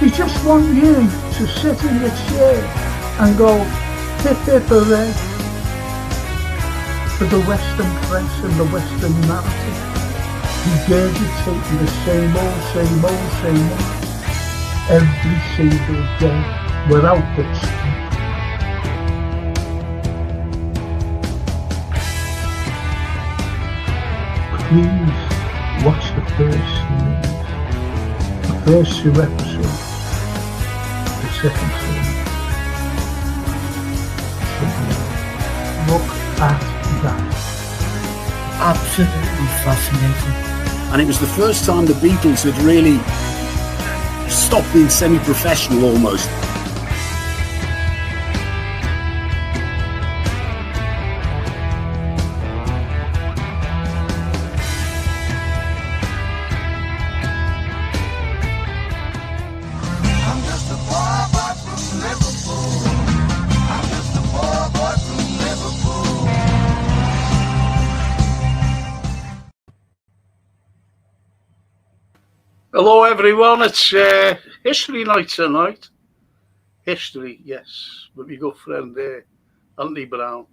We just want you to sit in your chair and go hip hip hooray for the Western press and the Western narrative, regurgitating the same old every single day without exception. Please watch the first 2 episodes, the second season. Look at that. Absolutely fascinating. And it was the first time the Beatles had really stopped being semi-professional almost. Hello everyone, it's History Night tonight. History, yes, with my good friend Anthony Brown.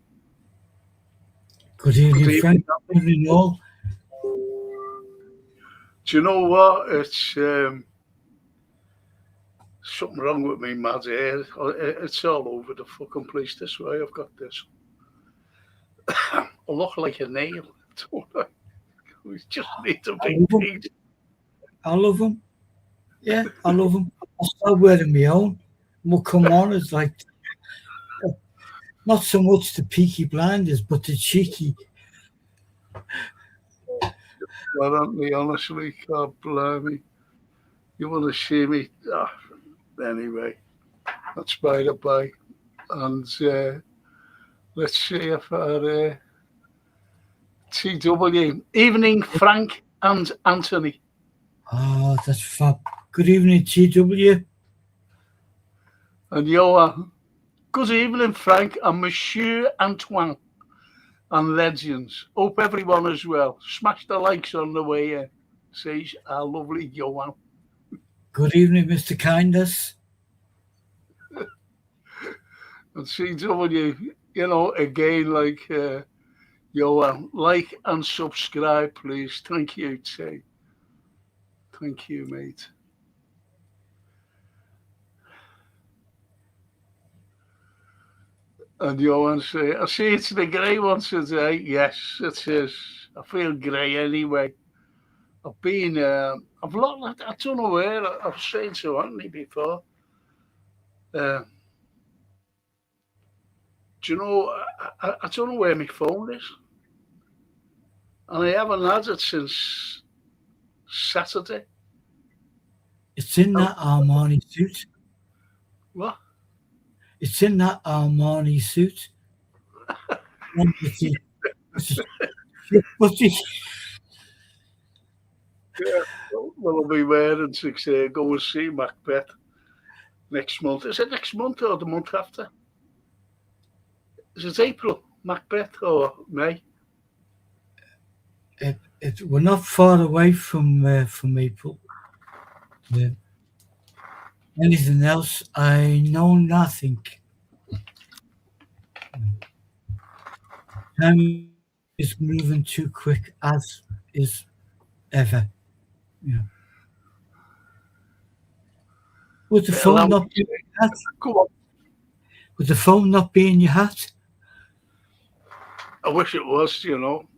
Good evening, Frank. Good evening, all. Do you know what? It's something wrong with me, mad hair. It's all over the fucking place this way. I've got this. I look like a nail, don't I? We just need to be paid. I love them. Yeah, I love them. I start wearing my own. What come on is like not so much the Peaky Blinders, but the cheeky. Well, Anthony, honestly, God blame me. You want to see me? Anyway, that's by the by. And let's see if our TW. Evening, Frank and Anthony. Oh, that's fab. Good evening, TW. And Johan. Good evening, Frank and Monsieur Antoine and legends. Hope everyone is well. Smash the likes on the way here, says our lovely Johan. Good evening, Mr. Kindness. And CW, you know, again, like Johan, like and subscribe, please. Thank you, Tay. Thank you, mate. And Johan say, I see it's the grey one today. Yes, it is. I feel grey anyway. I've been, I've looked, I don't know where, I've seen to Anthony before. Do you know, I don't know where my phone is. And I haven't had it since Saturday. It's in that Armani suit. What? It's in that Armani suit. Yeah, well, I'll be wearing to go and see Macbeth next month. Is it next month or the month after? Is it April, Macbeth, or May? We're not far away from April. Yeah. Anything else? I know nothing. Time is moving too quick, as is ever. Yeah. Would the phone not be in your hat? Come on. Would the phone not be in your hat? I wish it was, you know.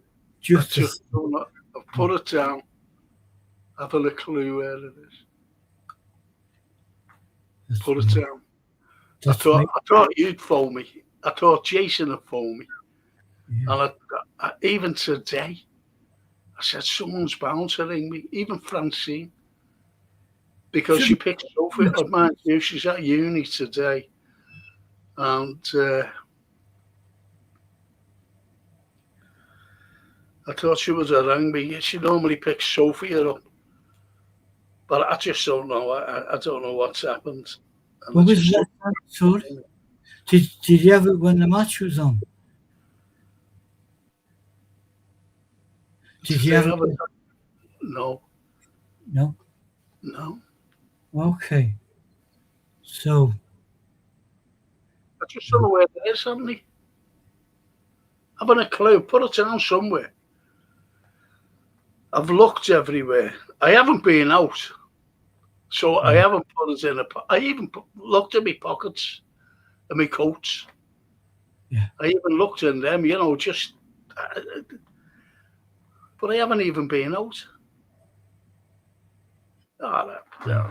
Just I've put it down. I haven't a clue where it is. Put it down. I thought you'd phone me. I thought Jason would phone me. Yeah. And I, even today, I said, someone's bound to ring me, even Francine. Because she picked Sophie up, mind you, she's at uni today. And I thought she was a rang me. She normally picks Sophia up. But I just don't know. I don't know what's happened. And what was that? Sorry? Did you have it when the match was on? Did you have it? No. No? No. Okay. So, I just don't know where it is, Anthony. I haven't a clue. Put it down somewhere. I've looked everywhere. I haven't been out, so I haven't put it in a. I even looked in my pockets and my coats. yeah. I even looked in them, just. But I haven't even been out. Oh, no.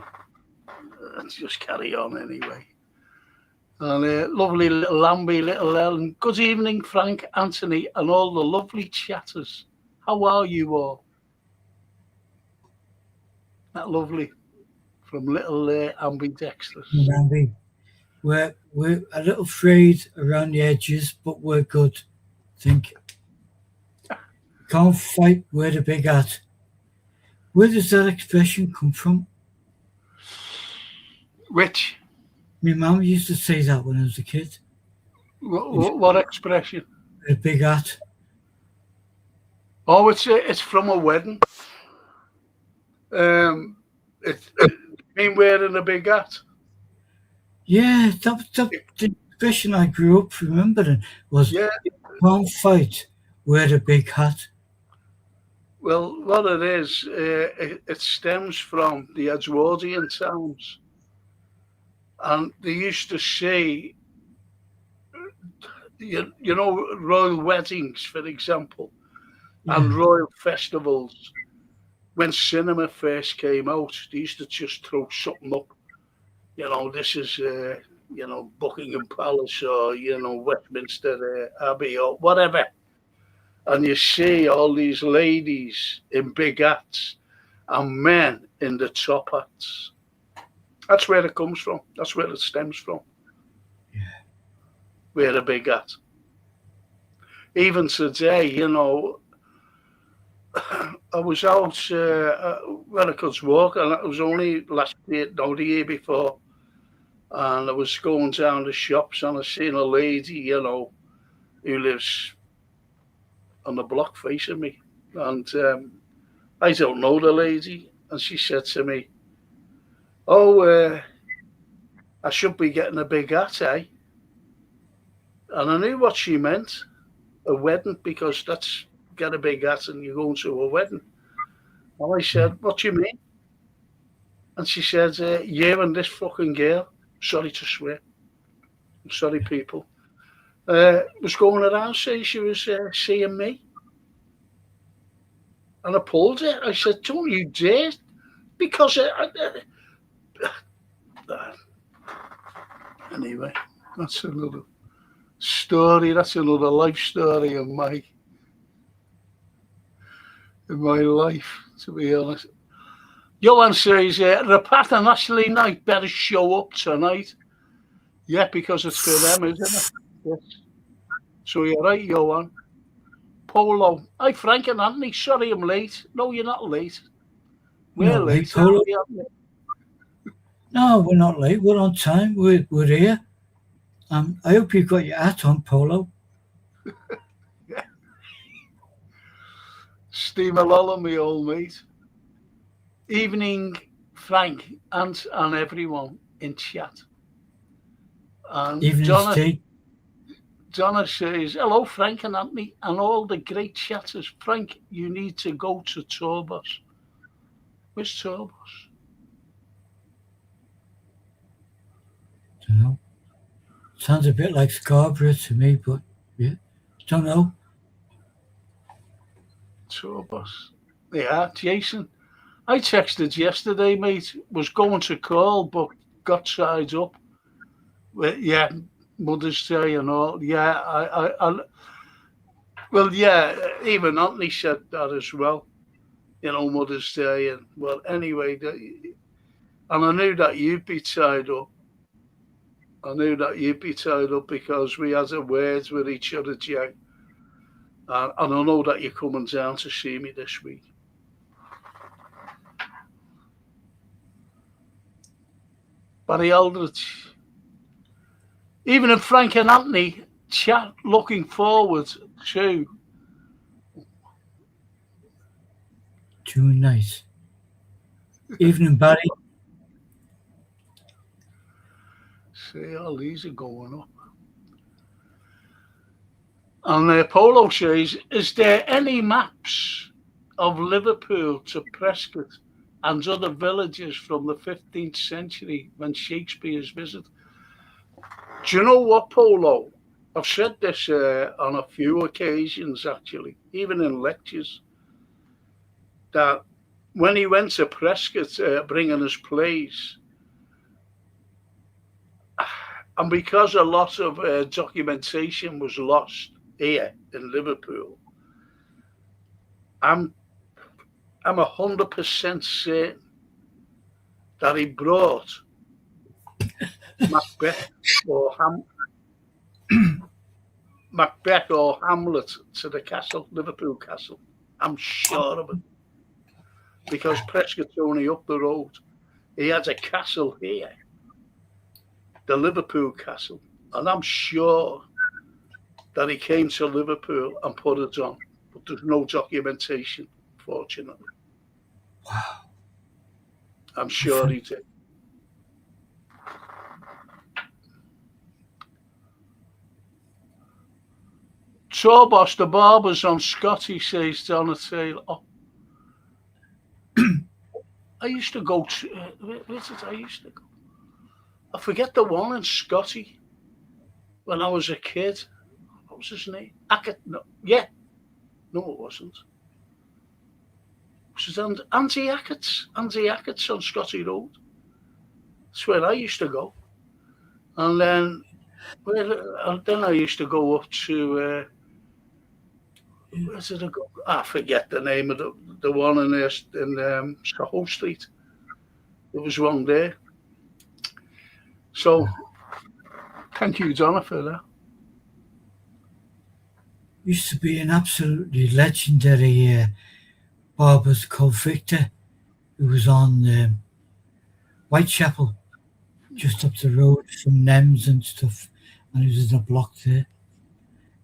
Let's just carry on anyway. And lovely little Lambie, little Ellen. Good evening, Frank, Anthony, and all the lovely chatters. How are you all? That lovely from little ambidextrous. Randy, we're a little frayed around the edges, but we're good. Think. Can't fight, we're the big at. Where does that expression come from? Which? My mum used to say that when I was a kid. What expression? A big at. Oh, it's from a wedding. It's mean wearing a big hat. Yeah, that the expression I grew up remembering was can't fight, wear a big hat. Well, what it is, it stems from the Edwardian times. And they used to say, royal weddings, for example, and royal festivals. When cinema first came out, they used to just throw something up. This is, Buckingham Palace or, Westminster Abbey or whatever. And you see all these ladies in big hats and men in the top hats. That's where it comes from. That's where it stems from. Yeah. Wear a big hat. Even today, I was out when I could walk, and it was only last year, no, the year before. And I was going down the shops, and I seen a lady, who lives on the block facing me. And I don't know the lady. And she said to me, "Oh, I should be getting a big hat, eh?" And I knew what she meant, a wedding, because that's get a big hat and you're going to a wedding. And I said, "What do you mean?" And she said, "You and this fucking girl," sorry to swear, I'm sorry people, was going around saying she was seeing me. And I pulled it. I said, "Don't you dare," because anyway, that's another story. That's another life story of my life, to be honest. Johan says, "Rapat and Ashley Knight better show up tonight." Yeah, because it's for them, isn't it? Yes. So you're right, Johan. Polo. Hi, Frank and Anthony. Sorry I'm late. No, you're not late. We're late. Polo. No, we're not late. We're on time. We're here. I hope you got your hat on, Polo. Yeah. Steve Malala, my old mate. Evening, Frank, and everyone in chat. And Evening, Donna says, "Hello, Frank and Anthony, and all the great chatters. Frank, you need to go to Torbos." Where's Torbos? Don't know. Sounds a bit like Scarborough to me, but yeah, don't know. Torbos. Yeah, Jason. I texted yesterday, mate. Was going to call, but got tied up. Yeah, Mother's Day and all. Yeah, well, yeah, even Anthony said that as well. Mother's Day. And, well, anyway, and I knew that you'd be tied up. Because we had a word with each other, Jay. And I know that you're coming down to see me this week. Barry Aldrich. Even if Frank and Anthony chat, looking forward to June nice. Evening, Barry. See, all these are going up. And Polo says, is there any maps of Liverpool to Prescott and other villages from the 15th century when Shakespeare's visit? Do you know what, Polo? I've said this on a few occasions, actually, even in lectures, that when he went to Prescott bringing his plays, and because a lot of documentation was lost here in Liverpool, I'm 100% certain that he brought Macbeth or Hamlet to the castle, Liverpool Castle. I'm sure of it. Because Prescott's only up the road. He had a castle here, the Liverpool Castle. And I'm sure that he came to Liverpool and put it on. But there's no documentation, fortunately. Wow. I'm sure he did. Torbos, the barber's on Scotty, says Donna Taylor. Oh. I used to go to, where did I used to go? I forget the one in Scotty when I was a kid. What was his name? No, yeah. No, it wasn't. Was it Auntie Hackett's? Auntie Hackett's on Scotty Road. That's where I used to go. And then I used to go up to, where did I go? I forget the name of the one in Soho Street. There was one there. So, thank you, Donna, for that. Used to be an absolutely legendary barber's called Victor, who was on Whitechapel, just up the road from Nems and stuff, and he was in a block there.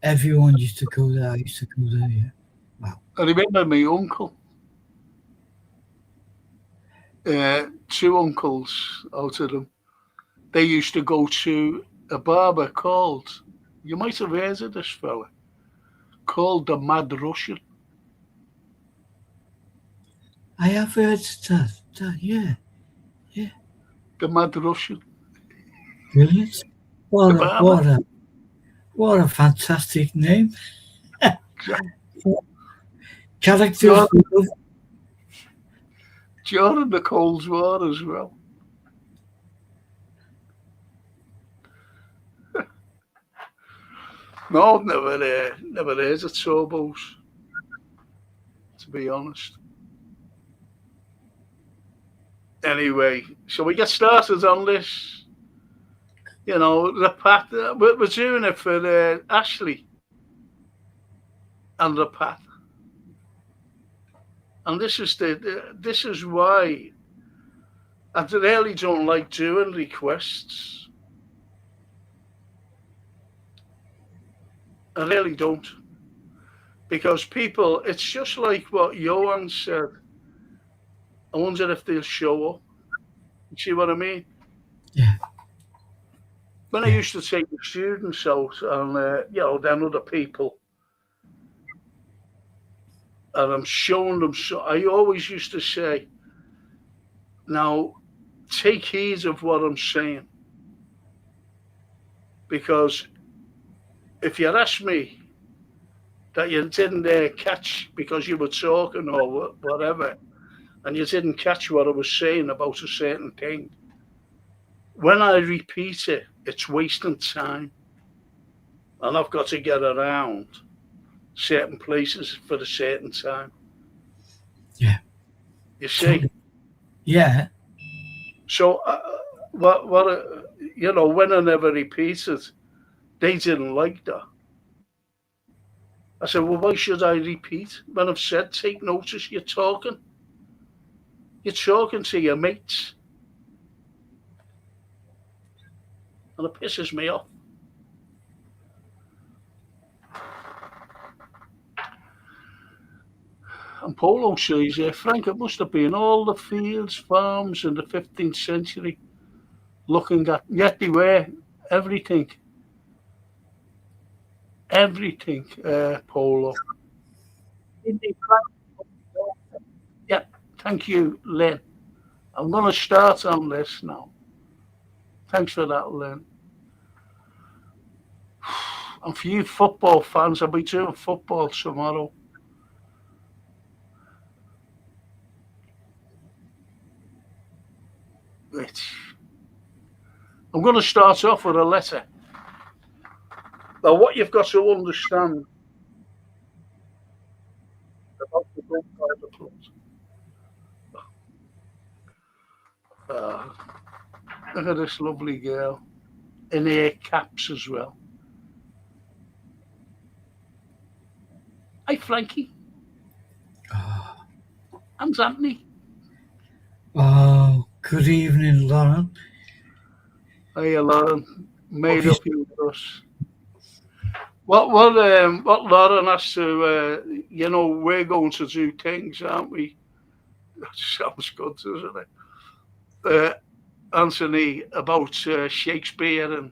Everyone used to go there. I used to go there, yeah. Wow. I remember my uncle. Two uncles out of them. They used to go to a barber called, you might have heard of this fella, called the Mad Russian. I have heard that, yeah. The Mad Russian. Brilliant. What a fantastic name. Characters. During the Cold War as well. No, I've never heard of Turbos, to be honest. Anyway, shall we get started on this? You know, the path. We're doing it for Ashley and the path, and this is why I really don't like doing requests. I really don't, because people. It's just like what Johan said. I wonder if they'll show up. You see what I mean? Yeah. When I used to take the students out and, then other people, and I'm showing them, so I always used to say, now, take heed of what I'm saying. Because if you ask me that you didn't catch because you were talking or whatever, and you didn't catch what I was saying about a certain thing, when I repeat it, it's wasting time. And I've got to get around certain places for a certain time. Yeah. You see? Yeah. So, when I never repeated, they didn't like that. I said, well, why should I repeat? When I've said, take notice, you're talking. You're talking to your mates. And it pisses me off. And Polo says, Frank, it must have been all the fields, farms in the 15th century looking at, yet they were everything, Polo. Yeah, thank you, Lynn. I'm going to start on this now. Thanks for that, Lynn. And for you football fans, I'll be doing football tomorrow. I'm going to start off with a letter. Now, what you've got to understand about the Gunpowder Plot. Look at this lovely girl in her caps as well. Hi, Frankie. And Anthony. Oh, good evening, Lauren. Hey, Lauren. Made up you with us. What Lauren has to, we're going to do things, aren't we? That sounds good, doesn't it? Anthony, about Shakespeare and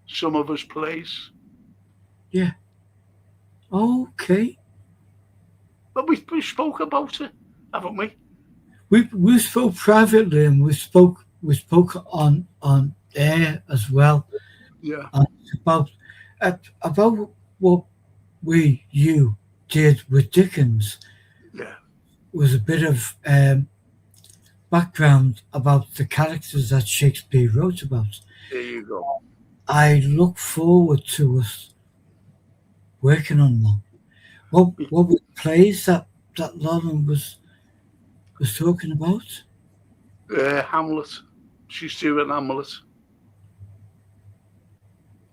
some of his plays. Yeah. Okay. But we spoke about it, haven't we? We spoke privately, and we spoke on air as well. Yeah. About what you did with Dickens. Yeah. Was a bit of background about the characters that Shakespeare wrote about. There you go. I look forward to us working on them. What were plays that Lauren was talking about? Hamlet. She's doing Hamlet.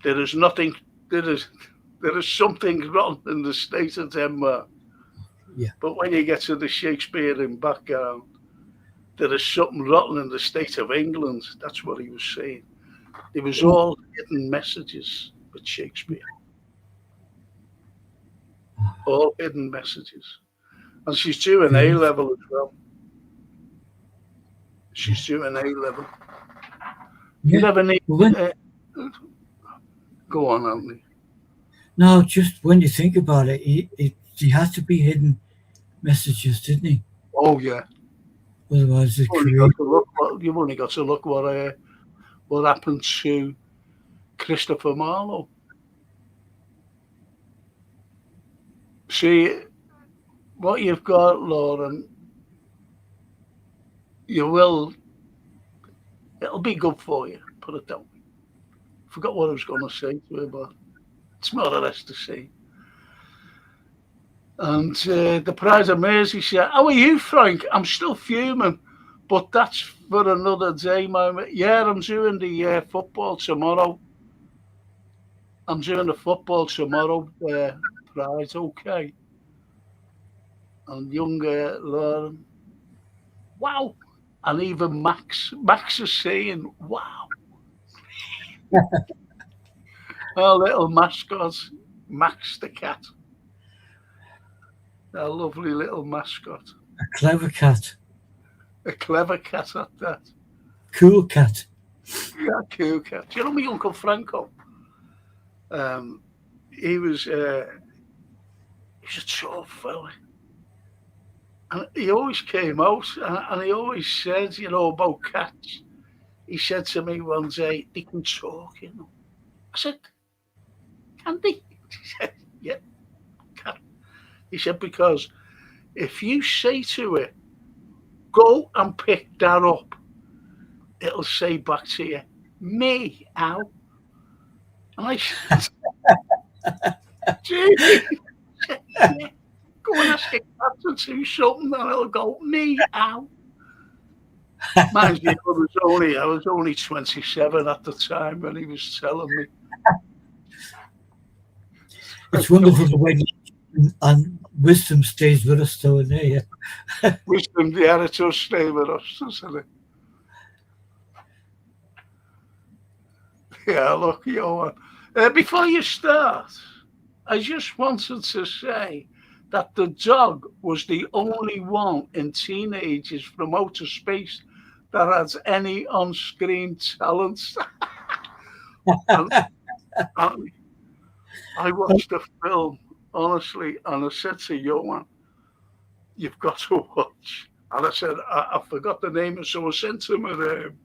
There is nothing. There is something wrong in the state of Denmark. Yeah. But when you get to the Shakespearean background, there is something rotten in the state of England. That's what he was saying. It was all hidden messages with Shakespeare. All hidden messages. And she's doing A-level as well. She's doing A-level. You never need... go on, Anthony. No, just when you think about it, he had to be hidden messages, didn't he? Oh, yeah. Otherwise, you've only got to look what happened to Christopher Marlowe. See, what you've got, Lauren, it'll be good for you, put it that way. Forgot what I was going to say to her, but it's more or less the same. And the Pride of Merseyside. How are you, Frank? I'm still fuming, but that's for another day, man. Yeah, I'm doing the football tomorrow. I'm doing the football tomorrow, Pride, okay. And younger Lauren, wow. And even Max is saying, wow. Our little mascot, Max the cat. A lovely little mascot. A clever cat. A clever cat at that. Cool cat. Yeah, cool cat. Do you know my Uncle Franco? He was a tall fella. And he always came out and he always said, about cats. He said to me one day, they can talk, I said, can they? He said, yeah, can. He said, because if you say to it, go and pick that up, it'll say back to you, me, ow. And I said, gee, yeah, go and ask a cat to do something and it'll go, me, ow. Mind you, I was only 27 at the time when he was telling me. It's wonderful the way and wisdom stays with us, though, isn't it? Yeah. Wisdom, yeah, it does stay with us, doesn't it? Yeah, look, Johan. Before you start, I just wanted to say that the dog was the only one in Teenagers from Outer Space that has any on-screen talents. And I watched the film, honestly, and I said to Johan, you've got to watch. And I said, I forgot the name, so I sent him an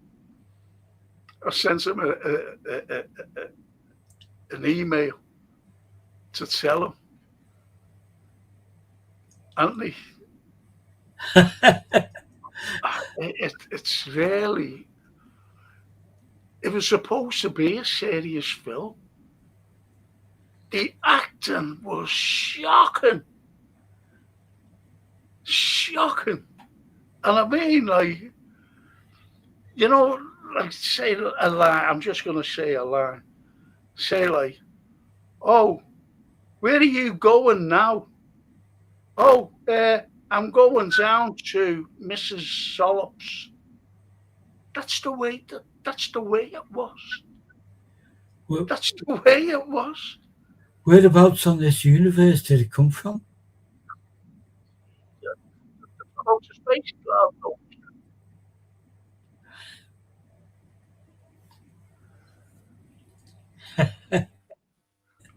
email to tell him. Anthony, it's really, it was supposed to be a serious film. The acting was shocking. Shocking. And I mean, like, you know, like, say a line, I'm just going to say a line. Say, like, oh, where are you going now? Oh, I'm going down to Mrs. Sollop's. That's the way it was. Well, that's the way it was. Whereabouts on this universe did it come from? Outer space club.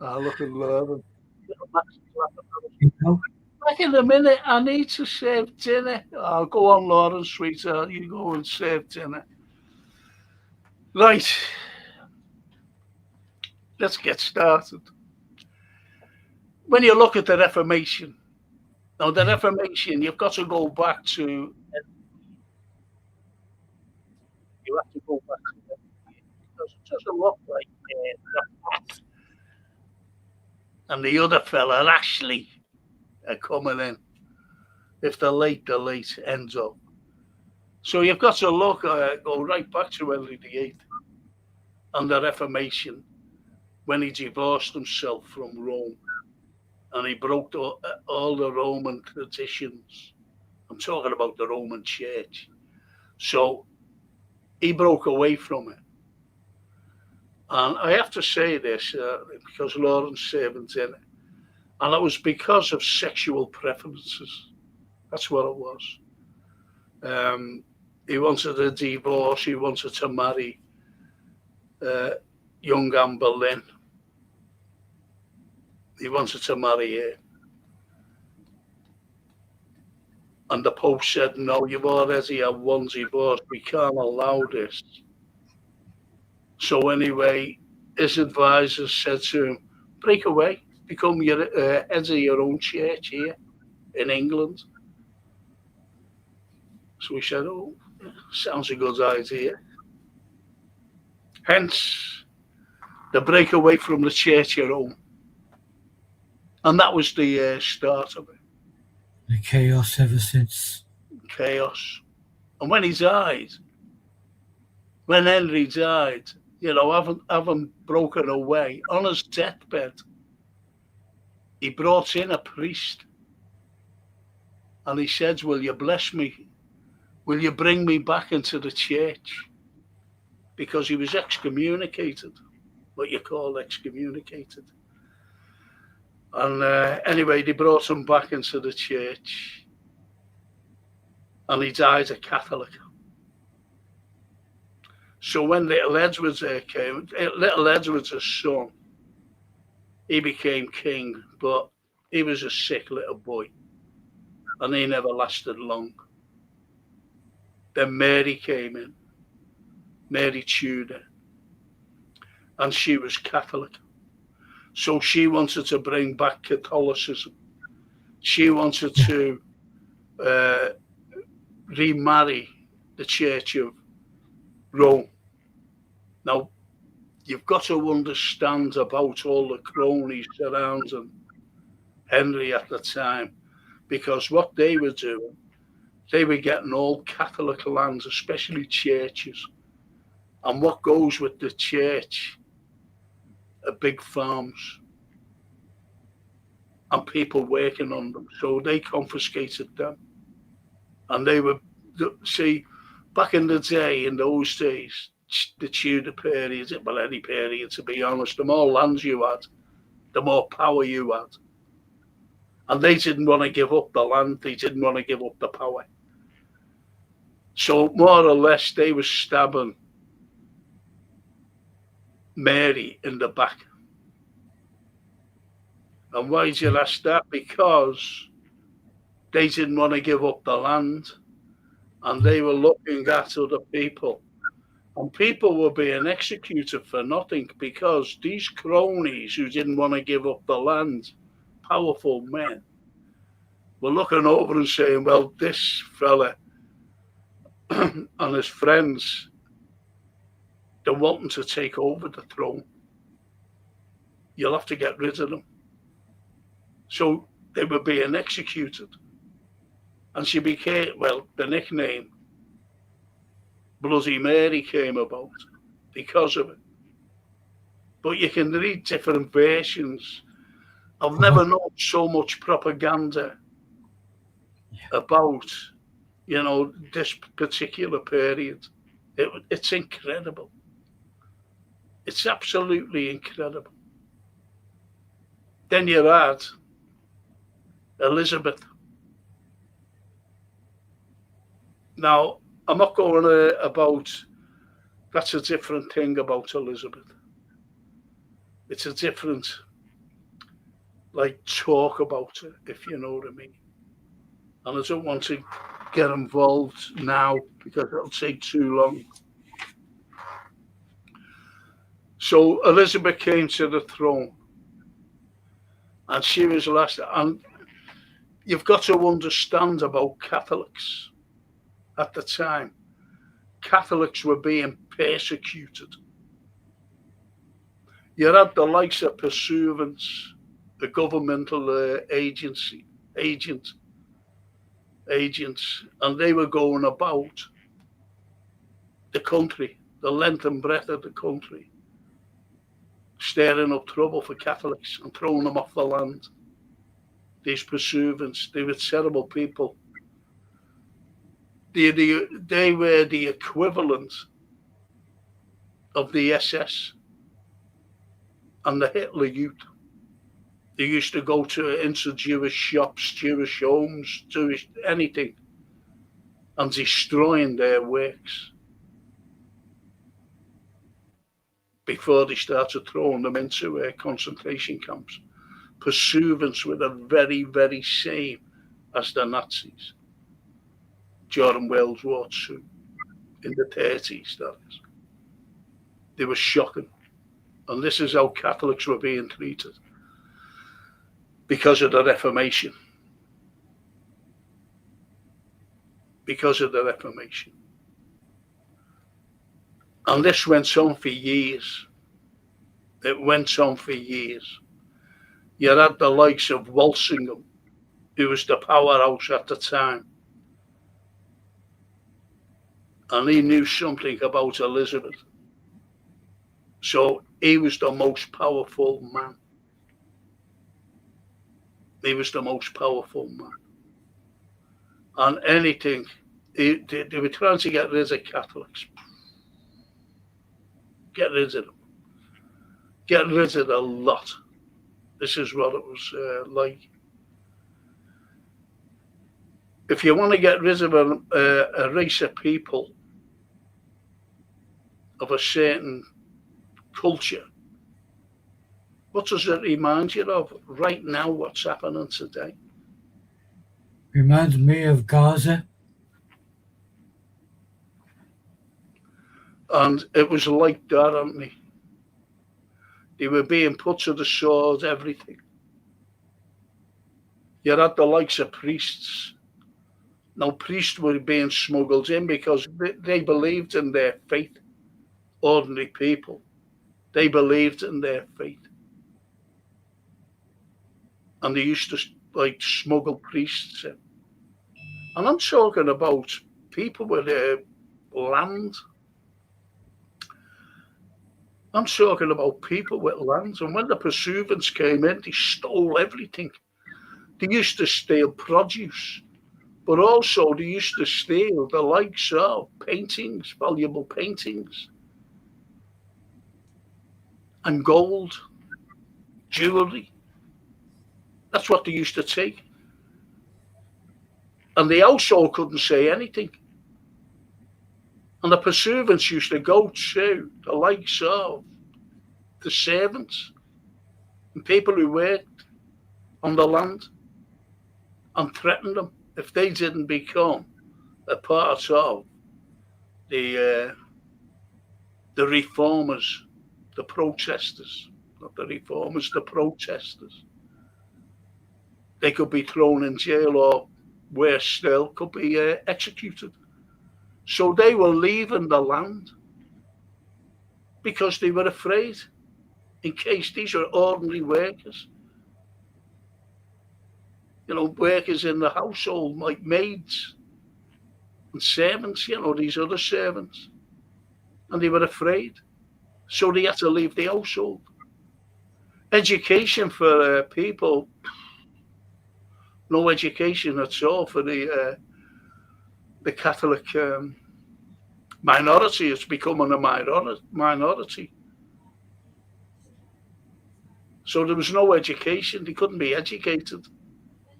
Look at Lauren. You know? Back in a minute, I need to serve dinner. I'll go on, Lauren, sweetheart. You go and serve dinner. Right. Let's get started. When you look at the Reformation, now the Reformation, you've got to go back to. You have to go back to it because it doesn't look like and the other fella, Ashley, are coming in. If they're late ends up. So you've got to look, go right back to Henry VIII and the Reformation when he divorced himself from Rome and he broke all the Roman traditions. I'm talking about the Roman Church. So he broke away from it. And I have to say this because Lauren's serving dinner, and it was because of sexual preferences. That's what it was. He wanted a divorce. He wanted to marry young Anne Boleyn. He wanted to marry her. And the Pope said, no, you've already had one divorce. We can't allow this. So anyway, his advisors said to him, break away, become your head of your own church here in England. So he said, oh, sounds a good idea. Hence, the break away from the church at home. And that was the start of it. The chaos ever since. Chaos. And when he died, when Henry died, you know, having broken away, on his deathbed, he brought in a priest. And he said, will you bless me? Will you bring me back into the church? Because he was excommunicated, what you call excommunicated. And anyway, they brought him back into the church. And he died a Catholic. So when little Edward came, little Edward's son, he became king, but he was a sick little boy. And he never lasted long. Then Mary came in, Mary Tudor, and she was Catholic. So she wanted to bring back Catholicism. She wanted to remarry the Church of Rome. Now, you've got to understand about all the cronies surrounding Henry at the time, because what they were doing, they were getting all Catholic lands, especially churches. And what goes with the church are big farms and people working on them. So they confiscated them. And they were, see, back in the day, in those days, the Tudor period, well, any period, to be honest, the more lands you had, the more power you had. And they didn't want to give up the land. They didn't want to give up the power. So more or less, they were stabbing Mary in the back. And why did you ask that? Because they didn't want to give up the land, and they were looking at other people. And people were being executed for nothing because these cronies who didn't want to give up the land, powerful men, were looking over and saying, well, this fella and his friends, they're wanting to take over the throne. You'll have to get rid of them. So they were being executed. And she became, well, the nickname Bloody Mary came about because of it. But you can read different versions. I've never known so much propaganda about, this particular period. It's incredible. It's absolutely incredible. Then you add Elizabeth. Now, I'm not going about, that's a different thing about Elizabeth. It's a different, talk about it, if you know what I mean. And I don't want to get involved now because it'll take too long. So Elizabeth came to the throne, and she was last. And you've got to understand about Catholics at the time. Catholics were being persecuted. You had the likes of pursuivants, the governmental agents, and they were going about the country, the length and breadth of the country, stirring up trouble for Catholics and throwing them off the land. These pursuivants, they were terrible people. They were the equivalent of the SS and the Hitler Youth. They used to go into Jewish shops, Jewish homes, Jewish anything, and destroying their works before they started throwing them into concentration camps. Pursuivants were the very, very same as the Nazis during World War II in the 30s, that is. They were shocking. And this is how Catholics were being treated because of the Reformation. Because of the Reformation. And this went on for years. It went on for years. You had the likes of Walsingham, who was the powerhouse at the time. And he knew something about Elizabeth. So he was the most powerful man. He was the most powerful man. And anything, they were trying to get rid of Catholics. Get rid of them. Get rid of a lot. This is what it was like. If you want to get rid of a race of people of a certain culture, what does it remind you of right now, what's happening today? Reminds me of Gaza. And it was like that, aren't they? They were being put to the sword, everything. You had the likes of priests. Now, priests were being smuggled in because they believed in their faith. Ordinary people, they believed in their faith. And they used to smuggle priests in. And I'm talking about people with land. I'm talking about people with lands. And when the pursuivants came in, they stole everything. They used to steal produce, but also they used to steal the likes of paintings, valuable paintings, and gold, jewelry. That's what they used to take. And they also couldn't say anything. And the pursuivants used to go to the likes of the servants and people who worked on the land and threatened them if they didn't become a part of the reformers, the protesters, not the reformers, the protesters. They could be thrown in jail or, worse still, could be executed. So they were leaving the land because they were afraid in case these were ordinary workers. You know, workers in the household, like maids and servants, you know, these other servants. And they were afraid. So they had to leave the household. Education for people, no education at all for the Catholic minority. It's becoming a minority. So there was no education. They couldn't be educated.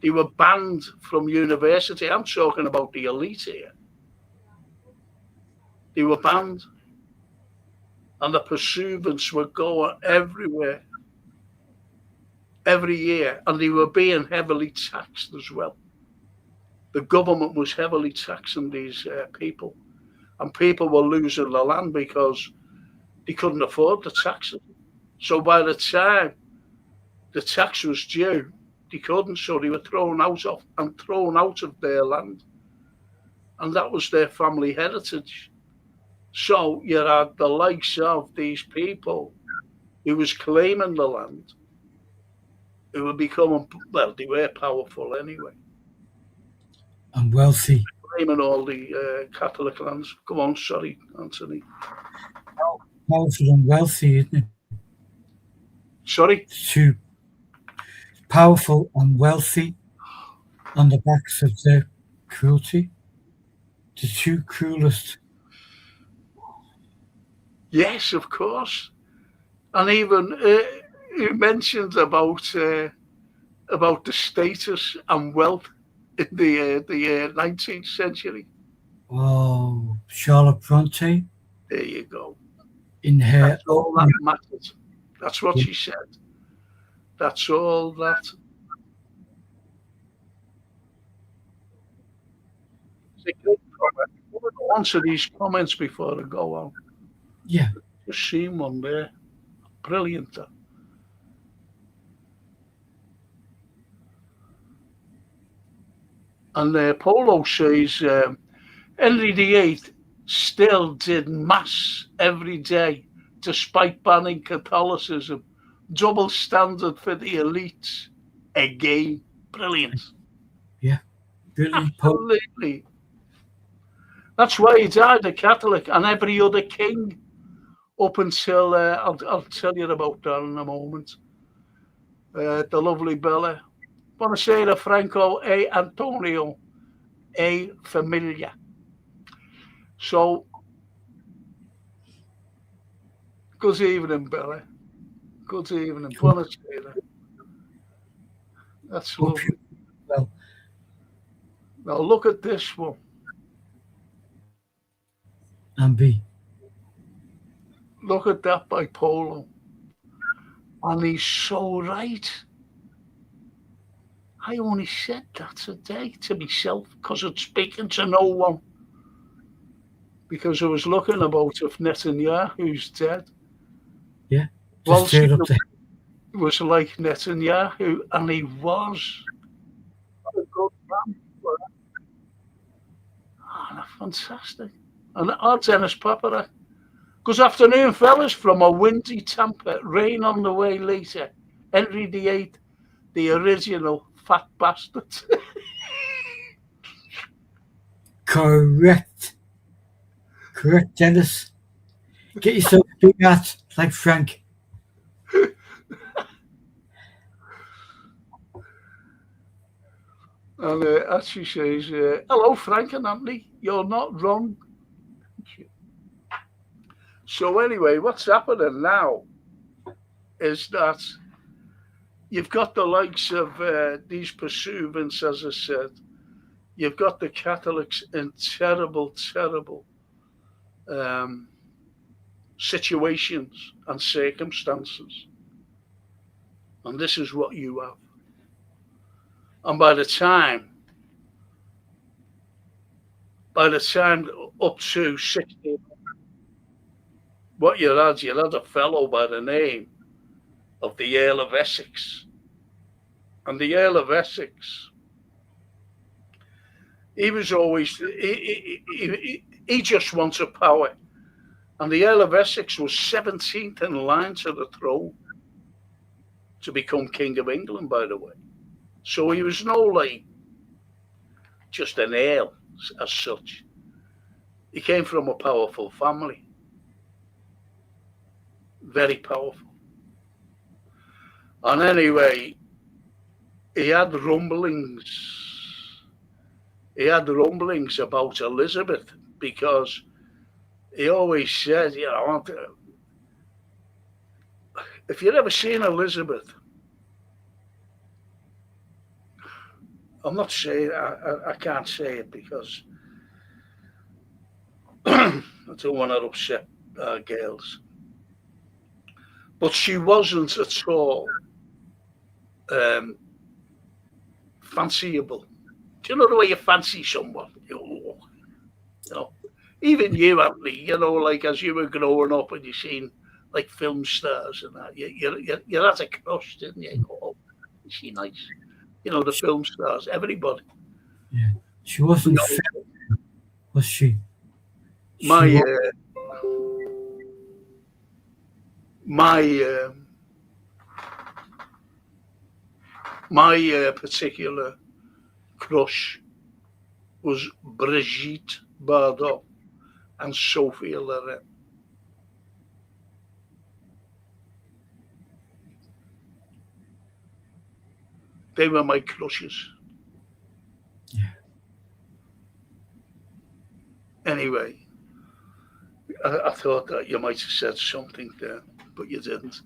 They were banned from university. I'm talking about the elite here. They were banned. And the pursuivants were going everywhere, every year. And they were being heavily taxed as well. The government was heavily taxing these people. And people were losing the land because they couldn't afford the taxes. So by the time the tax was due, they couldn't, so they were thrown out of their land. And that was their family heritage. So you had the likes of these people who was claiming the land, who were becoming, well, they were powerful anyway. And wealthy. Claiming all the Catholic lands. Go on, sorry, Anthony. Powerful and wealthy, isn't it? Sorry? Too powerful and wealthy on the backs of their cruelty. The two cruelest. Yes, of course. And even you mentioned about the status and wealth in the 19th century. Oh, Charlotte Bronte. There you go. In her. That's all that mattered. That's what she said. That's all that. Answer these comments before I go on. Yeah. Just seen one there. Brilliant. And Polo says Henry VIII still did mass every day despite banning Catholicism. Double standard for the elites. Again. Brilliant. Yeah. Brilliant. Absolutely. That's why he died a Catholic, and every other king up until, I'll tell you about that in a moment. The lovely Bella. Buonasera, Franco e Antonio e Familia. So, good evening, Bella. Good evening. Buonasera. That's lovely. Well, now look at this one. And B. Look at that by Polo. And he's so right. I only said that today to myself because I'm speaking to no one. Because I was looking about if Netanyahu's dead. Yeah. Well, she was like Netanyahu, and he was. What a good man. Oh, fantastic. And Dennis Paparak. Good afternoon, fellas, from a windy Tampa. Rain on the way later. Henry VIII, the original fat bastard. Correct. Correct, Dennis. Get yourself a big hat like Frank. And as she says, hello, Frank and Anthony. You're not wrong. So anyway, what's happening now is that you've got the likes of these pursuivants, as I said. You've got the Catholics in terrible, terrible situations and circumstances. And this is what you have. And by the time up to 16, what you had a fellow by the name of the Earl of Essex. And the Earl of Essex, he was always, he just wanted power. And the Earl of Essex was 17th in line to the throne to become King of England, by the way. So he was no like just an earl as such. He came from a powerful family. Very powerful. And anyway, he had rumblings about Elizabeth, because he always said, you know, if you've ever seen Elizabeth, I'm not saying, I can't say it because I don't want to upset girls. But she wasn't at all fanciable. Do you know the way you fancy someone? You know, even you, Anthony, you know, like as you were growing up and you seen like film stars and that, you had a crush, didn't you? Oh, is she nice? You know, the film stars, everybody. Yeah, she wasn't fit, was she? My particular crush was Brigitte Bardot and Sophia Loren. They were my crushes. Yeah. Anyway, I thought that you might have said something there, but you didn't.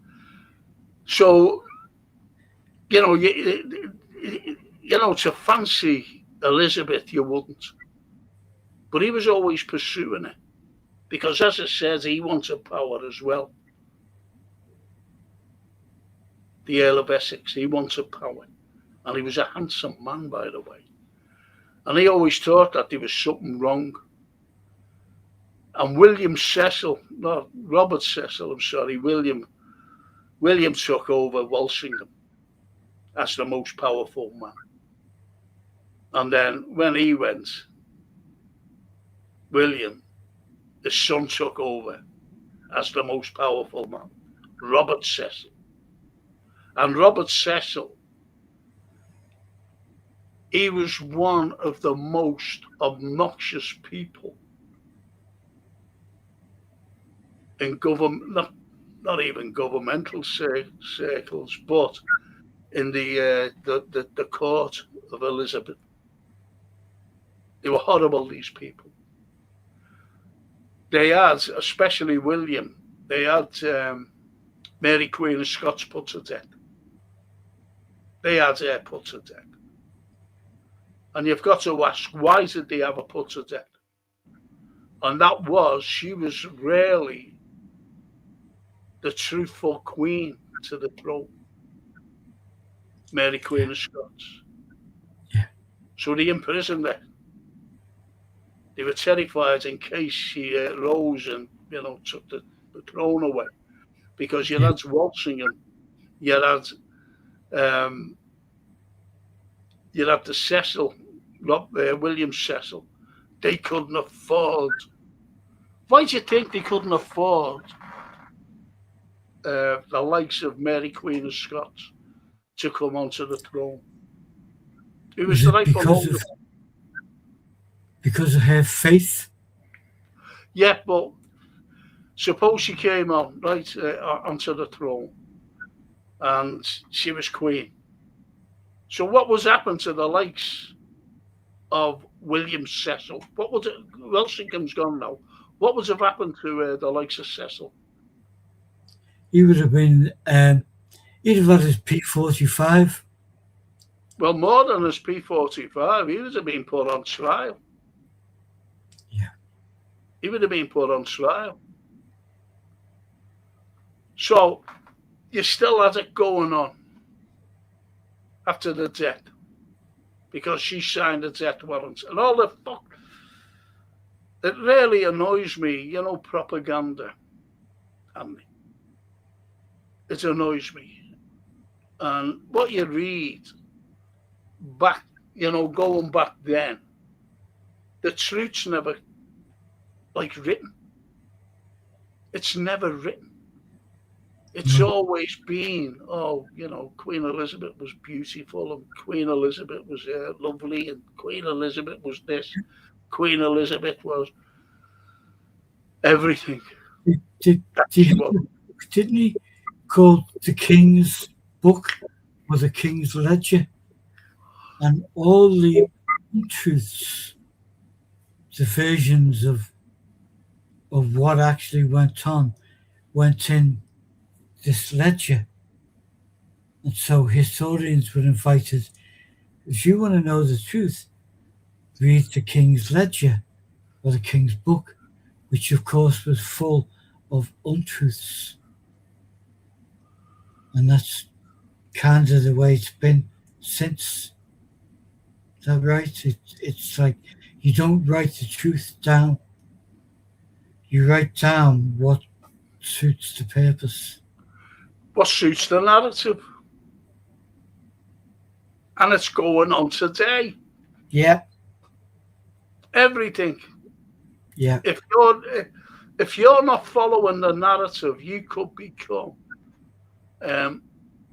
So, you know, to fancy Elizabeth, you wouldn't. But he was always pursuing it, because, as I said, he wanted power as well. The Earl of Essex, he wanted power. And he was a handsome man, by the way. And he always thought that there was something wrong. And William Cecil took over Walsingham as the most powerful man. And then when he went, William, his son, took over as the most powerful man, Robert Cecil. And Robert Cecil, he was one of the most obnoxious people in government, not even governmental circles, but in the court of Elizabeth. They were horrible, these people. They had, especially William, they had Mary Queen of Scots put to death. They had her put to death. And you've got to ask, why did they have her put to death? And that was, she was really the truthful queen to the throne, Mary Queen of Scots. Yeah. So they imprisoned her. They were terrified in case she rose and, you know, took the throne away, because you had Walsingham, you had the Cecil, William Cecil. They couldn't afford. Why do you think they couldn't afford the likes of Mary Queen of Scots to come onto the throne? It was the rightful because of her faith. Yeah, but suppose she came on onto the throne, and she was queen. So what was happened to the likes of William Cecil? What was it? Walsingham's gone now. What would have happened to the likes of Cecil? He would have been. He'd have had his P45. Well, more than his P45, he would have been put on trial. Yeah. He would have been put on trial. So you still had it going on after the death because she signed a death warrant and all the fuck. It really annoys me, propaganda. It annoys me. And what you read back, going back then, the truth's never written. It's never written. It's always been, Queen Elizabeth was beautiful and Queen Elizabeth was lovely and Queen Elizabeth was this. Queen Elizabeth was everything. Didn't he call the King's book or the King's Ledger? And all the untruths, the versions of what actually went on, went in this ledger. And so historians were invited, if you want to know the truth, read the King's Ledger or the King's Book, which of course was full of untruths. And that's kind of the way it's been since. Is that right? It's like you don't write the truth down. You write down what suits the purpose. What suits the narrative. And it's going on today. Yeah. Everything. Yeah. If you're not following the narrative, you could become a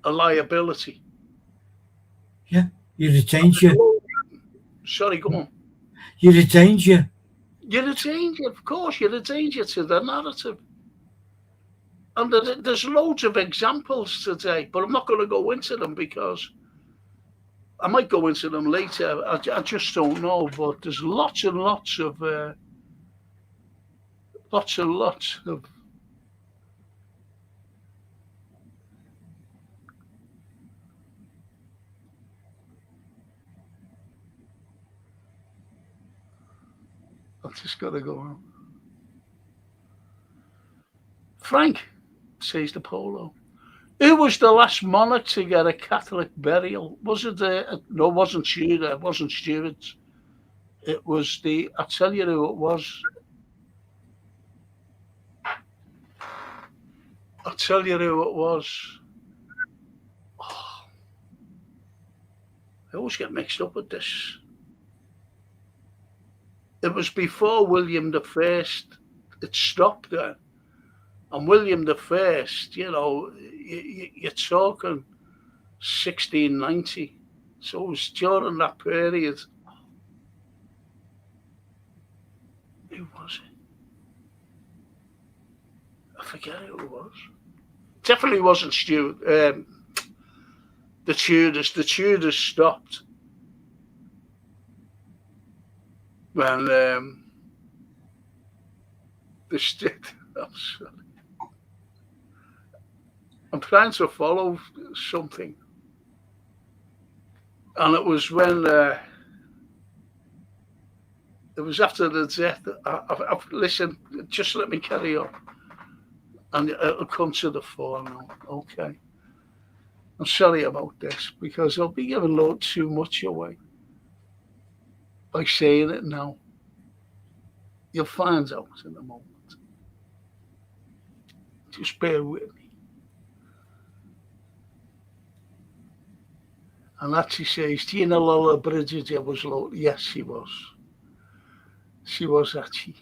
liability. Yeah. You're a danger. Sorry, go on. You're a danger. You're a danger, of course. You're a danger to the narrative. And there's loads of examples today, but I'm not going to go into them because I might go into them later. I just don't know. But there's lots and lots of I've just got to go on. Frank, says the Polo. Who was the last monarch to get a Catholic burial? Was it no, it wasn't Tudor, it wasn't Stuart. It was I'll tell you who it was. I'll tell you who it was. Oh, I always get mixed up with this. It was before William I. It stopped there. And William I, you're talking 1690. So it was during that period. Who was it? I forget who it was. Definitely wasn't Stuart. The Tudors. The Tudors stopped when the state. I'm sorry. I'm trying to follow something, and it was when it was after the death. Listen, just let me carry on, and it'll come to the fore now. Okay, I'm sorry about this because I'll be giving a lot too much away by saying it now. You'll find out in a moment. Just bear with me. And actually says, Gina Lola Bridget was low. Yes, she was. She was actually.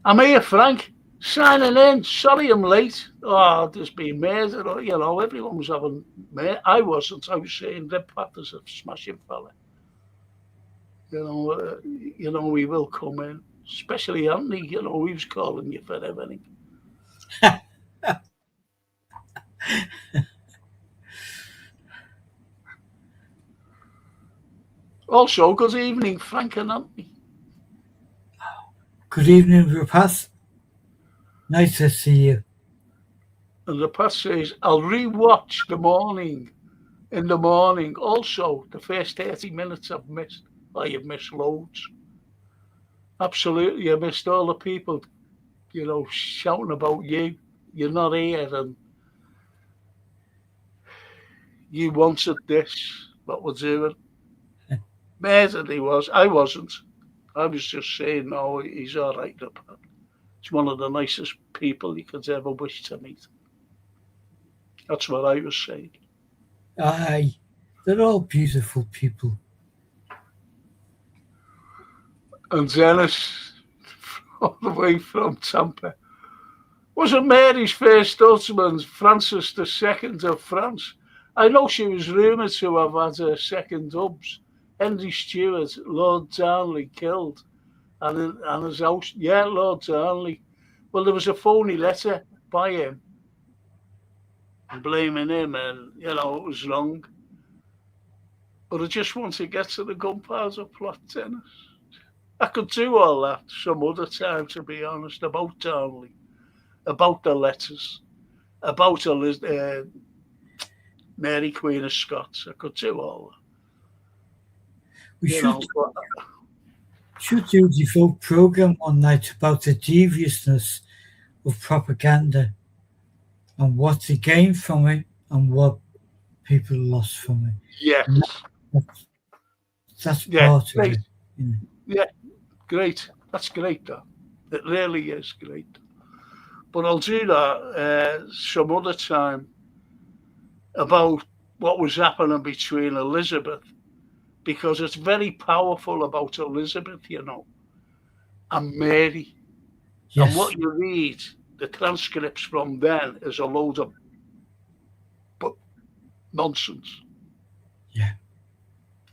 I'm here, Frank, signing in. Sorry I'm late. Oh, there's been murder. Everyone was having murder. I wasn't. I was saying Rip Patter's a smashing fella. He will come in. Especially Anthony, he was calling you for everything. Also, good evening, Frank and Anthony. Good evening, Rapath. Nice to see you. And Rapath says, I'll rewatch in the morning. Also, the first 30 minutes I've missed. You've missed loads. absolutely. You missed all the people, shouting about you. You're not here, and you wanted this. What we're doing. Amazing he was. I wasn't. I was just saying, no, he's all right. He's one of the nicest people you could ever wish to meet. That's what I was saying. Aye, they're all beautiful people. And Dennis, all the way from Tampa, wasn't Mary's first husband Francis II of France? I know she was rumoured to have had her second hubs. Henry Stewart, Lord Darnley, killed. And his house, yeah, Lord Darnley. Well, there was a phony letter by him blaming him, and, it was wrong. But I just want to get to the Gunpowder Plot, Dennis. I could do all that some other time, to be honest, about Darnley, about the letters, about Mary Queen of Scots. I could do all that. We should do the full programme one night about the deviousness of propaganda and what they gained from it and what people lost from it. Yes. That's part great. of it. Yeah, great. That's great, though. It really is great. But I'll do that some other time about what was happening between Elizabeth, because it's very powerful about Elizabeth, and Mary. Yes. And what you read, the transcripts from then, is a load of nonsense. Yeah.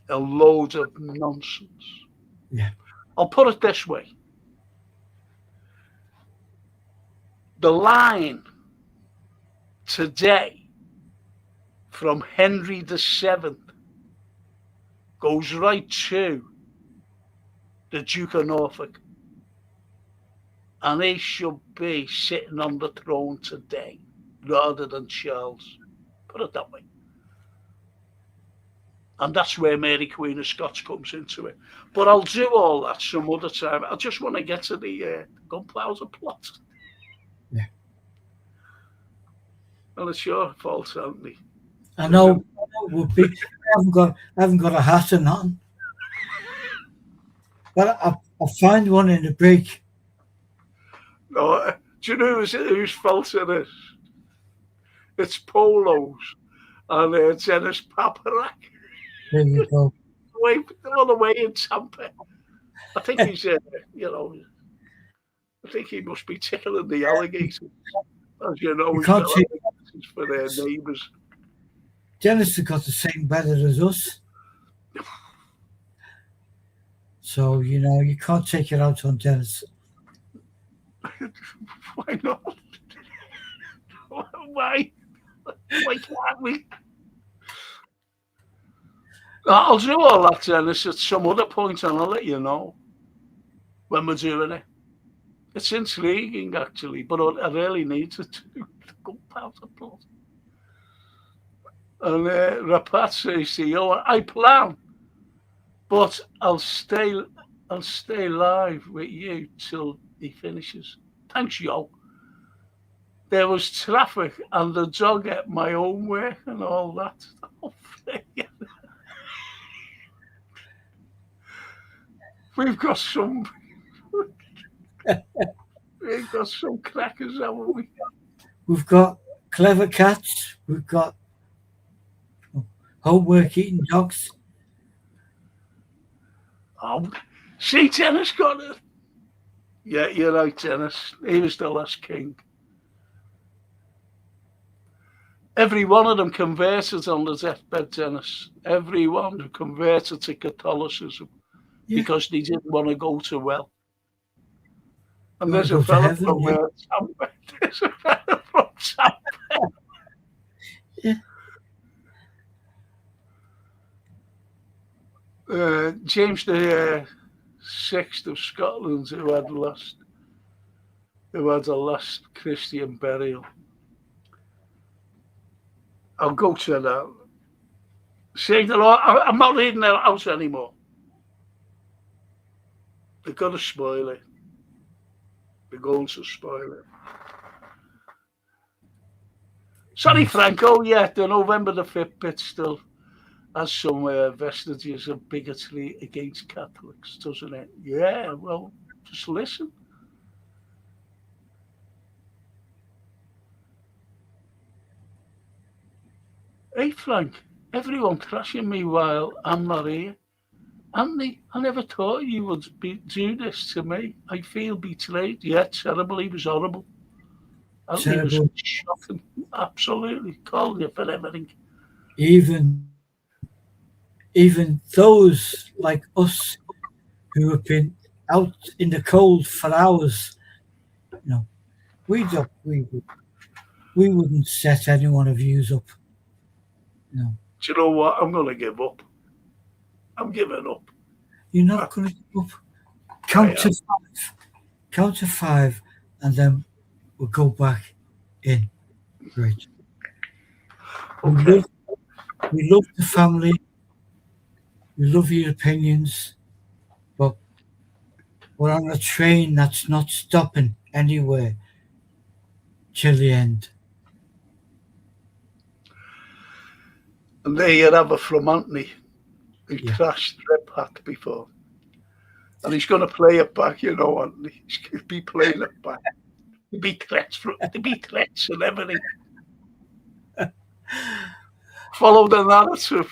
A load of nonsense. Yeah. I'll put it this way. The line today from Henry VII goes right to the Duke of Norfolk. And he should be sitting on the throne today rather than Charles. Put it that way. And that's where Mary Queen of Scots comes into it. But I'll do all that some other time. I just want to get to the Gunpowder Plot. Yeah. And it's your fault, Anthony. I know. Would be. I haven't got a hat or nothing. But I'll find one in the break. No, do you know whose fault it is? It's Polo's and Dennis Paparak. There you go. All the way in Tampa. I think he's, I think he must be tickling the alligators. As you know, he's got alligators for their neighbours. Dennis has got the same weather as us. So, you can't take it out on Dennis. Why not? Why? Why can't we? I'll do all that, Dennis, at some other point, and I'll let you know when we're doing it. It's intriguing, actually, but I really need to do the Gunpowder Plot. And Rapat says to you, I plan, but I'll stay live with you till he finishes. Thanks, yo. There was traffic and the dog at my own work and all that. We've got some crackers, haven't we? We've got clever cats. We've got homework eating dogs. Oh, see, Dennis got it. Yeah, you're right, Dennis. He was the last king. Every one of them converted on the deathbed, Dennis. Every one converted to Catholicism because they didn't want to go to hell. And there's a fellow from Tampa. There's a fellow from Tampa. Yeah. James the Sixth of Scotland, who had the last Christian burial. I'll go to that. Saying that I'm not reading that out anymore. They're going to spoil it. They're going to spoil it. Sorry, Franco. Yeah, the November the 5th bit still has some vestiges of bigotry against Catholics, doesn't it? Yeah, well, just listen. Hey, Frank, everyone trashing me while I'm not here. Anthony, I never thought you would do this to me. I feel betrayed. Yeah, terrible. He was horrible. Anthony was Terrible. shocking. Absolutely. Called you for everything. Even those like us who have been out in the cold for hours, you know, we wouldn't set any one of yous up. You know, Do you know what? I'm going to give up. I'm giving up. you're not going to give up. Count to 5. Count to 5, and then we'll go back in. Great. Okay. We love the family. We love your opinions, but we're on a train that's not stopping anywhere till the end. And there you have it from Anthony, who Yeah. trashed Red Pack before. And he's going to play it back, you know, Anthony. He's going to be playing it back. To be threats and everything. Follow the narrative.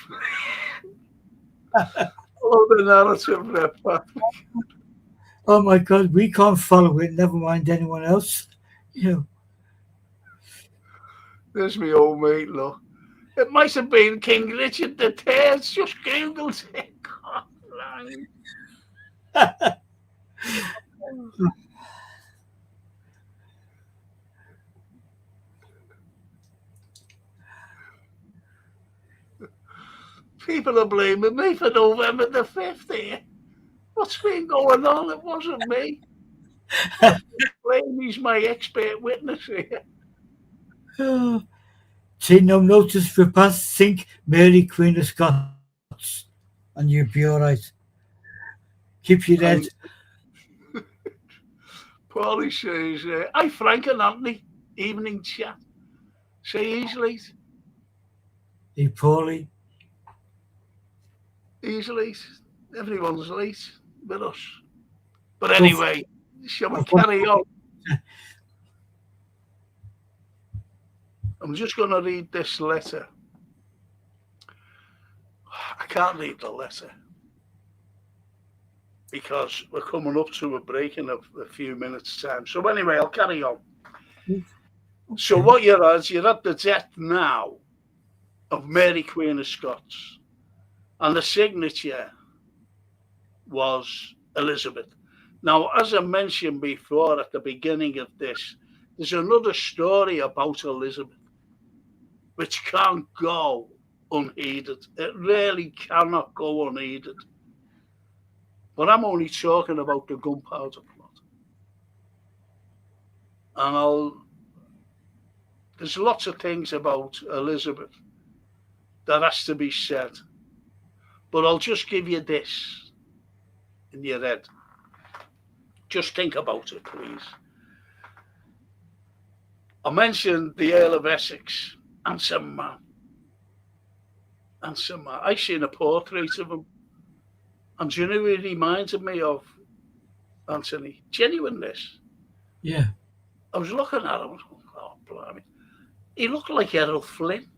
Follow the narrative, Red Pack. Oh my God, we can't follow it. Never mind anyone else. You know. There's my old mate, look. It might have been King Richard III. Just Googled it. People are blaming me for November the 5th here. What's been going on? It wasn't me. Blame he's my expert witness here. Take no notice, repast, think Mary Queen of Scots, and you'll be all right. Keep your head. Paulie says, hi Frank and Anthony, evening chat. Say he's late. Hey, Paulie. He's late. Everyone's late with us. But anyway, shall we carry on? I'm just going to read this letter. I can't read the letter because we're coming up to a break in a few minutes' time. So anyway, I'll carry on. Okay. So what you're at the death now of Mary Queen of Scots, and the signature was Elizabeth. Now, as I mentioned before at the beginning of this, there's another story about Elizabeth which can't go unheeded. It really cannot go unheeded. But I'm only talking about the Gunpowder Plot. And there's lots of things about Elizabeth that has to be said. But I'll just give you this in your head. Just think about it, please. I mentioned the Earl of Essex, handsome man. I seen a portrait of him. And do you know he reminded me of, Anthony? Genuineness. Yeah. I was looking at him. Oh, blimey. He looked like Errol Flynn.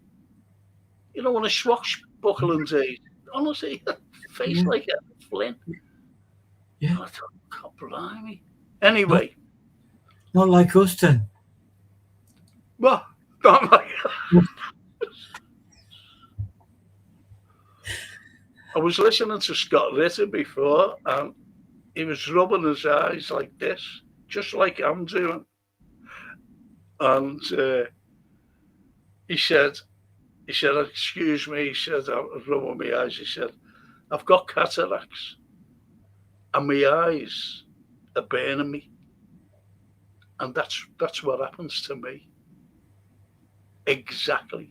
You know, on a swashbuckling days. Honestly, face like Errol Flynn. Yeah. And I thought, God, blimey. Anyway. Not like us then. Well, not like us. I was listening to Scott Ritter before, and he was rubbing his eyes like this, just like I'm doing. And he said, excuse me, he said, I was rubbing my eyes. He said, I've got cataracts, and my eyes are burning me. And that's what happens to me. Exactly.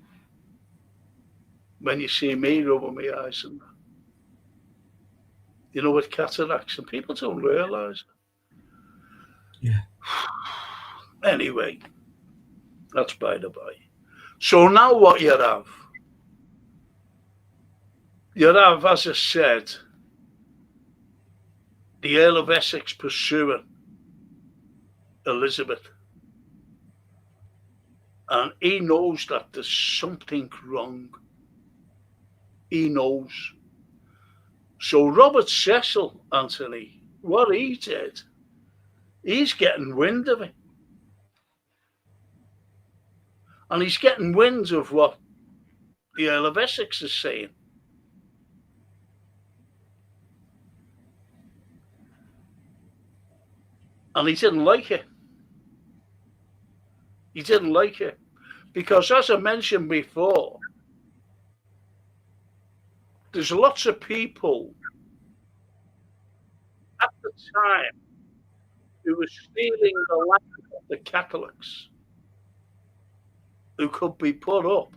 When you see me rubbing my eyes and that. with cataracts, and people don't realise it. Yeah. Anyway, that's by the by. So now what you have, as I said, the Earl of Essex pursuing Elizabeth. And he knows that there's something wrong. He knows. So Robert Cecil, Anthony, what he did, he's getting wind of it. And he's getting wind of what the Earl of Essex is saying. And he didn't like it. He didn't like it. Because as I mentioned before, there's lots of people at the time who were stealing the land of the Catholics who could be put up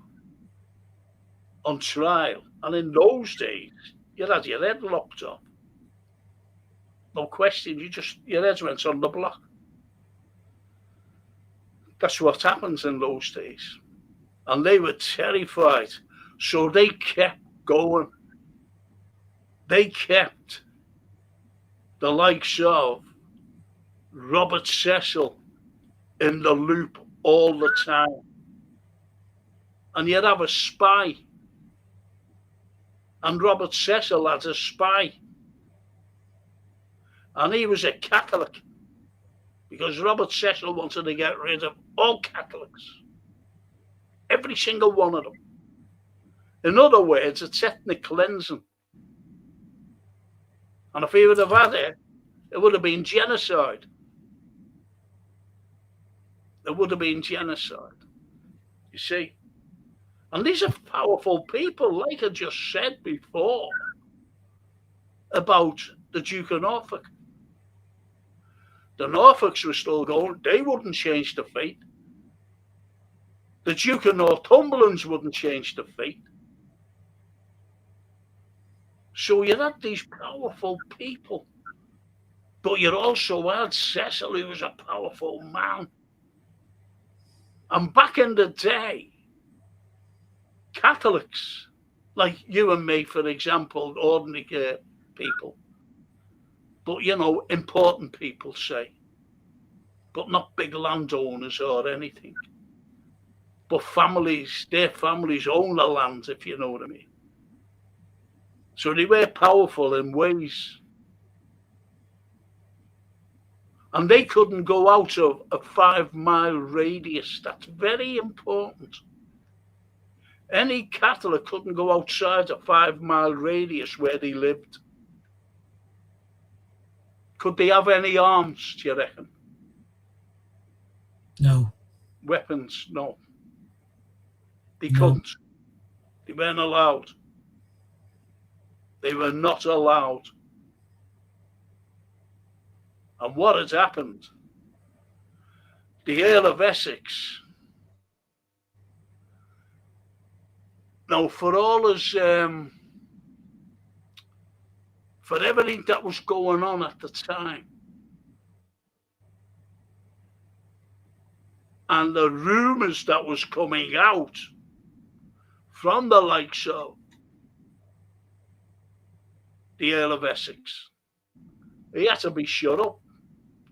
on trial. And in those days, you had your head locked up. No question, your head went on the block. That's what happens in those days. And they were terrified. So they kept going. They kept the likes of Robert Cecil in the loop all the time. And you'd have a spy. And Robert Cecil had a spy. And he was a Catholic. Because Robert Cecil wanted to get rid of all Catholics. Every single one of them. In other words, it's ethnic cleansing. And if he would have had it, it would have been genocide. It would have been genocide. You see? And these are powerful people, like I just said before, about the Duke of Norfolk. The Norfolks were still going. They wouldn't change the fate. The Duke of Northumberland's wouldn't change the fate. So you had these powerful people. But you also had Cecil, who was a powerful man. And back in the day, Catholics, like you and me, for example, ordinary people, but, important people, say, but not big landowners or anything. But their families own the land, if you know what I mean. So they were powerful in ways. And they couldn't go out of a 5-mile radius. That's very important. Any Catholic couldn't go outside a 5-mile radius where they lived. Could they have any arms, do you reckon? No. Weapons? No. They couldn't. They weren't allowed. They were not allowed. And what had happened? The Earl of Essex. Now, for all his, for everything that was going on at the time, and the rumours that was coming out from the likes of the Earl of Essex, he had to be shut up,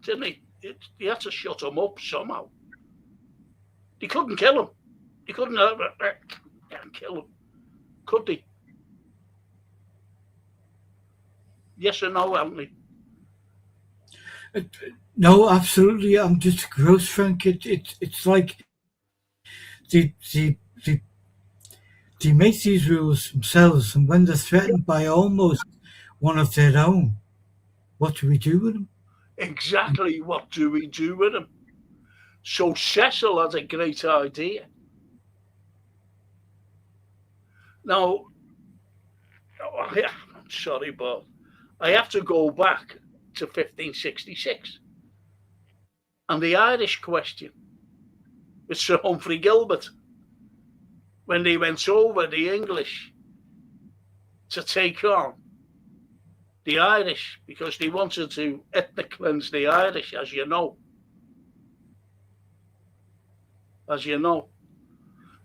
didn't he? He had to shut him up somehow. They couldn't kill him. They couldn't kill him, could they? Yes or no, Anthony? No, absolutely. I'm just gross, Frank. It's like they make these rules themselves, and when they're threatened by almost one of their own, what do we do with them? Exactly, what do we do with them? So Cecil had a great idea. Now, I'm sorry, but I have to go back to 1566 and the Irish question with Sir Humphrey Gilbert when they went over the English to take on the Irish, because they wanted to ethnic cleanse the Irish, as you know.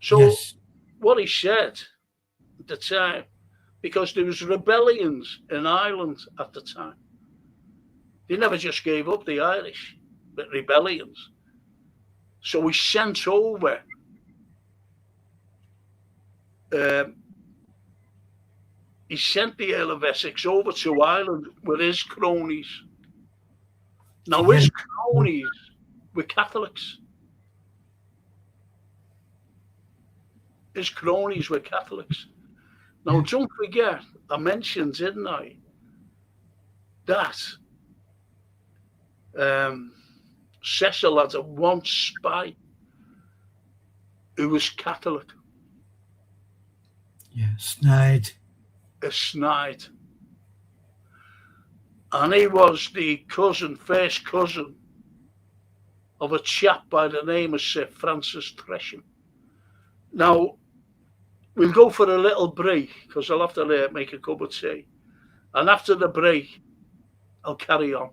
So Yes. what he said at the time, because there was rebellions in Ireland at the time. They never just gave up, the Irish, but rebellions. So he sent over he sent the Earl of Essex over to Ireland with his cronies. Now, his cronies were Catholics. His cronies were Catholics. Now, don't forget, I mentioned, didn't I, that Cecil had a one spy who was Catholic. Yeah, Snide. A Snide. And he was the first cousin of a chap by the name of Sir Francis Tresham. Now, we'll go for a little break because I'll have to make a cup of tea. And after the break, I'll carry on.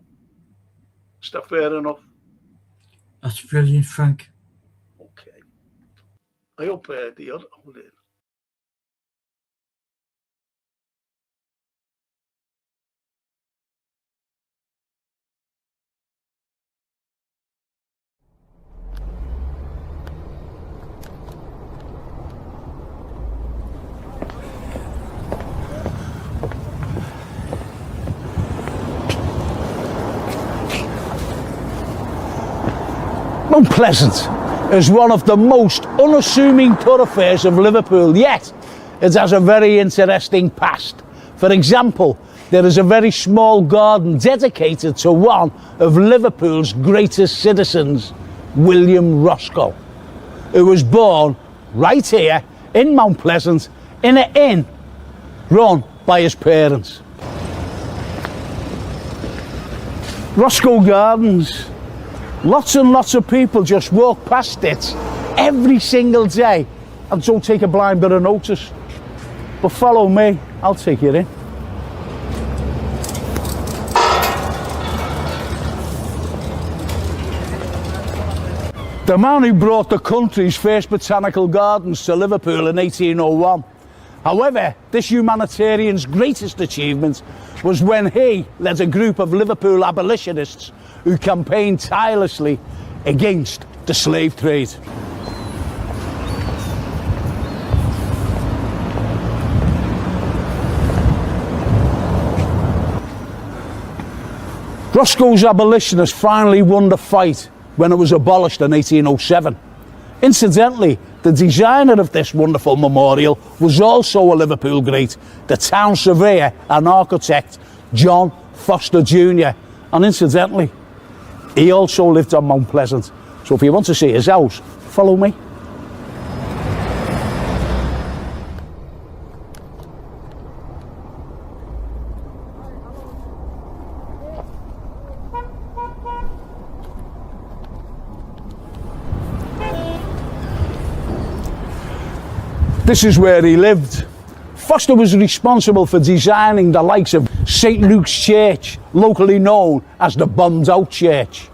Is that fair enough? That's brilliant, Frank. Okay. I hope the other... Mount Pleasant is one of the most unassuming thoroughfares of Liverpool, yet it has a very interesting past. For example, there is a very small garden dedicated to one of Liverpool's greatest citizens, William Roscoe, who was born right here in Mount Pleasant in an inn run by his parents. Roscoe Gardens. Lots and lots of people just walk past it every single day and don't take a blind bit of notice. But follow me, I'll take you in. The man who brought the country's first botanical gardens to Liverpool in 1801. However, this humanitarian's greatest achievement was when he led a group of Liverpool abolitionists who campaigned tirelessly against the slave trade. Roscoe's abolitionists finally won the fight when it was abolished in 1807. Incidentally, the designer of this wonderful memorial was also a Liverpool great, the town surveyor and architect John Foster Jr. And incidentally, he also lived on Mount Pleasant. So if you want to see his house, follow me. This is where he lived. Foster was responsible for designing the likes of St Luke's Church, locally known as the Bombed Out Church,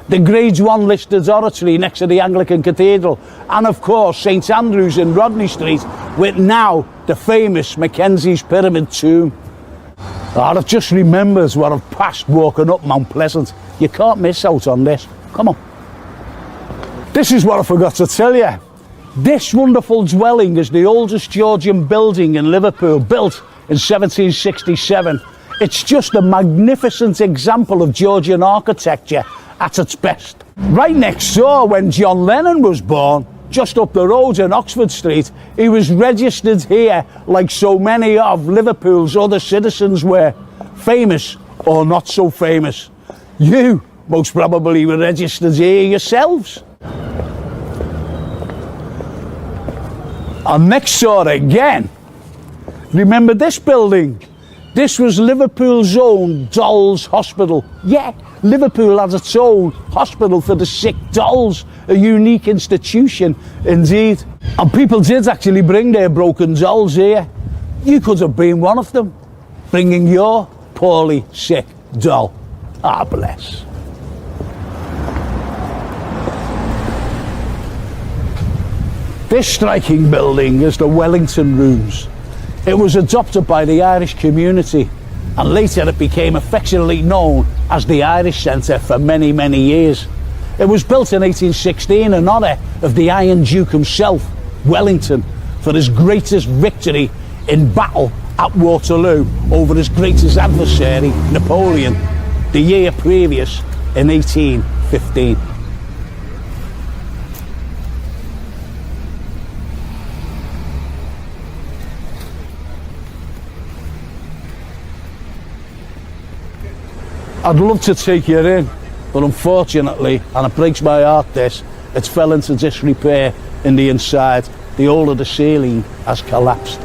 the Grade 1 listed oratory next to the Anglican Cathedral, and of course St Andrew's in Rodney Street, with now the famous Mackenzie's Pyramid Tomb. I've just remembered what I've passed walking up Mount Pleasant. You can't miss out on this. Come on. This is what I forgot to tell you. This wonderful dwelling is the oldest Georgian building in Liverpool, built in 1767. It's just a magnificent example of Georgian architecture at its best. Right next door, when John Lennon was born, just up the road in Oxford Street, he was registered here like so many of Liverpool's other citizens were, famous or not so famous. You most probably were registered here yourselves. And next door again, remember this building? This was Liverpool's own dolls' hospital. Yeah, Liverpool has its own hospital for the sick dolls, a unique institution indeed. And people did actually bring their broken dolls here. You could have been one of them, bringing your poorly sick doll. Ah, bless. This striking building is the Wellington Rooms. It was adopted by the Irish community, and later it became affectionately known as the Irish Centre for many, many years. It was built in 1816 in honour of the Iron Duke himself, Wellington, for his greatest victory in battle at Waterloo over his greatest adversary, Napoleon, the year previous in 1815. I'd love to take you in, but unfortunately, and it breaks my heart this, it's fell into disrepair in the inside. The whole of the ceiling has collapsed.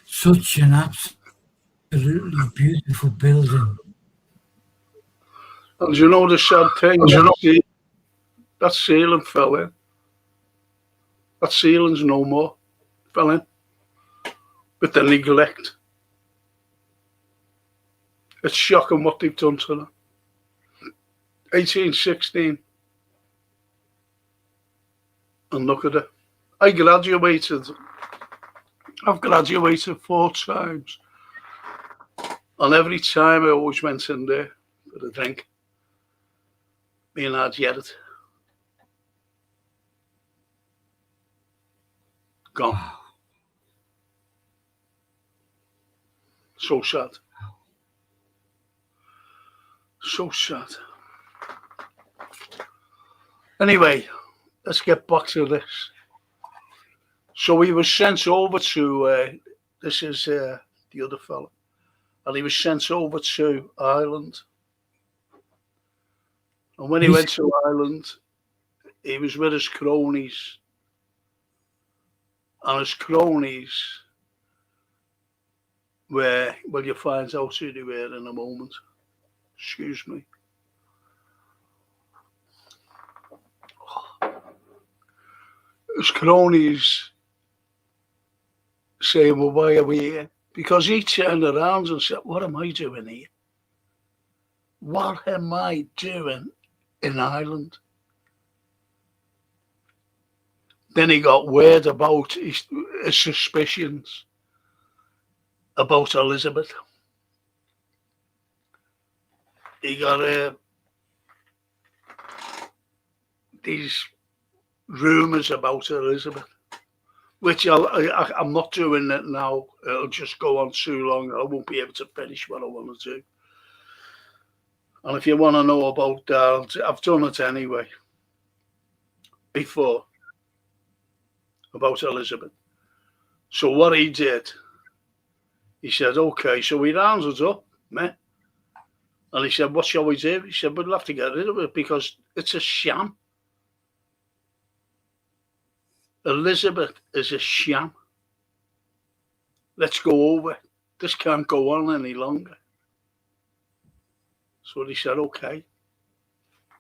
Such an absolutely beautiful building. And you know the sad thing, that ceiling fell in. That ceiling's no more. Fell in. With the neglect. It's shocking what they've done to them. 1816. And look at it. I've graduated 4 times. And every time I always went in there for a drink. Me and I'd get it. Gone. So sad. So sad. Anyway, let's get back to this. So he was sent over to, this is the other fella, and he was sent over to Ireland. And when he went to Ireland, he was with his cronies. And his cronies were, well, you'll find out who they were in a moment. Excuse me. His cronies saying, well, why are we here? Because he turned around and said, what am I doing here? What am I doing in Ireland? Then he got word about his suspicions about Elizabeth. He got these rumours about Elizabeth, which I'm not doing it now. It'll just go on too long. I won't be able to finish what I want to do. And if you want to know about that, I've done it anyway before about Elizabeth. So what he did, he said, okay, so he rounds us up, man. And he said, what shall we do? He said, we'll have to get rid of it because it's a sham. Elizabeth is a sham. Let's go over. This can't go on any longer. So they said, okay,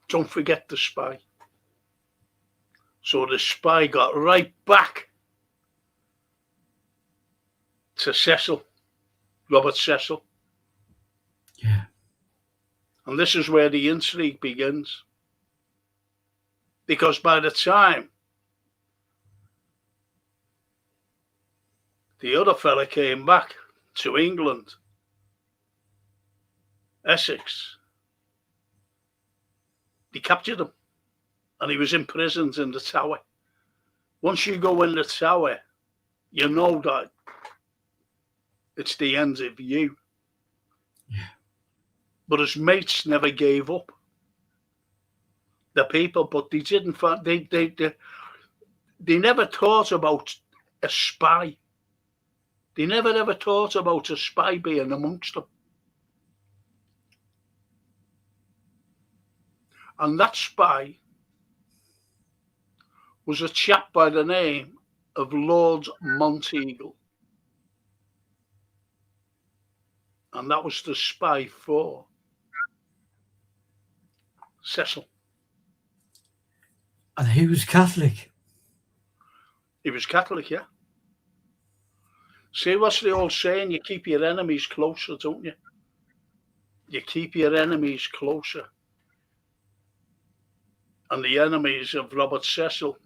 don't forget the spy. So the spy got right back to Cecil, Robert Cecil. Yeah. And this is where the intrigue begins. Because by the time the other fella came back to England, Essex, they captured him and he was imprisoned in the Tower. Once you go in the Tower, you know that it's the end of you. Yeah. But his mates never gave up. The people, but they didn't. They never thought about a spy. They never ever thought about a spy being amongst them. And that spy was a chap by the name of Lord Monteagle. And that was the spy for Cecil. And he was Catholic. He was Catholic, yeah. See, what's the old saying? You keep your enemies closer, don't you? You keep your enemies closer. And the enemies of Robert Cecil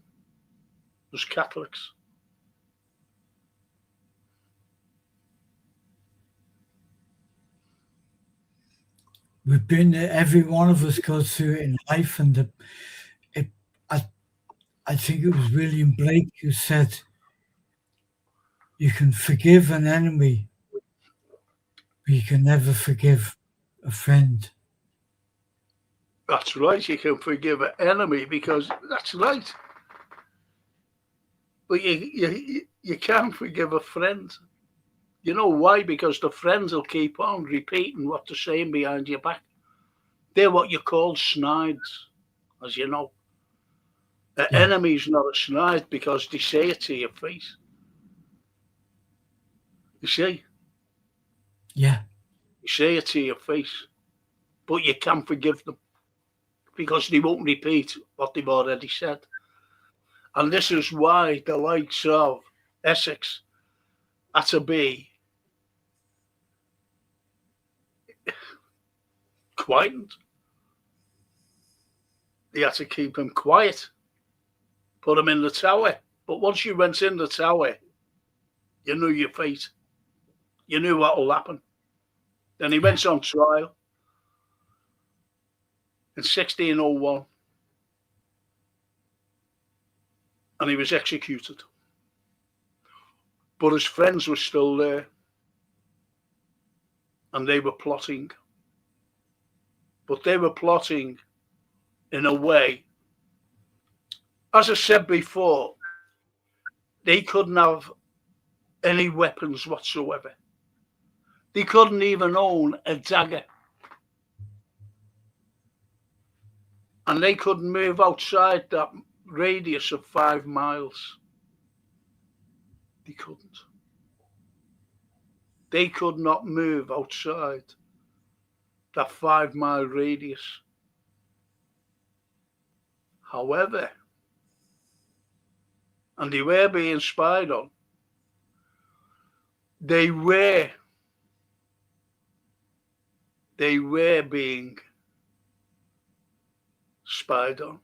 was Catholics. We've been there, every one of us goes through it in life, and I think it was William Blake who said, you can forgive an enemy, but you can never forgive a friend. That's right, you can forgive an enemy because that's right. But you can't forgive a friend. You know why? Because the friends will keep on repeating what they're saying behind your back. They're what you call snides, as you know. An enemy's not a snide because they say it to your face. You see? Yeah. You say it to your face, but you can't forgive them because they won't repeat what they've already said. And this is why the likes of Essex had to be quietened. They had to keep him quiet, put him in the Tower. But once you went in the Tower, you knew your fate. You knew what will happen. Then he went on trial in 1601 and he was executed. But his friends were still there and they were plotting. But they were plotting in a way, as I said before, they couldn't have any weapons whatsoever. They couldn't even own a dagger. And they couldn't move outside that radius of 5 miles. They couldn't. They could not move outside that 5 mile radius. However, and they were being spied on, they were being spied on.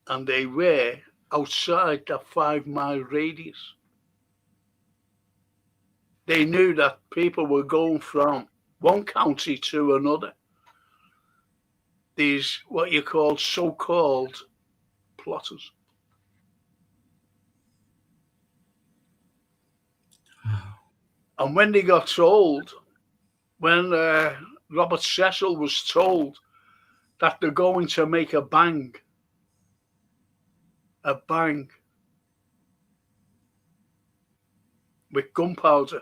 And they were outside that 5 mile radius. They knew that people were going from one county to another. These, what you call so-called plotters. And when they got told, when Robert Cecil was told that they're going to make a bang with gunpowder.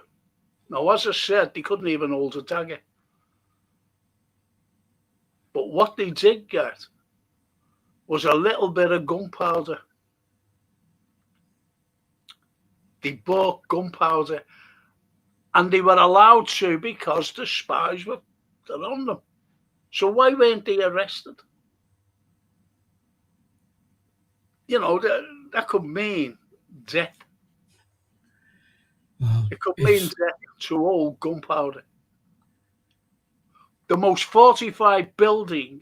Now, as I said, they couldn't even hold a dagger. But what they did get was a little bit of gunpowder They bought gunpowder, and they were allowed to because the spies were on them. So why weren't they arrested? You know, that could mean death. Well, It could mean death to all gunpowder. The most fortified building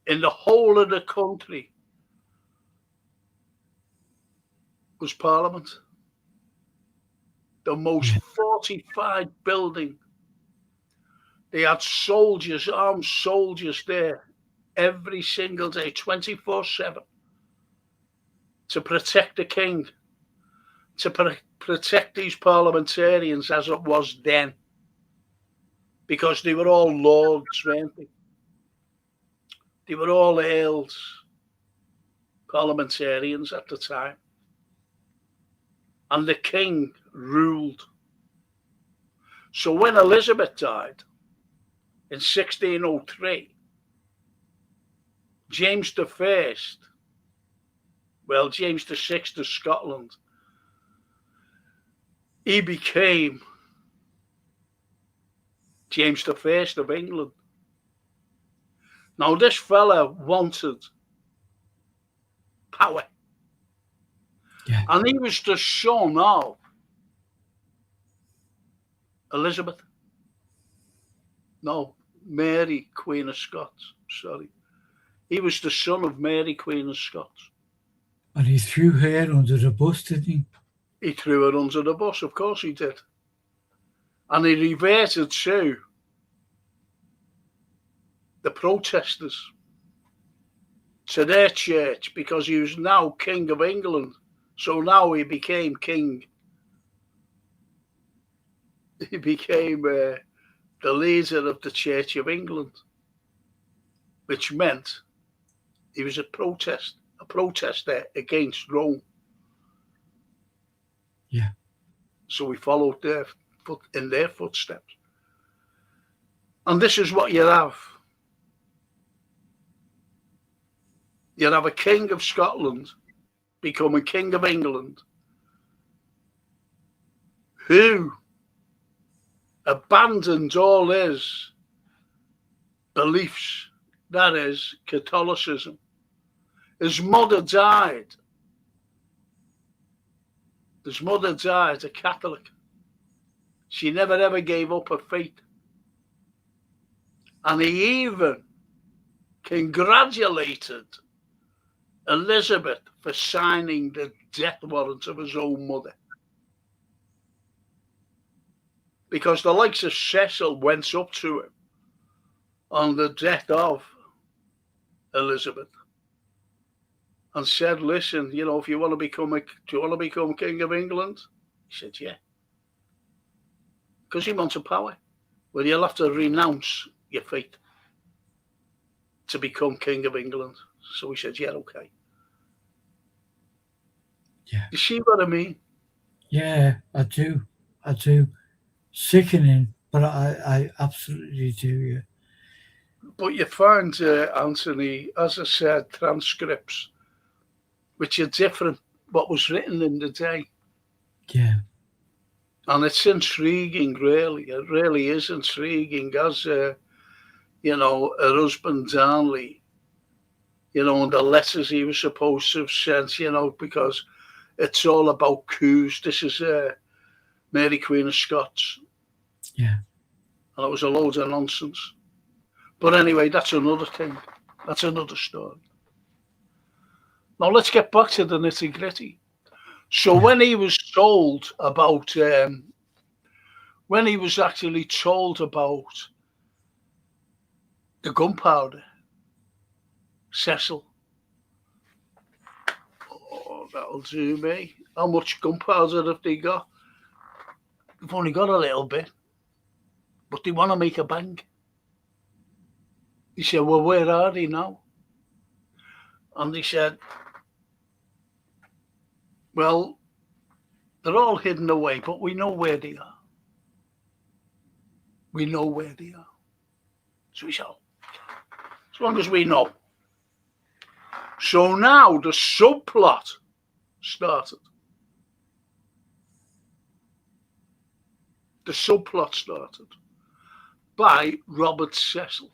in the whole of the country was Parliament. The most fortified building. They had soldiers, armed soldiers there every single day, 24/7, to protect the king, to protect these parliamentarians as it was then, because they were all lords, weren't they? They were all earls, parliamentarians at the time. And the king ruled. So when Elizabeth died in 1603, James I, well, James VI of Scotland, he became James I of England. Now, this fella wanted power. Yeah. And he was the son of Elizabeth. No, Mary, Queen of Scots. Sorry. He was the son of Mary, Queen of Scots. And he threw her under the bus, didn't he? He threw her under the bus, of course he did. And he reverted to the protesters, to their church, because he was now King of England. So now he became king. He became the leader of the Church of England, which meant he was a protester against Rome. Yeah. So we followed in their footsteps. And this is what you have. You have a king of Scotland becoming King of England, who abandoned all his beliefs, that is, Catholicism. His mother died. His mother died a Catholic. She never ever gave up her faith. And he even congratulated Elizabeth for signing the death warrant of his own mother. Because the likes of Cecil went up to him on the death of Elizabeth and said, listen, you know, if you want to become do you want to become King of England? He said, yeah. Because he wanted power. Well, you'll have to renounce your faith to become King of England. So he said, yeah, okay. Yeah. You see what I mean? Yeah, I do. Sickening, but I absolutely do, yeah. But you find, Anthony, as I said, transcripts, which are different what was written in the day. Yeah. And it's intriguing, really. It really is intriguing, as, you know, her husband, Darnley, you know, and the letters he was supposed to have sent, you know, because it's all about coups. This is Mary, Queen of Scots. Yeah. And it was a load of nonsense. But anyway, that's another thing. That's another story. Now let's get back to the nitty-gritty. So when he was told about, when he was actually told about the gunpowder, Cecil, oh, that'll do me. How much gunpowder have they got? They've only got a little bit, but they want to make a bang. He said, well, where are they now? And they said, well, they're all hidden away, but we know where they are. We know where they are. So we said, as long as we know. So now the subplot started. The subplot started by Robert Cecil.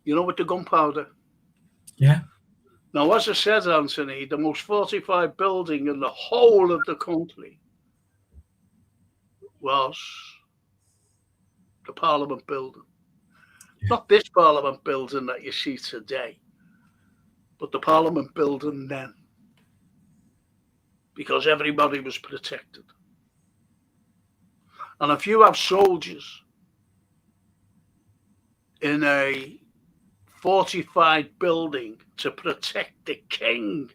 You know, with the gunpowder. Yeah. Now, as I said, Anthony, the most fortified building in the whole of the country was the Parliament building. Yeah. Not this Parliament building that you see today, but the Parliament building then. Because everybody was protected. And if you have soldiers in a fortified building to protect the king,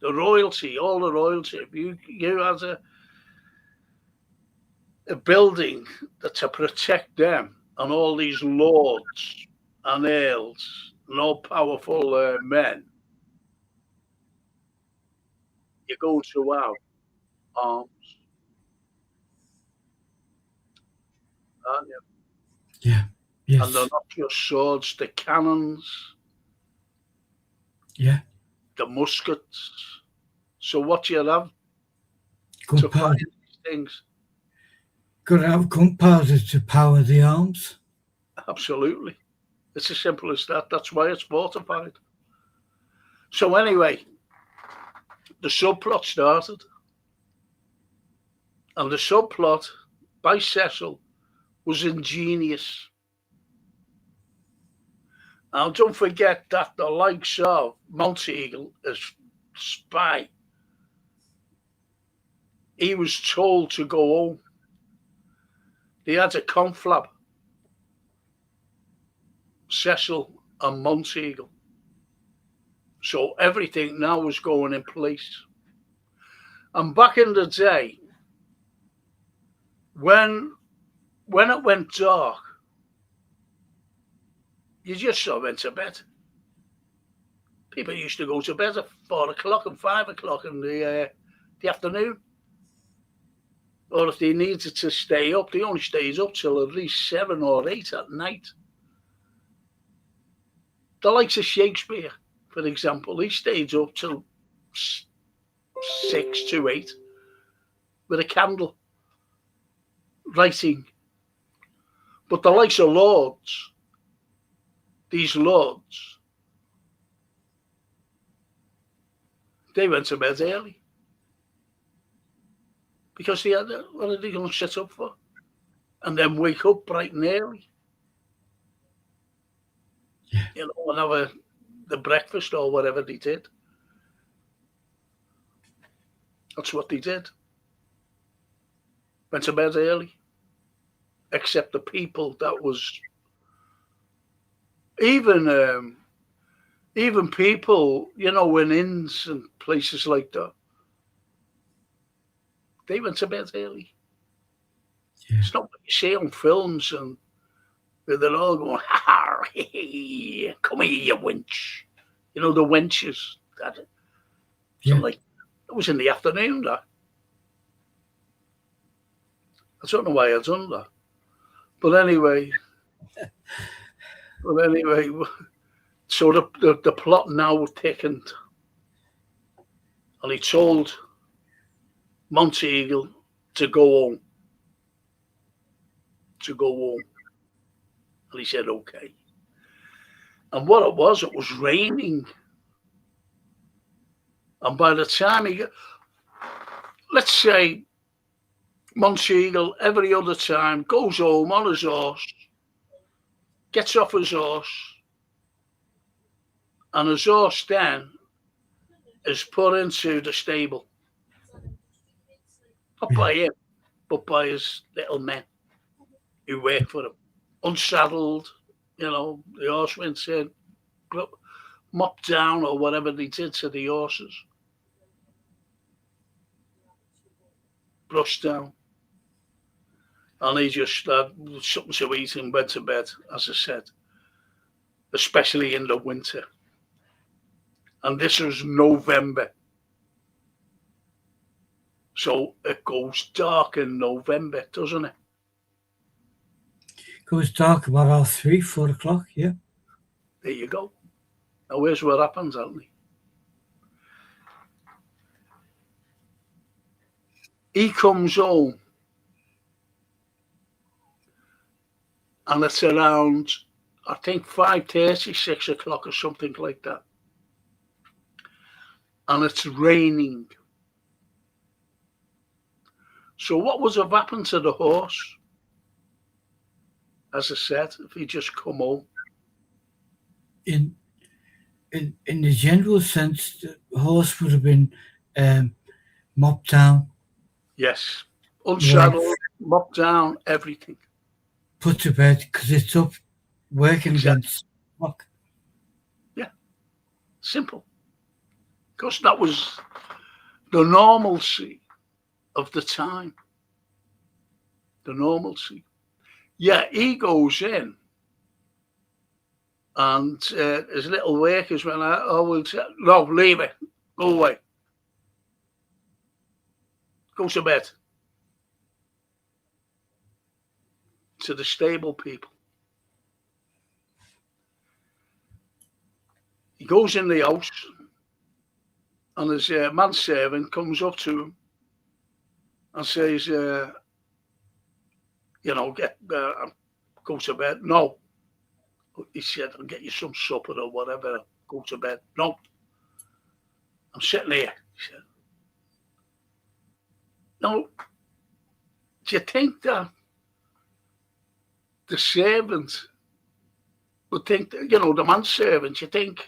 the royalty, all the royalty, if you had a building to protect them and all these lords and earls and all powerful men, you go to have arms. Aren't you? Yeah. Yes. And they're not just swords, the cannons. Yeah. The muskets. So what do you have gunpowder. To fight these things? Got to have gunpowder to power the arms. Absolutely. It's as simple as that. That's why it's fortified. So anyway, the subplot started. And the subplot by Cecil was ingenious. Now, don't forget that the likes of Monteagle as spy, he was told to go home. They had a conflab, Cecil and Monteagle. So everything now was going in place. And back in the day, when it went dark, you just sort of went to bed. People used to go to bed at 4 o'clock and 5 o'clock in the afternoon. Or if they needed to stay up, they only stayed up till at least 7 or 8 at night. The likes of Shakespeare, for example, he stayed up till 6 to 8 with a candle, writing. But the likes of lords, these lords, they went to bed early. Because they had, what are they going to sit up for? And then wake up bright and early. Yeah. You know, and have the breakfast or whatever they did. That's what they did. Went to bed early. Except the people that was even people, you know, in inns and places like that, they went to bed early. Yeah. It's not what you see on films and they're all going, ha, hey, come here, you wench. You know, the wenches. So like, it was in the afternoon, that. I don't know why I'd done that. But anyway, so the plot now thickened. And he told Monteagle to go home. And he said, okay. And what it was raining. And by the time he got, let's say, Monteagle every other time goes home on his horse, gets off his horse, and his horse then is put into the stable. Not by him, but by his little men who work for him. Unsaddled, you know, the horse went in, mopped down or whatever they did to the horses. Brushed down. And he just had something to eat and went to bed, as I said, especially in the winter. And this was November. So it goes dark in November, doesn't it? It goes dark about 3, 4 o'clock, yeah. There you go. Now, here's what happens, Anthony. He comes home, and it's around, I think, 5:30, 6 o'clock or something like that. And it's raining. So what would have happened to the horse? As I said, if he just come home. In the general sense, the horse would have been mopped down, Yes. like Unsaddled, mopped down, everything. put to bed because it's up working Exactly. against clock. Yeah. Simple. Because that was the normalcy of the time. The normalcy. Yeah, he goes in, and his little workers went out, we'll no, leave it. Go away. Go to bed. To the stable people. He goes in the house, and his manservant comes up to him and says, get go to bed. No. He said, I'll get you some supper or whatever. Go to bed. No. I'm sitting here. He said, no. Do you think that the servant would think, that, the manservant, you think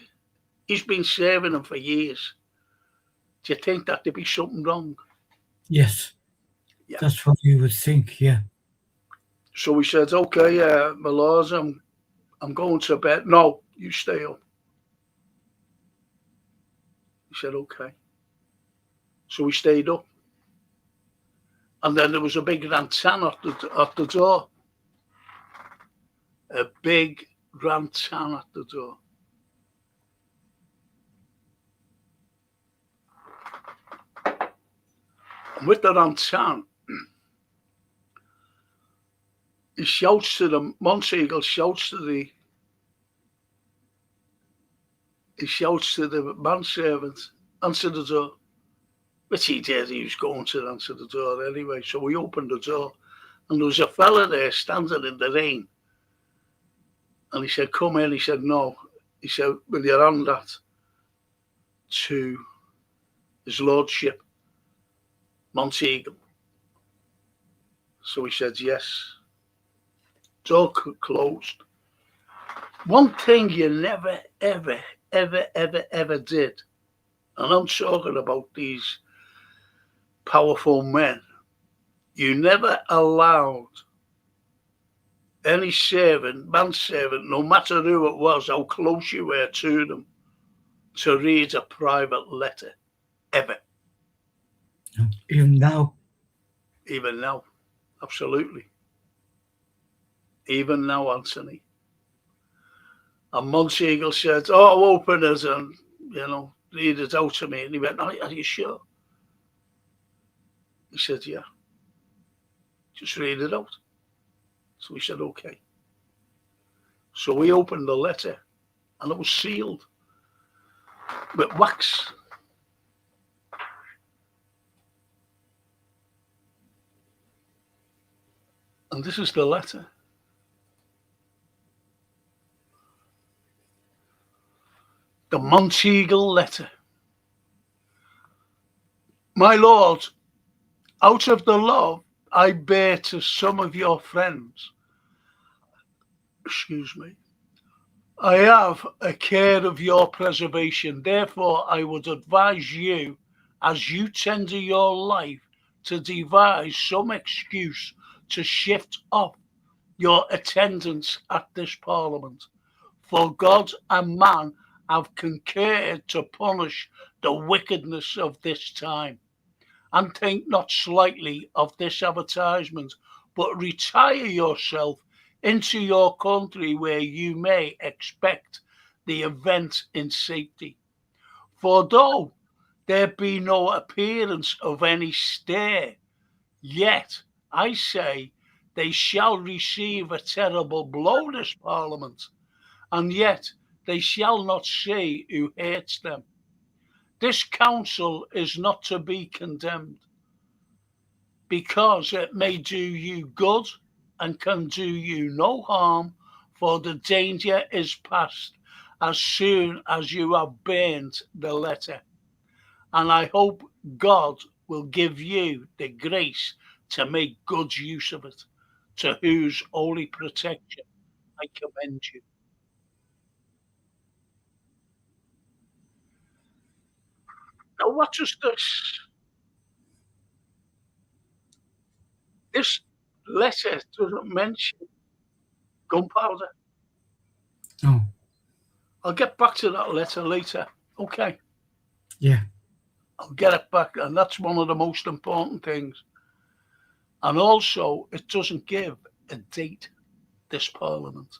he's been serving him for years. Do you think that there'd be something wrong? Yes. Yeah. That's what you would think, yeah. So he said, okay, my lords, I'm going to bed. No, you stay up. He said, okay. So he stayed up. And then there was a big rantan at the door. A big rantan at the door. And with the rantan, he shouts to the Monteagle, shouts to the manservant, answer the door. Which he did, he was going to answer the door anyway. So we opened the door, and there was a fella there standing in the rain. And he said, come in. He said, no. He said, will you hand that to his lordship, Monteagle? So he said, yes. Door closed. One thing you never, ever, ever, ever, ever did, and I'm talking about these powerful men, you never allowed any manservant, no matter who it was, how close you were to them, to read a private letter, ever. Even now? Even now, absolutely. Even now, Anthony. And Monteagle said, I'll open it and, read it out to me. And he went, are you sure? He said, yeah. Just read it out. So we said, okay. So we opened the letter, and it was sealed with wax. And this is the letter. The Monteagle letter. My lord, out of the love I bear to some of your friends, I have a care of your preservation. Therefore, I would advise you, as you tender your life, to devise some excuse to shift off your attendance at this Parliament. For God and man have concurred to punish the wickedness of this time. And think not slightly of this advertisement, but retire yourself into your country where you may expect the event in safety. For though there be no appearance of any stir, yet I say they shall receive a terrible blow, this Parliament, and yet they shall not see who hates them. This council is not to be condemned. because it may do you good and can do you no harm, for the danger is past as soon as you have burned the letter. And I hope God will give you the grace to make good use of it, to whose holy protection I commend you. Now, what is this? This letter doesn't mention gunpowder. No. I'll get back to that letter later. Okay. Yeah. I'll get it back. And that's one of the most important things. And also, it doesn't give a date, this Parliament.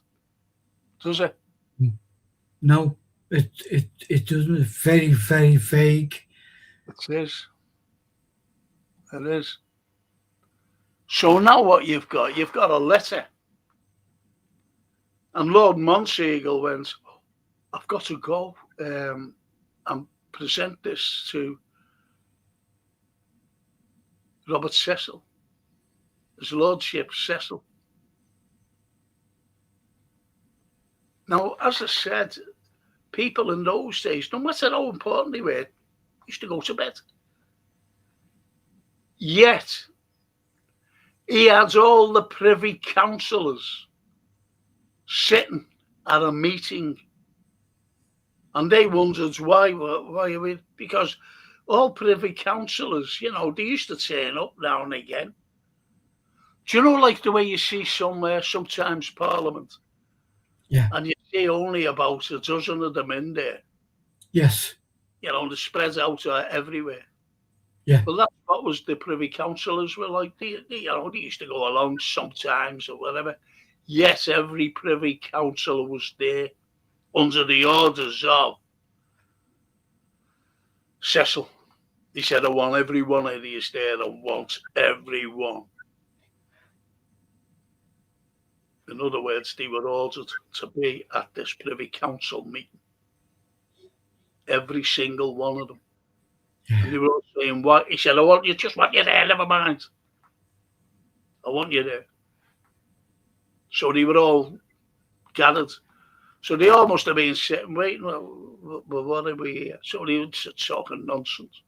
Does it? No, it doesn't. It's very, very vague. It is. It is. So now what you've got a letter. And Lord Monteagle went, I've got to go and present this to Robert Cecil, His Lordship Cecil. Now, as I said, people in those days, no matter how important they were, used to go to bed. Yet, he had all the privy councillors sitting at a meeting, and they wondered why are we? Because all privy councillors, they used to turn up now and again. Do you know, like the way you see sometimes Parliament? Yeah. And you see only about a dozen of them in there. Yes. They're spread out everywhere. Yeah. Well, that's what was the privy councillors were like. They used to go along sometimes or whatever. Yes, every privy councillor was there under the orders of Cecil. He said, I want every one of these there. I want everyone. In other words, they were ordered to be at this Privy Council meeting. Every single one of them. Yeah. And they were all saying, what? He said, I just want you there, never mind. I want you there. So they were all gathered. So they all must have been sitting, waiting, well, what are we here? So they were talking nonsense.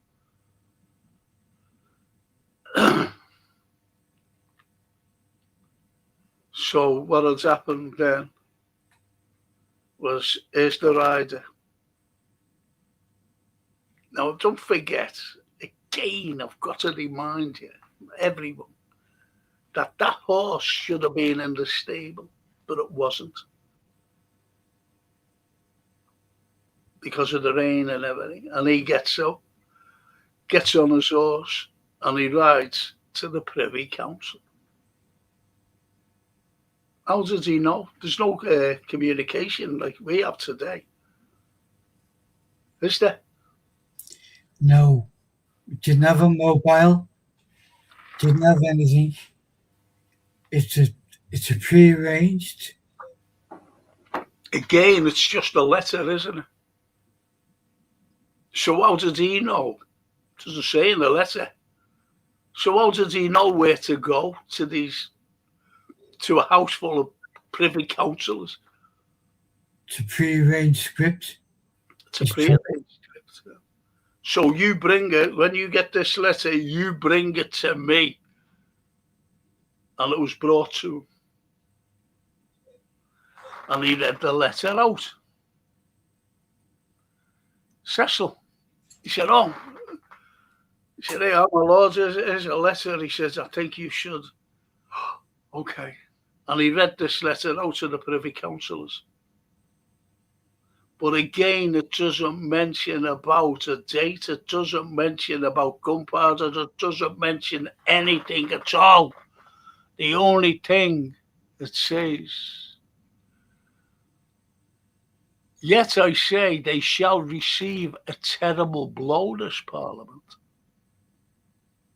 So what had happened then was, here's the rider. Now, don't forget, again, I've got to remind you, everyone, that horse should have been in the stable, but it wasn't. Because of the rain and everything. And he gets up, gets on his horse, and he rides to the Privy Council. How does he know? There's no communication like we have today. Is there? No. Didn't have a mobile. Didn't have anything. It's a pre-arranged. Again, it's just a letter, isn't it? So how did he know? It doesn't say in the letter. So how did he know where to go to a house full of privy councillors? It's a pre-arranged script. It's a pre-arranged script. So you bring it, when you get this letter, you bring it to me. And it was brought to him. And he read the letter out. Cecil, he said, hey, my lord, here's a letter. He says, I think you should. Okay. And he read this letter out to the privy councillors. But again, it doesn't mention about a date. It doesn't mention about gunpowder. It doesn't mention anything at all. The only thing it says, yet I say they shall receive a terrible blow, this Parliament.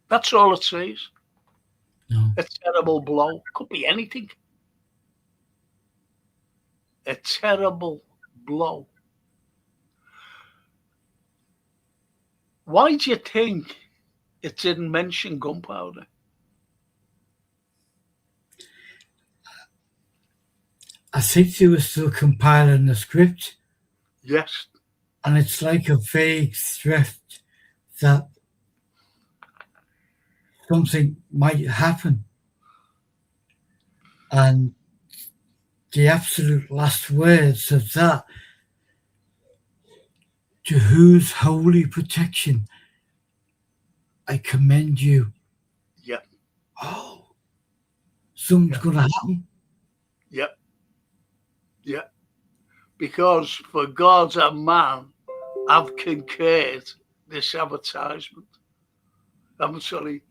That's all it says. No. A terrible blow. Could be anything. A terrible blow. Why do you think it didn't mention gunpowder? I think they were still compiling the script, Yes. and it's like a vague threat that something might happen. And the absolute last words of that, to whose holy protection I commend you. Yep. Oh, something's going to happen. Yep. Yep. Because for God and man have concurred this advertisement. I'm sorry.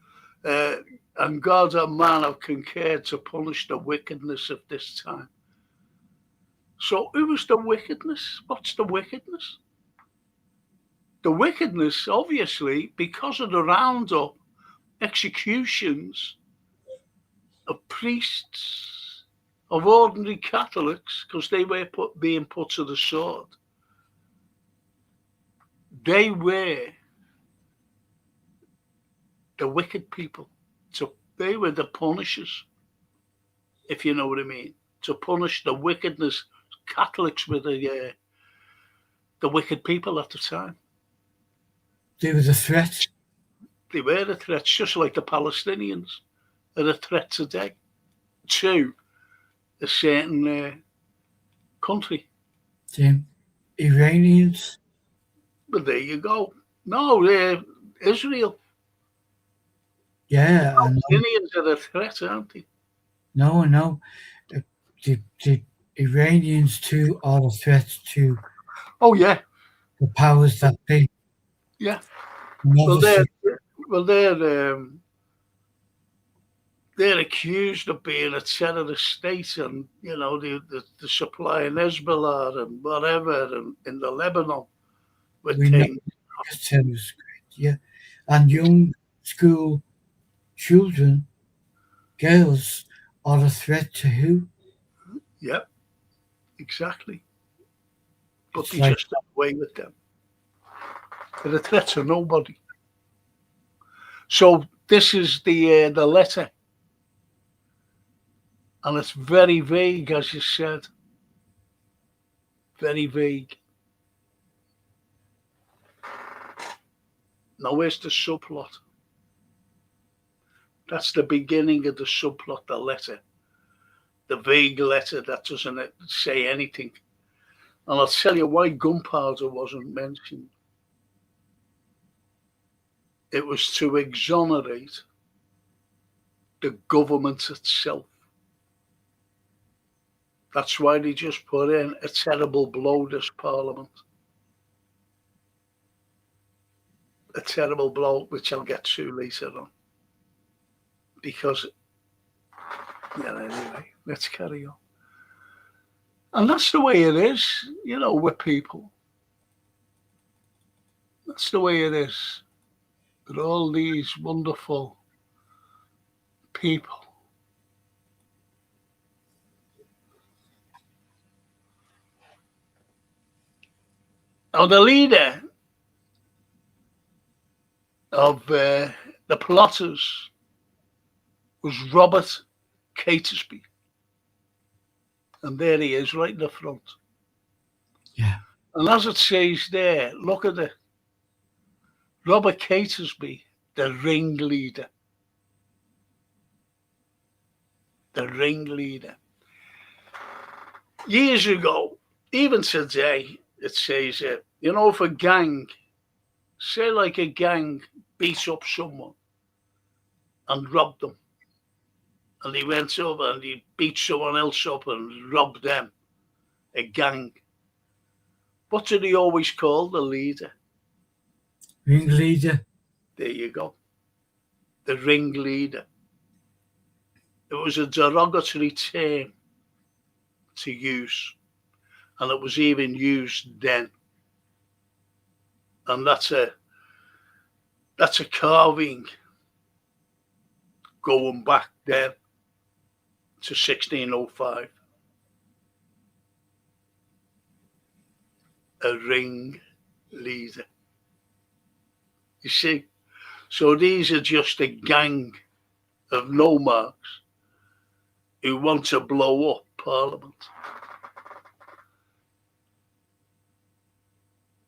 And God and man have concurred to punish the wickedness of this time. So who is the wickedness? What's the wickedness? The wickedness, obviously, because of the roundup, executions of priests, of ordinary Catholics, because they were being put to the sword. They were the wicked people. So they were the punishers, if you know what I mean, to punish the wickedness. Catholics were the wicked people at the time. They were the threat. They were the threats, just like the Palestinians are a threat today to a certain country. The Iranians. But there you go. No, they're Israel. Yeah, The Palestinians are a threat, aren't they? No. The Iranians too are a threat to Oh yeah, the powers that be. yeah. And Well, obviously, they're accused of being a terrorist state, and you know the supplying Hezbollah and whatever, and in the Lebanon with we know things. it's terrorist, yeah. And young school children, girls, are a threat to who? Yep, exactly. But It's they like, just got away with them. They're a threat to nobody. So this is the letter, and it's very vague, as you said. Very vague. Now, where's the subplot? That's the beginning of the subplot, the letter. The vague letter that doesn't say anything. And I'll tell you why gunpowder wasn't mentioned. It was to exonerate the government itself. That's why they just put in a terrible blow, this parliament. A terrible blow, which I'll get to later on. Because, yeah, anyway, let's carry on. And that's the way it is, you know, with people. That's the way it is. With all these wonderful people. Now, the leader of the plotters was Robert Catesby. And there he is, right in the front. yeah. And as it says there, look at it. Robert Catesby, the ringleader. The ringleader. Years ago, even today, it says, you know, if a gang, say like a gang beats up someone and robbed them, and he went over and he beat someone else up and robbed them, a gang. What do they always call the leader? Ringleader. There you go. The ringleader. It was a derogatory term to use, and it was even used then. And that's a carving going back then to 1605. A ring leader. You see? So these are just a gang of nomads who want to blow up Parliament.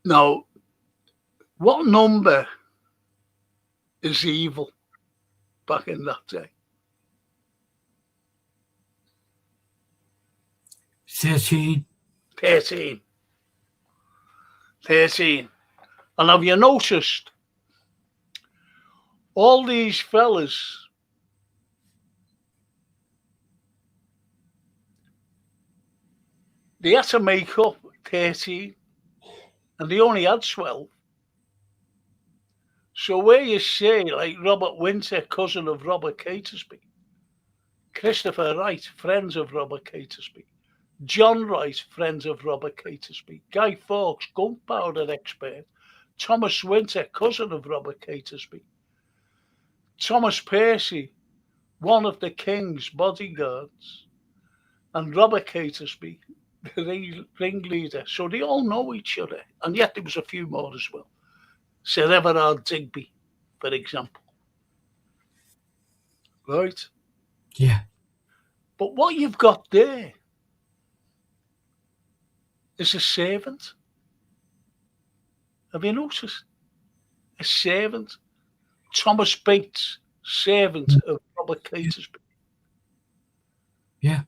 Now, what number is evil back in that day? 13. 13. 13. And have you noticed all these fellas they had to make up 13 and they only had 12. So where you say like Robert Winter, cousin of Robert Catesby, Christopher Wright, friends of Robert Catesby, John Wright, friends of Robert Catesby, Guy Fawkes, gunpowder expert, Thomas Winter, cousin of Robert Catesby, Thomas Percy, one of the king's bodyguards, and Robert Catesby, the ringleader. So they all know each other. And yet there was a few more as well. Sir Everard Digby, for example. Right? Yeah. But what you've got there is a servant. Have you noticed? A servant. Thomas Bates, servant of Robert Catesby. Yeah.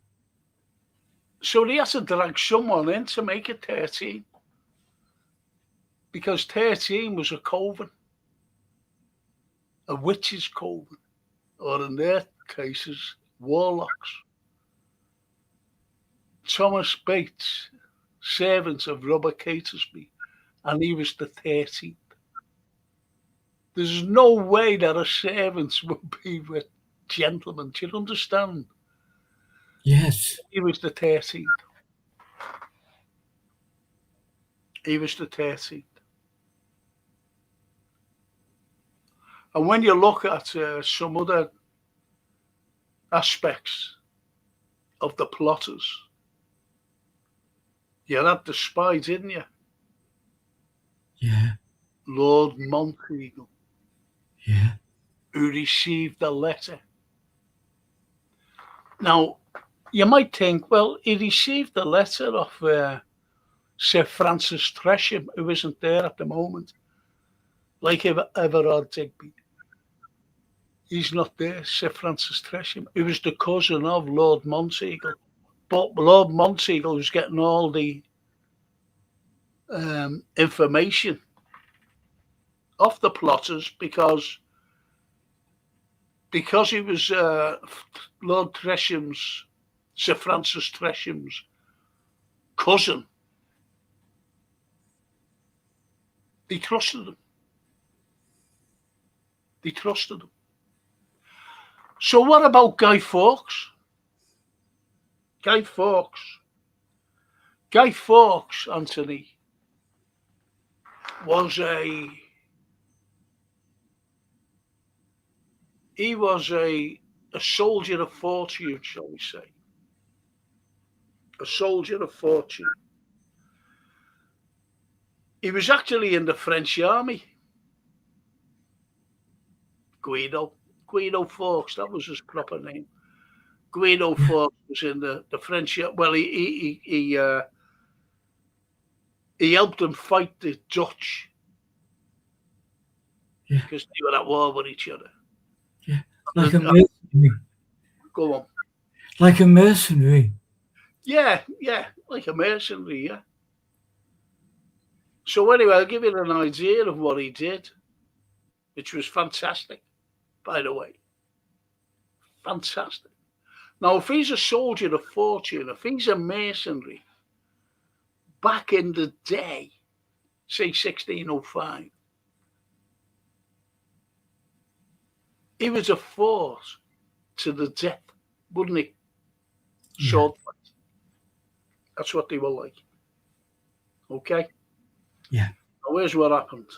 So they had to drag someone in to make it 13. Because 13 was a coven. A witch's coven. Or in their cases, warlocks. Thomas Bates, servant of Robert Catesby, and he was the 13th. There's no way that a servant would be with gentlemen. Do you understand? Yes. He was the 13th. He was the 13th. And when you look at some other aspects of the plotters, you had the spy, didn't you? Yeah. Lord Monteagle. Yeah. Who received the letter. Now, you might think, well, he received the letter of Sir Francis Tresham, who isn't there at the moment, like Everard Digby. He's not there, Sir Francis Tresham. He was the cousin of Lord Monteagle. But Lord Monteagle was getting all the information off the plotters because he was Lord Tresham's, Sir Francis Tresham's cousin. They trusted him. They trusted him. So what about Guy Fawkes? Guy Fawkes. Guy Fawkes, Anthony, was a soldier of fortune, shall we say. A soldier of fortune. He was actually in the French army. Guido Fawkes, that was his proper name. Guido Fawkes was in the French. Well, he helped them fight the Dutch because they were at war with each other. Yeah, like a mercenary. Go on. Like a mercenary. Yeah, like a mercenary. Yeah. So anyway, I'll give you an idea of what he did, which was fantastic, by the way. Fantastic. Now, if he's a soldier of fortune, if he's a mercenary, back in the day, say 1605, he was a force to the death, wouldn't he? Sword fight. That's what they were like. Okay? Yeah. Now, here's what happened.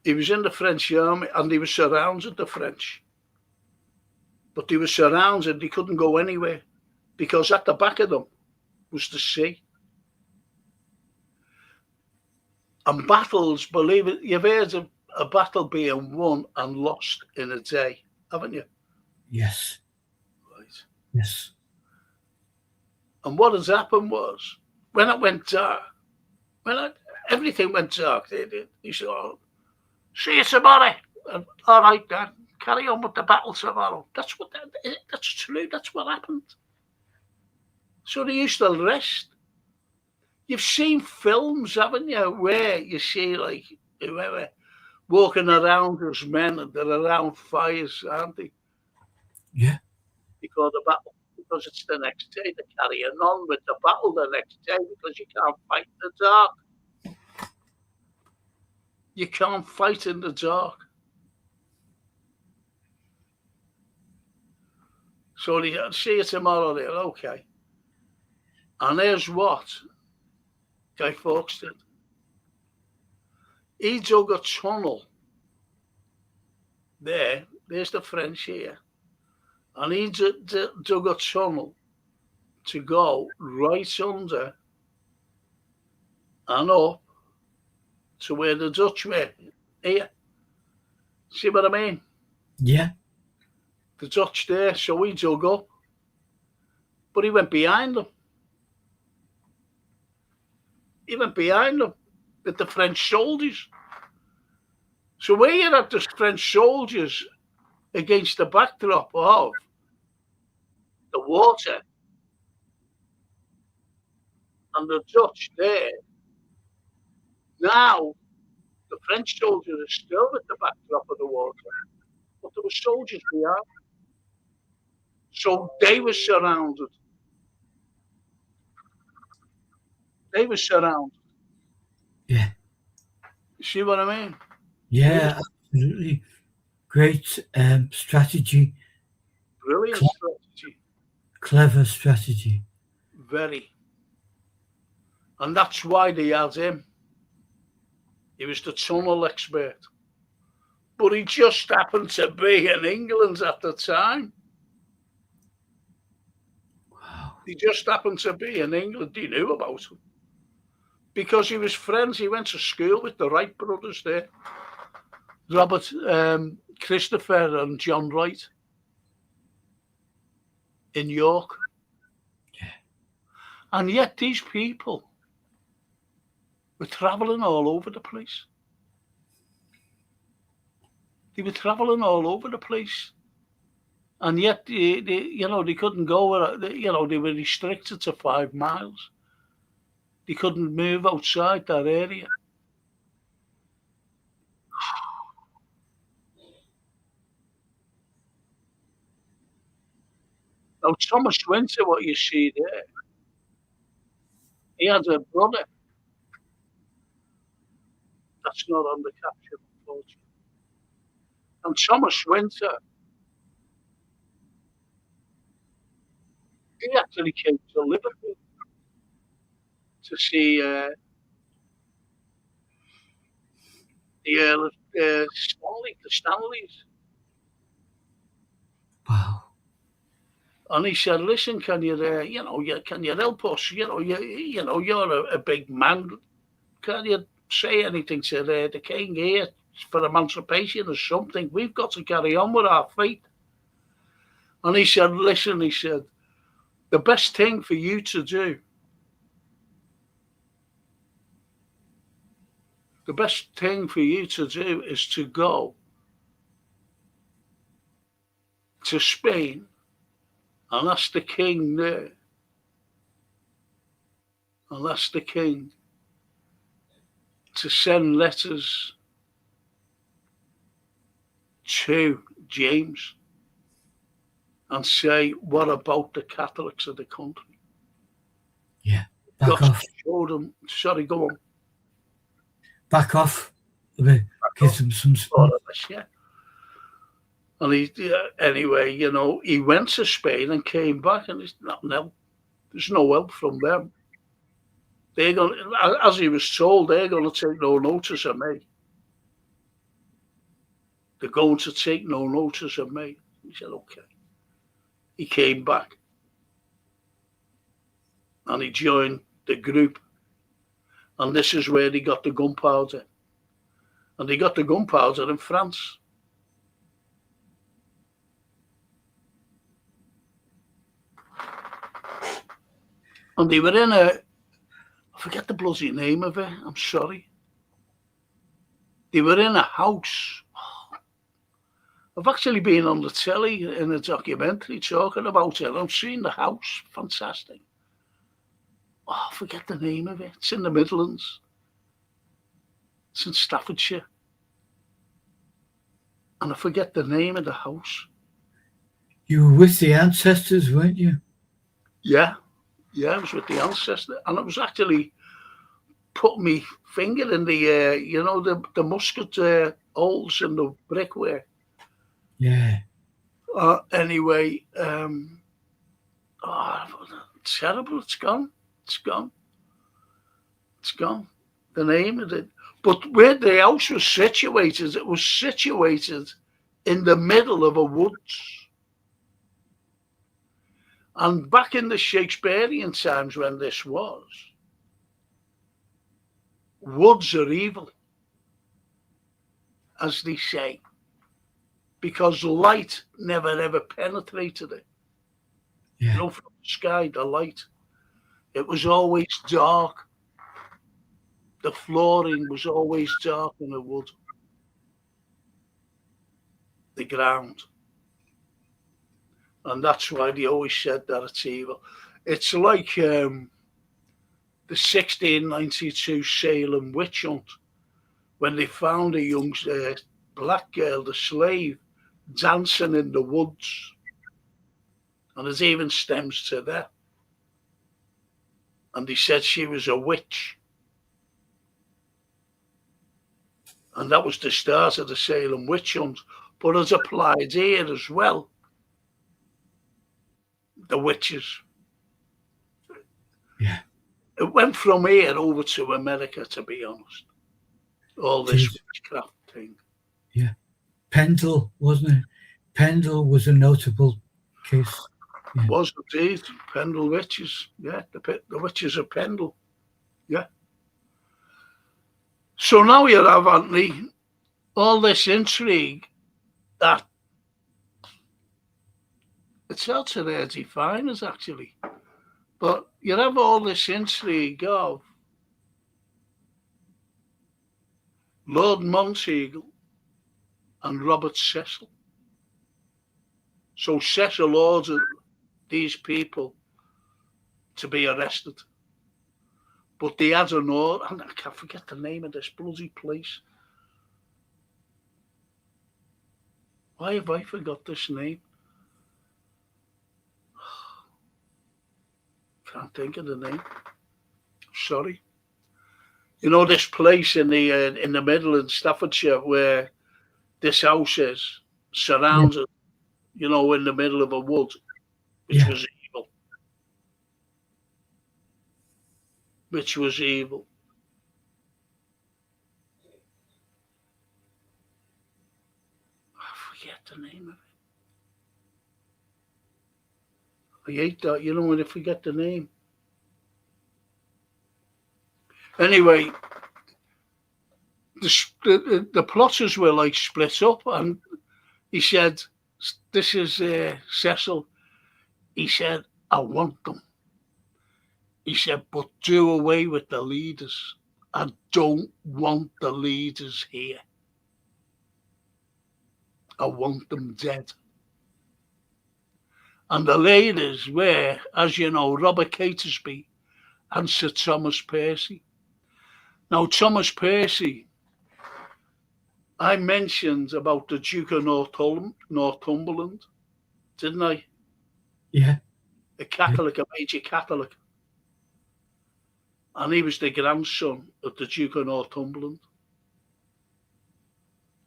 He was in the French army and he was surrounded, the French. But they were surrounded, they couldn't go anywhere because at the back of them was the sea. And battles, believe it, you've heard of a battle being won and lost in a day. haven't you? Yes. Right. Yes. And what has happened was, when it went dark, everything went dark, he said, "Oh, see you tomorrow." And, all right, then, carry on with the battle tomorrow. That's true. That's what happened. So they used to rest. You've seen films, haven't you, where you see like whoever walking around as men and they're around fires, aren't they? Yeah. Because the battle, because it's the next day, they're carrying on with the battle the next day because you can't fight in the dark. You can't fight in the dark. So they see you tomorrow, they're okay. And there's what Guy Fawkes did. He dug a tunnel there. There's the French here. And he dug a tunnel to go right under and up to where the Dutch were. Here. See what I mean? Yeah. The Dutch there, so he dug up. But he went behind them. He went behind them with the French soldiers. So where you had the French soldiers against the backdrop of the water and the Dutch there, now the French soldiers are still at the backdrop of the water, but there were soldiers behind. So they were surrounded. They were surrounded. Yeah. You see what I mean? Yeah, absolutely. Great strategy. Brilliant strategy. Clever strategy. Very. And that's why they had him. He was the tunnel expert. But he just happened to be in England at the time. Wow. He just happened to be in England. He knew about him. Because he was friends. He went to school with the Wright brothers there. Robert, Christopher and John Wright. In York. Yeah. And yet these people were travelling all over the place. They were travelling all over the place. And yet, they couldn't go, they were restricted to 5 miles. They couldn't move outside that area. Now, Thomas Winter, what you see there, he had a brother. That's not on the capture, unfortunately. And Thomas Winter, he actually came to Liverpool to see the Earl of Stanley, the Stanleys. Wow. And he said, "Listen, can you help us? You're a big man. Can you say anything to the king here for emancipation or something? We've got to carry on with our faith." And he said, "Listen," he said, "the best thing for you to do, is to go to Spain and ask the king there, and ask the king to send letters to James and say, what about the Catholics of the country?" Yeah. Back off. Show them, sorry, go on. Back off. Give them some space. Yeah. And anyway, he went to Spain and came back, and there's no help from them. They're going, as he was told, they're going to take no notice of me. They're going to take no notice of me. He said, okay. He came back, and he joined the group, and this is where they got the gunpowder. And they got the gunpowder in France. And they were in I forget the bloody name of it, I'm sorry. They were in a house. I've actually been on the telly in a documentary talking about it. I've seen the house, fantastic. I forget the name of it. It's in the Midlands. It's in Staffordshire. And I forget the name of the house. You were with the ancestors, weren't you? Yeah, I was with the ancestor. And I was actually putting my finger in the, the musket holes in the brickwork. Yeah. Anyway, terrible. It's gone. The name of it. But where the house was situated, it was situated in the middle of a woods. And back in the Shakespearean times when this was, woods are evil, as they say, because light never ever penetrated it. Yeah. You know, from the sky, the light. It was always dark. The flooring was always dark in the wood. The ground. And that's why they always said that it's evil. It's like the 1692 Salem witch hunt, when they found a young black girl, the slave, dancing in the woods. And it even stems to that. And they said she was a witch. And that was the start of the Salem witch hunt. But it's applied here as well. The witches. Yeah. It went from here over to America, to be honest. All this witchcraft thing. Yeah. Pendle, wasn't it? Pendle was a notable case. Yeah. Was indeed. Pendle witches. Yeah, the witches of Pendle. Yeah. So now you have, Anthony, all this intrigue that it's hard to define us, actually. But you have all this intrigue of Lord Monteagle and Robert Cecil. So Cecil ordered these people to be arrested. But they had an order, and I can't forget the name of this bloody place. Why have I forgot this name? Can't think of the name. Sorry. You know this place in the middle in Staffordshire where this house is surrounded, in the middle of a wood, which was evil. Which was evil. I forget the name of it. I hate that, when I forget the name. Anyway, the plotters were like split up, and he said, this is Cecil. He said, I want them. He said, but do away with the leaders. I don't want the leaders here. I want them dead. And the leaders were, as you know, Robert Catesby and Sir Thomas Percy. Now, Thomas Percy, I mentioned about the Duke of Northumberland, didn't I? Yeah. A Catholic, a major Catholic. And he was the grandson of the Duke of Northumberland.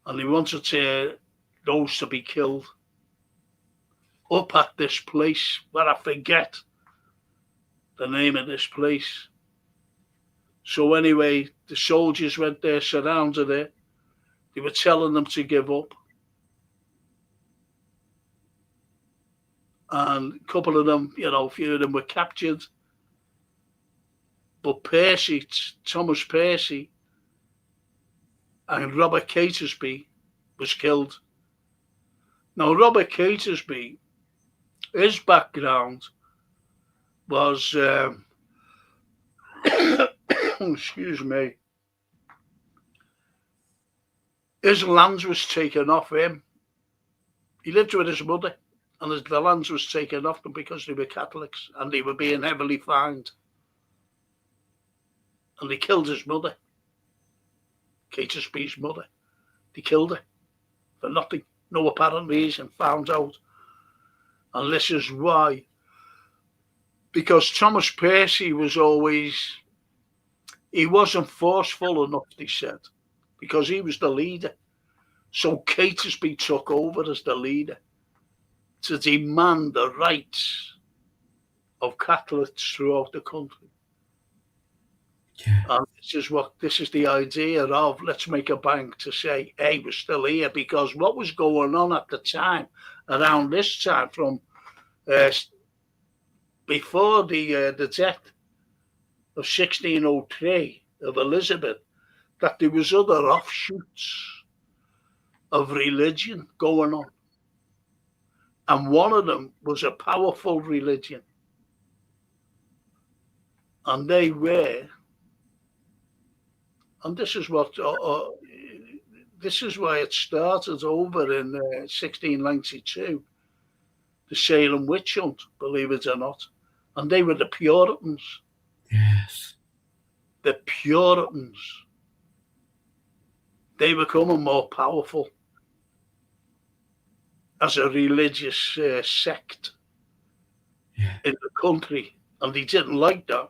And he wanted those to be killed up at this place, where I forget the name of this place. So anyway, the soldiers went there, surrounded it. They were telling them to give up. And a couple of them, a few of them were captured. But Percy, Thomas Percy, and Robert Catesby was killed. Now, Robert Catesby, his background was excuse me, his lands was taken off him. He lived with his mother, and the lands was taken off them because they were Catholics and they were being heavily fined. And they killed his mother, Catesby's mother. They killed her for nothing, no apparent reason, found out. And this is why. Because Thomas Percy was always, he wasn't forceful enough, they said, because he was the leader. So Catesby took over as the leader to demand the rights of Catholics throughout the country. Yeah. And this is the idea of, let's make a bank to say, hey, we're still here, because what was going on at the time, around this time, from before the death of 1603 of Elizabeth, that there was other offshoots of religion going on. And one of them was a powerful religion. And they were, and this is what, this is why it started over in 1692, the Salem witch hunt, believe it or not. And they were the Puritans. Yes. The Puritans. They were becoming more powerful as a religious sect in the country. And they didn't like that.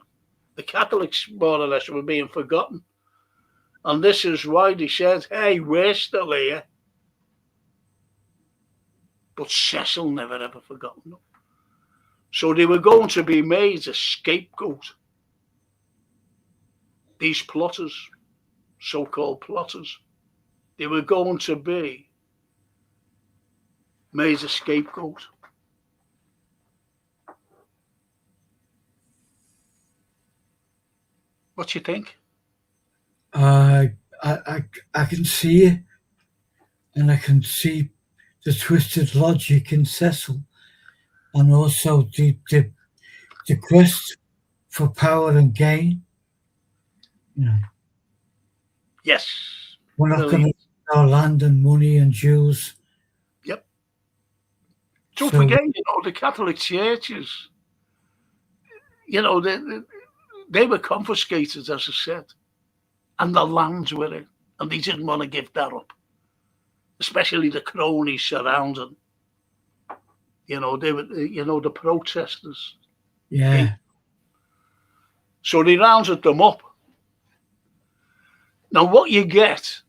The Catholics, more or less, were being forgotten. And this is why they said, hey, we're still here. But Cecil never ever forgotten them. So they were going to be made a scapegoat. These plotters, so-called plotters, they were going to be made a scapegoat. What do you think? I can see it, and I can see the twisted logic in Cecil, and also the quest for power and gain. You know, Yes. we're not going to lose our land and money and jewels. Yep. Don't forget, the Catholic churches, they were confiscated, as I said, and the lands were in, and they didn't want to give that up, especially the cronies surrounding. They were, the protesters. Yeah. So they rounded them up. Now, what you get,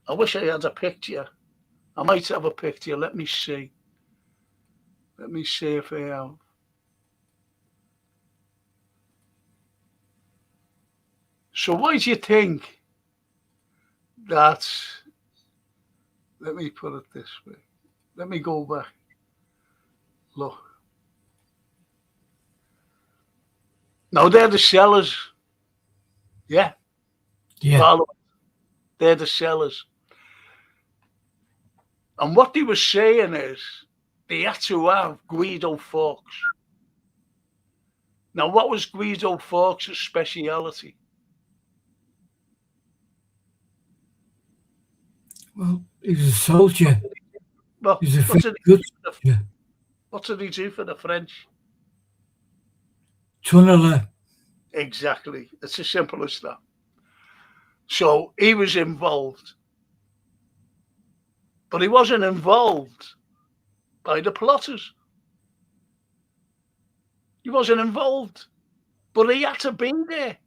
I wish I had a picture. I might have a picture. Let me see. Let me see if I have. So why do you think that, let me put it this way. Let me go back. Look. Now they're the sellers. Yeah. Yeah. They're the sellers. And what they were saying is they had to have Guido Fawkes. Now, what was Guido Fawkes' speciality? Well, he was a soldier. Well, He was a very good soldier. What did he do for the French? Tunneler. Exactly. It's as simple as that. So he was involved. But he wasn't involved by the plotters. He wasn't involved. But he had to be there.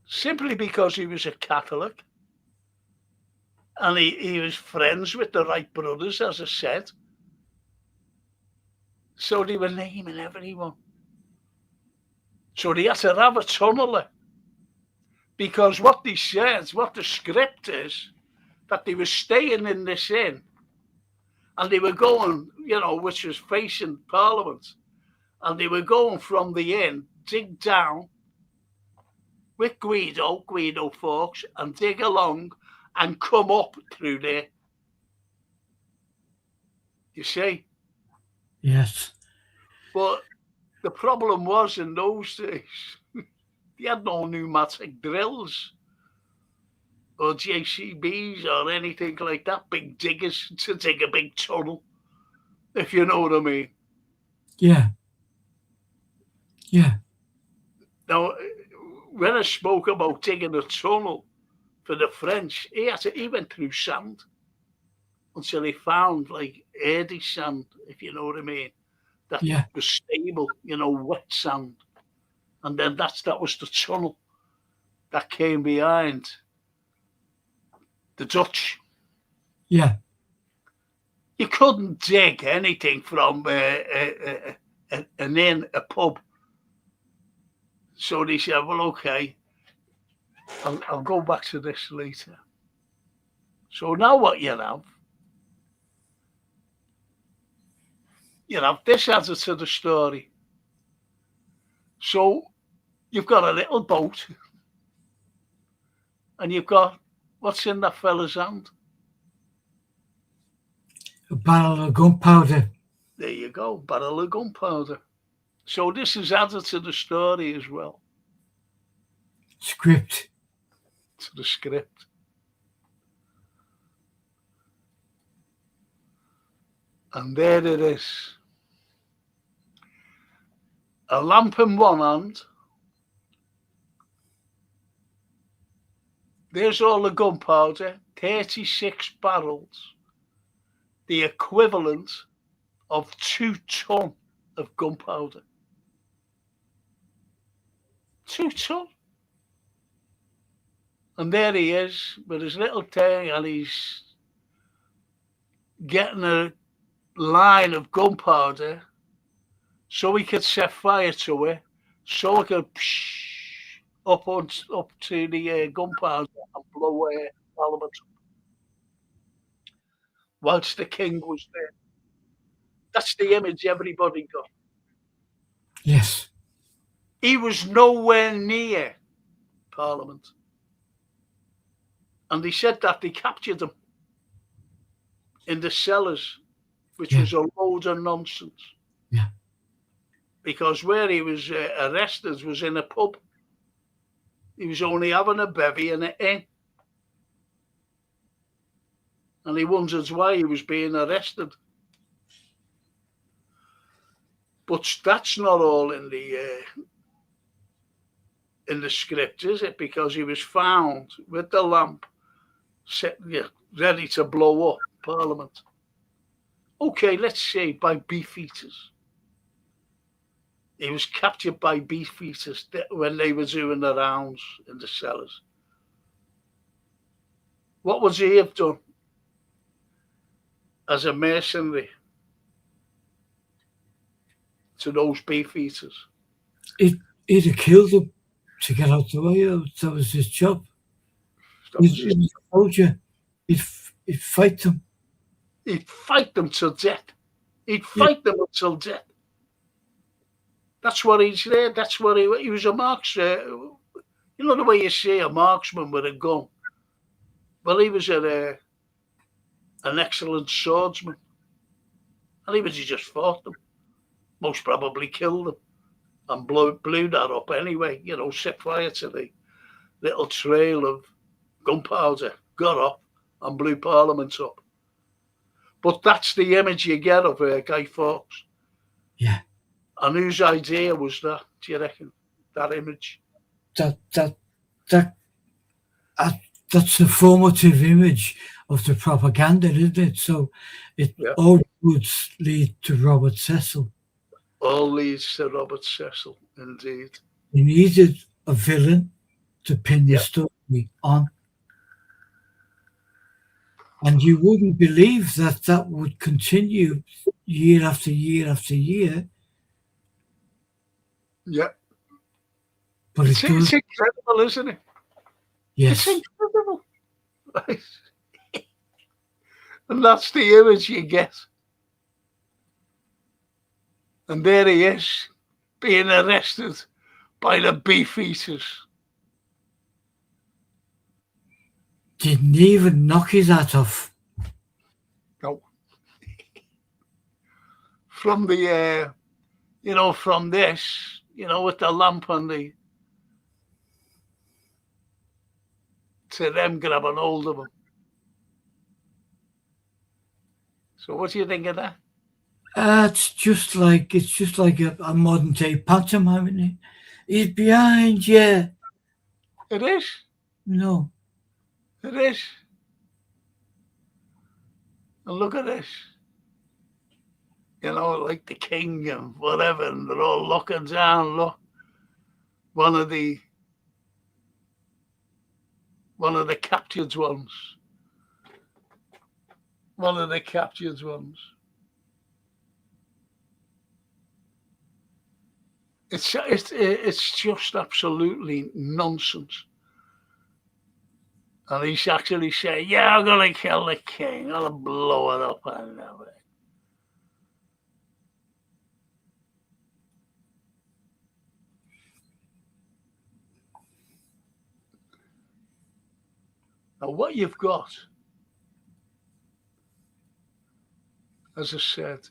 Simply because he was a Catholic. And he was friends with the Wright brothers, as I said. So they were naming everyone. So they had to have a tunneler. Because what they said, what the script is, that they were staying in this inn. And they were going, which was facing Parliament. And they were going from the inn, dig down with Guido Fawkes, and dig along and come up through there. You see? Yes. But the problem was in those days, They had no pneumatic drills or JCBs or anything like that, big diggers to dig a big tunnel, if you know what I mean. Yeah. Yeah. Now, when I spoke about digging a tunnel for the French, he went through sand until he found like earthy sand, if you know what I mean. That Yeah. was stable, wet sand. And then that was the tunnel that came behind the Dutch. Yeah. You couldn't dig anything from an inn, a pub. So they said, well, okay, I'll go back to this later. So now what you have this answer to the story. So you've got a little boat and you've got, what's in that fella's hand? A barrel of gunpowder. There you go, barrel of gunpowder. So this is added to the story as well. Script. To the script. And there it is. A lamp in one hand. There's all the gunpowder, 36 barrels. The equivalent of 2 tons of gunpowder. 2 tons. And there he is with his little thing, and he's getting a line of gunpowder so he could set fire to it, so it could up to the gunpowder and blow Parliament up. Whilst the king was there. That's the image everybody got. Yes. He was nowhere near Parliament. And they said that they captured him in the cellars, which was a load of nonsense. Yeah. Because where he was arrested was in a pub. He was only having a bevy in an inn. And he wondered why he was being arrested. But that's not all in the script, is it? Because he was found with the lamp ready to blow up Parliament. Okay, let's say by beefeaters. He was captured by beefeaters when they were doing the rounds in the cellars. What would he have done as a mercenary to those beefeaters? He'd have killed them to get out the way. That was his job. He was a soldier. He'd fight them. He'd fight them till death. He'd fight them until death. That's what he's there. That's what he was a marksman. You know the way you say a marksman with a gun? Well, he was an excellent swordsman. And he just fought them. Most probably killed them. And blew that up anyway. Set fire to the little trail of gunpowder. Got up and blew Parliament up. But that's the image you get of Guy Fawkes. Yeah. And whose idea was that, do you reckon? That image? That's a formative image of the propaganda, isn't it? So it all would lead to Robert Cecil. All leads to Robert Cecil, indeed. He needed a villain to pin the story on. And you wouldn't believe that would continue year after year after year. Yeah. But it's incredible, isn't it? Yes. It's incredible. And that's the image you get. And there he is, being arrested by the beefeaters. Didn't even knock his hat off. No. From the, from this, with the lamp and to them grabbing hold of him. So what do you think of that? It's just like a modern day pantomime, isn't it? He's behind you. It is. No. It is. And look at this. You know, like the king and whatever, and they're all looking down. Look, one of the captured ones. One of the captured ones. It's just absolutely nonsense. And he's actually saying, "Yeah, I'm gonna kill the king. I'm gonna blow it up and everything." Now, what you've got, as I said,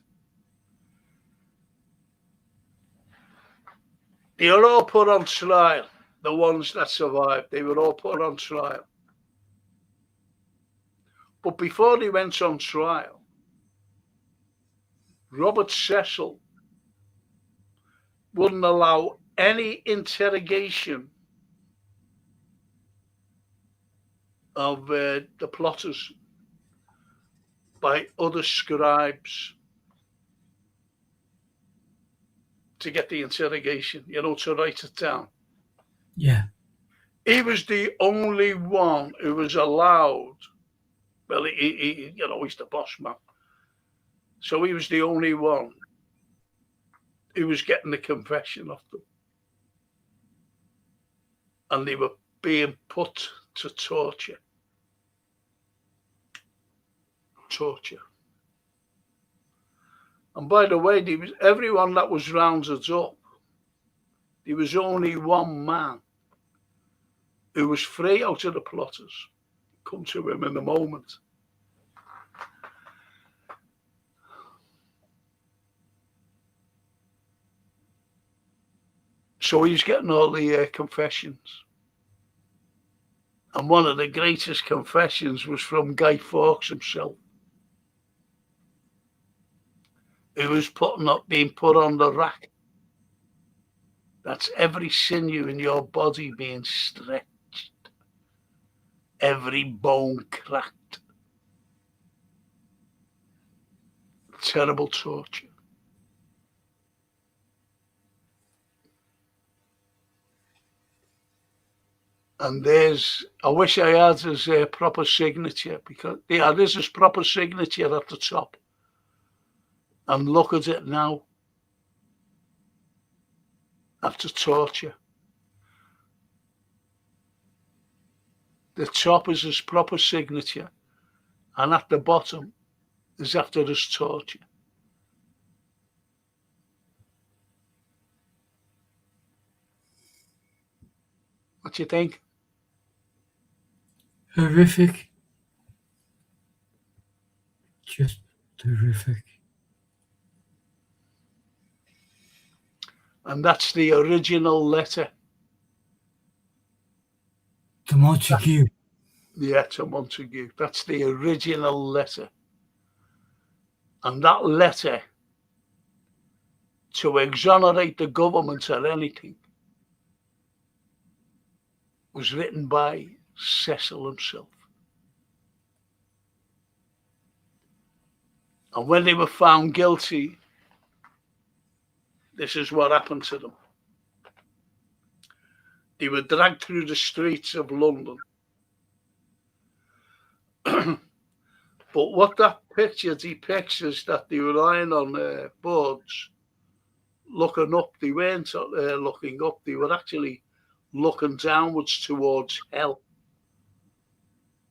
they were all put on trial. The ones that survived, they were all put on trial. But before they went on trial, Robert Cecil wouldn't allow any interrogation of the plotters by other scribes to get the interrogation, to write it down. Yeah. He was the only one who was allowed. Well, he's the boss man. So he was the only one who was getting the confession of them. And they were being put to torture. And by the way, everyone that was rounded up, there was only one man who was free out of the plotters. Come to him in a moment. So he's getting all the confessions. And one of the greatest confessions was from Guy Fawkes himself, who was being put on the rack. That's every sinew in your body being stretched, every bone cracked. Terrible torture. And I wish I had his proper signature, because there's his proper signature at the top. And look at it now. After torture. The top is his proper signature, and at the bottom is after his torture. What do you think? Horrific. Just horrific. And that's the original letter. To Montague. Yeah, to Montague. That's the original letter. And that letter, to exonerate the government or anything, was written by Cecil himself. And when they were found guilty, this is what happened to them. They were dragged through the streets of London. But what that picture depicts is that they were lying on boards, looking up. They weren't looking up. They were actually looking downwards towards hell.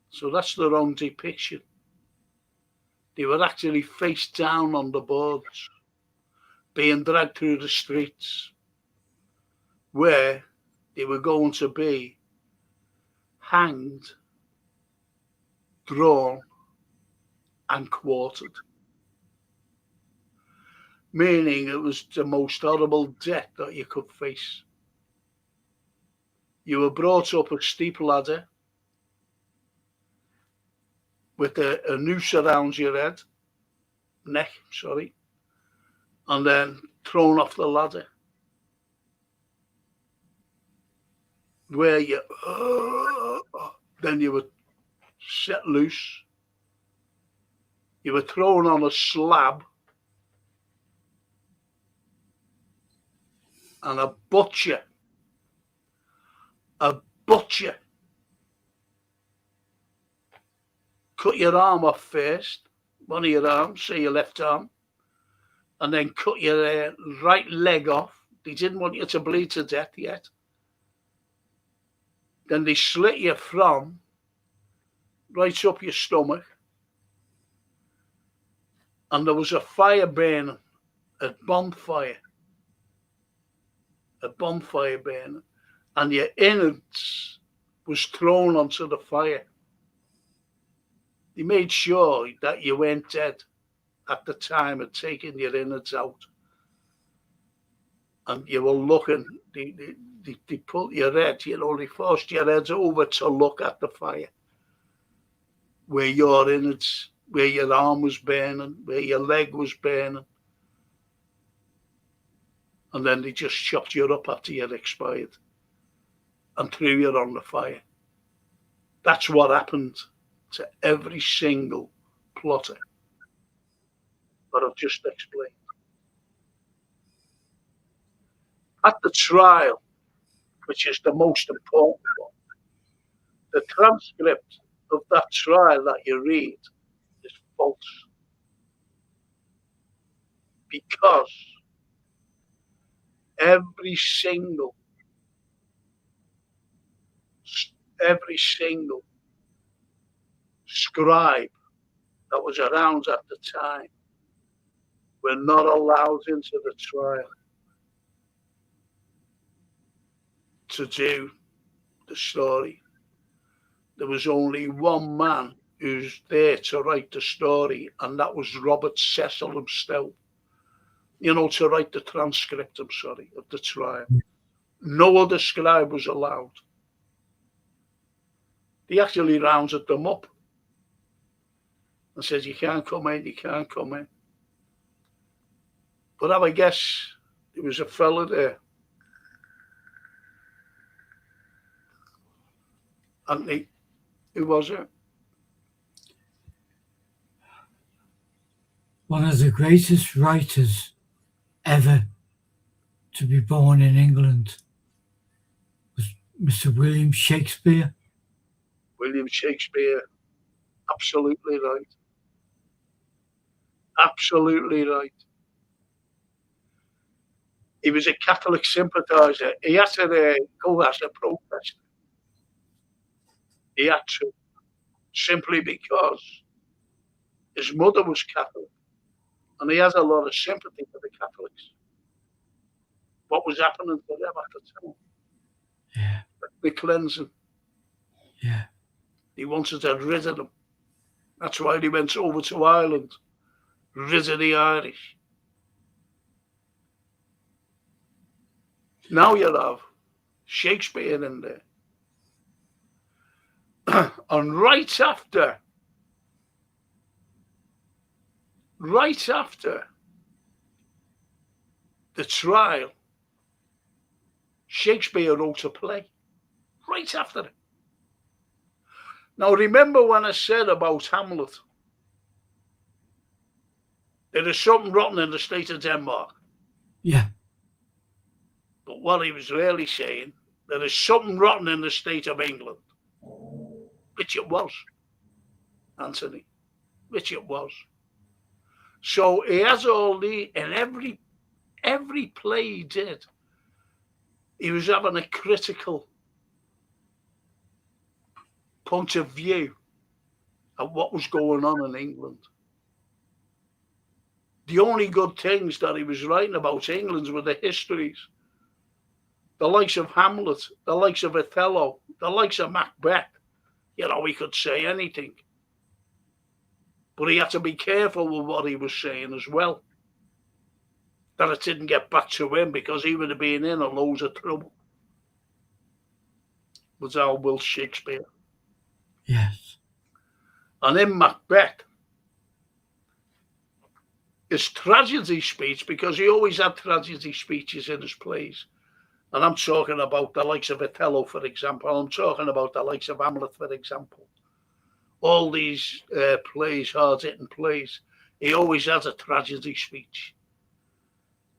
So that's the wrong depiction. They were actually face down on the boards, being dragged through the streets, where they were going to be hanged, drawn, and quartered. Meaning it was the most horrible death that you could face. You were brought up a steep ladder, with a noose around your neck, and then thrown off the ladder. Where you, then you were set loose. You were thrown on a slab, and a butcher cut your arm off first, one of your arms, say your left arm, and then cut your right leg off. They didn't want you to bleed to death yet. Then they slit you from right up your stomach, and there was a fire burning, a bonfire burning, and your innards was thrown onto the fire. They made sure that you weren't dead at the time of taking your innards out. And you were looking, they put your head, they forced your head over to look at the fire. Where your innards, where your arm was burning, where your leg was burning. And then they just chopped you up after you'd expired and threw you on the fire. That's what happened to every single plotter that I've just explained. At the trial, which is the most important one, the transcript of that trial that you read is false. Because every single scribe that was around at the time were not allowed into the trial to do the story. There was only one man who's there to write the story, and that was Robert Cecil himself. To write the transcript, of the trial. No other scribe was allowed. He actually rounded them up and said, you can't come in. But I guess there was a fella there. And who was it? One of the greatest writers ever to be born in England was Mr. William Shakespeare. William Shakespeare, absolutely right. Absolutely right. He was a Catholic sympathiser. He had to go as a protest. He had to, simply because his mother was Catholic, and he has a lot of sympathy for the Catholics. What was happening to them at the time? Yeah. The cleansing. Yeah. He wanted to rid of them. That's why he went over to Ireland, rid of the Irish. Now you have Shakespeare in there. And right after the trial, Shakespeare wrote a play. Right after it. Now remember when I said about Hamlet? There is something rotten in the state of Denmark. Yeah. But what he was really saying, there is something rotten in the state of England. Which it was, Anthony. Which it was. So he has all the, in every play he did, he was having a critical point of view of what was going on in England. The only good things that he was writing about England were the histories. The likes of Hamlet, the likes of Othello, the likes of Macbeth. He could say anything. But he had to be careful with what he was saying as well. That it didn't get back to him, because he would have been in a loads of trouble. Was our Will Shakespeare. Yes. And in Macbeth, his tragedy speech, because he always had tragedy speeches in his plays. And I'm talking about the likes of Othello, for example. I'm talking about the likes of Hamlet, for example. All these plays, hard-hitting plays, he always has a tragedy speech.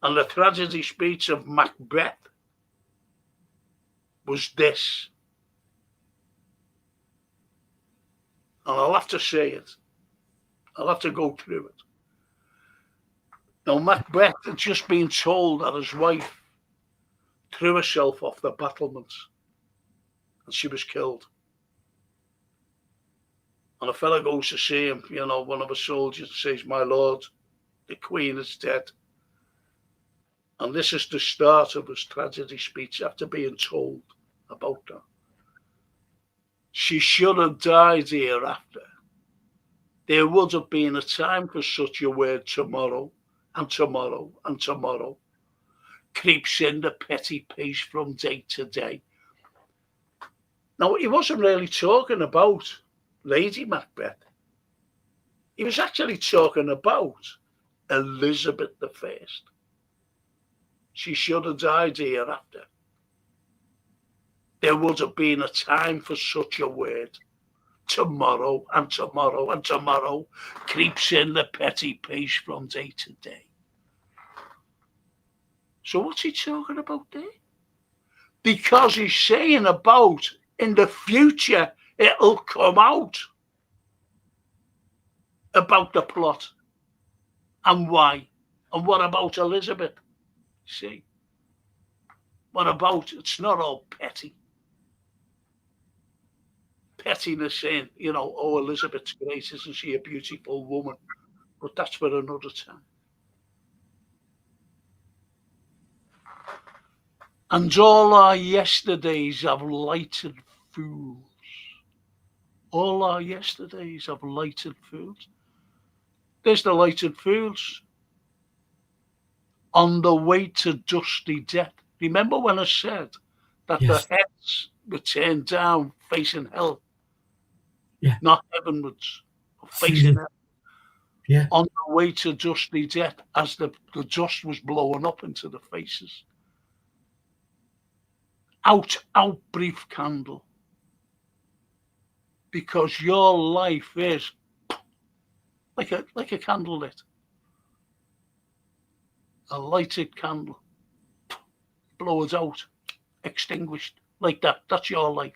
And the tragedy speech of Macbeth was this. And I'll have to say it. I'll have to go through it. Now, Macbeth had just been told that his wife threw herself off the battlements and she was killed. And a fella goes to see him, you know, one of the soldiers says, "My lord, the queen is dead." And this is the start of his tragedy speech after being told about that. "She should have died hereafter. There would have been a time for such a word tomorrow, and tomorrow, and tomorrow. Creeps in the petty pace from day to day." Now, he wasn't really talking about Lady Macbeth. He was actually talking about Elizabeth I. She should have died hereafter. There would have been a time for such a word. Tomorrow, and tomorrow, and tomorrow. Creeps in the petty pace from day to day. So what's he talking about there? Because he's saying about in the future it'll come out about the plot and why. And what about Elizabeth? See? What about it's not all petty. Pettiness saying, you know, oh, Elizabeth's great, isn't she a beautiful woman? But that's for another time. And all our yesterdays have lighted fools. All our yesterdays have lighted fools. There's the lighted fools. On the way to dusty death. Remember when I said that Yes. the heads were turned down facing hell? Yeah. Not heavenwards, facing hell. Yeah. On the way to dusty death as the dust was blowing up into the faces. Out, brief candle. Because your life is like a candle lit. A lighted candle. Blow it out. Extinguished. Like that. That's your life.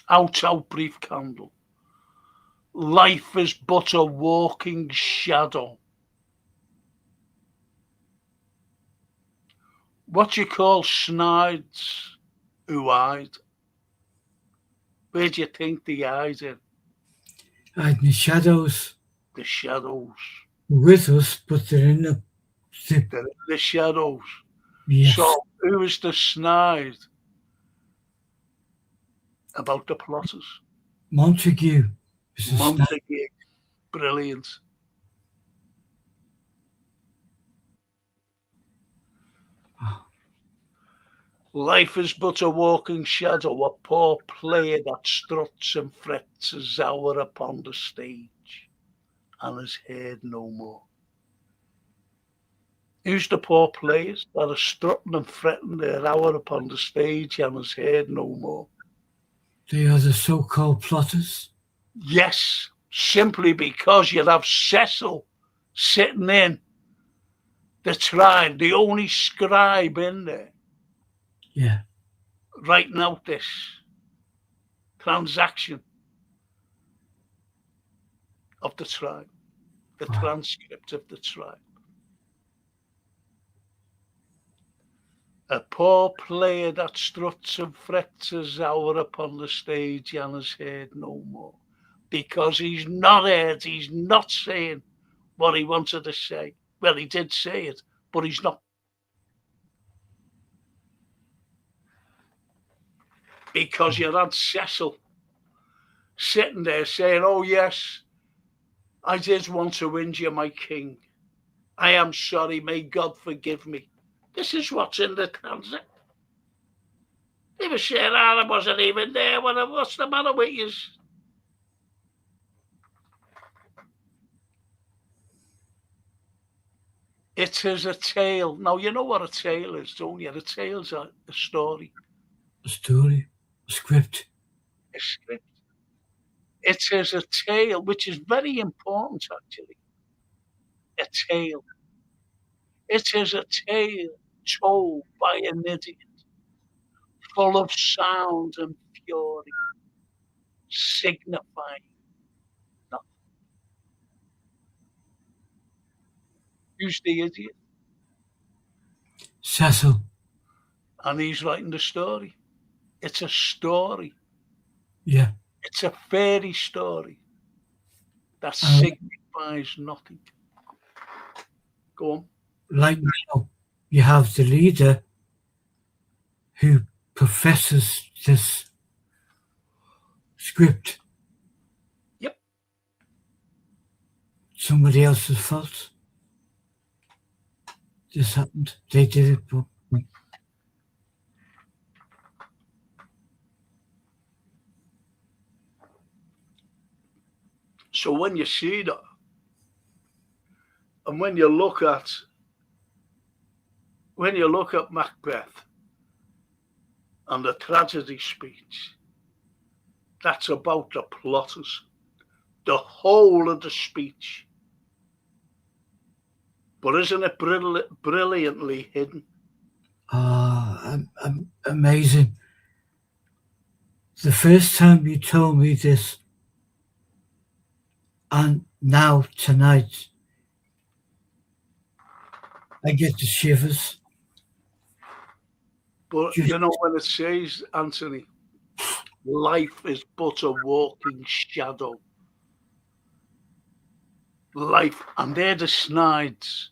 Out, brief candle. Life is but a walking shadow. What you call snides who hide? Where do you think they hide in? Hide in the shadows. The shadows. With us, but they're in the They're in the shadows. yes. So who is the snide about the plotters? Montague. Is a Montague. Brilliant. Life is but a walking shadow, a poor player that struts and frets his hour upon the stage and is heard no more. Who's the poor players that are strutting and fretting their hour upon the stage and is heard no more? They are the so-called plotters. Yes, simply because you'd have Cecil sitting in the tribe, the only scribe in there. Yeah. Writing out this transaction of the tribe, the transcript of the tribe. A poor player that struts and frets his hour upon the stage and is heard no more. Because he's not heard, he's not saying what he wanted to say. Well, he did say it, but he's not. Because you had Cecil sitting there saying, oh yes, I did want to injure my king. I am sorry, may God forgive me. This is what's in the transaction. They were saying, I wasn't even there. What's the matter with you? It is a tale. Now, you know what a tale is, don't you? A tale's a story. A story, a script. A script. It is a tale, which is very important, actually. A tale. It is a tale told by an idiot, full of sound and fury, signifying nothing. Who's the idiot? Cecil. And he's writing the story. It's a story. Yeah. It's a fairy story that signifies nothing. Go on. Like now, you have the leader who professes this script. Yep. Somebody else's fault. This happened. They did it, but so when you see that, and when you look at Macbeth and the tragedy speech, that's about the plotters, the whole of the speech. But isn't it brilliantly hidden? Amazing. The first time you told me this, and now tonight, I get the shivers. But you know when it says, Anthony, life is but a walking shadow. Life, and they're the Snides.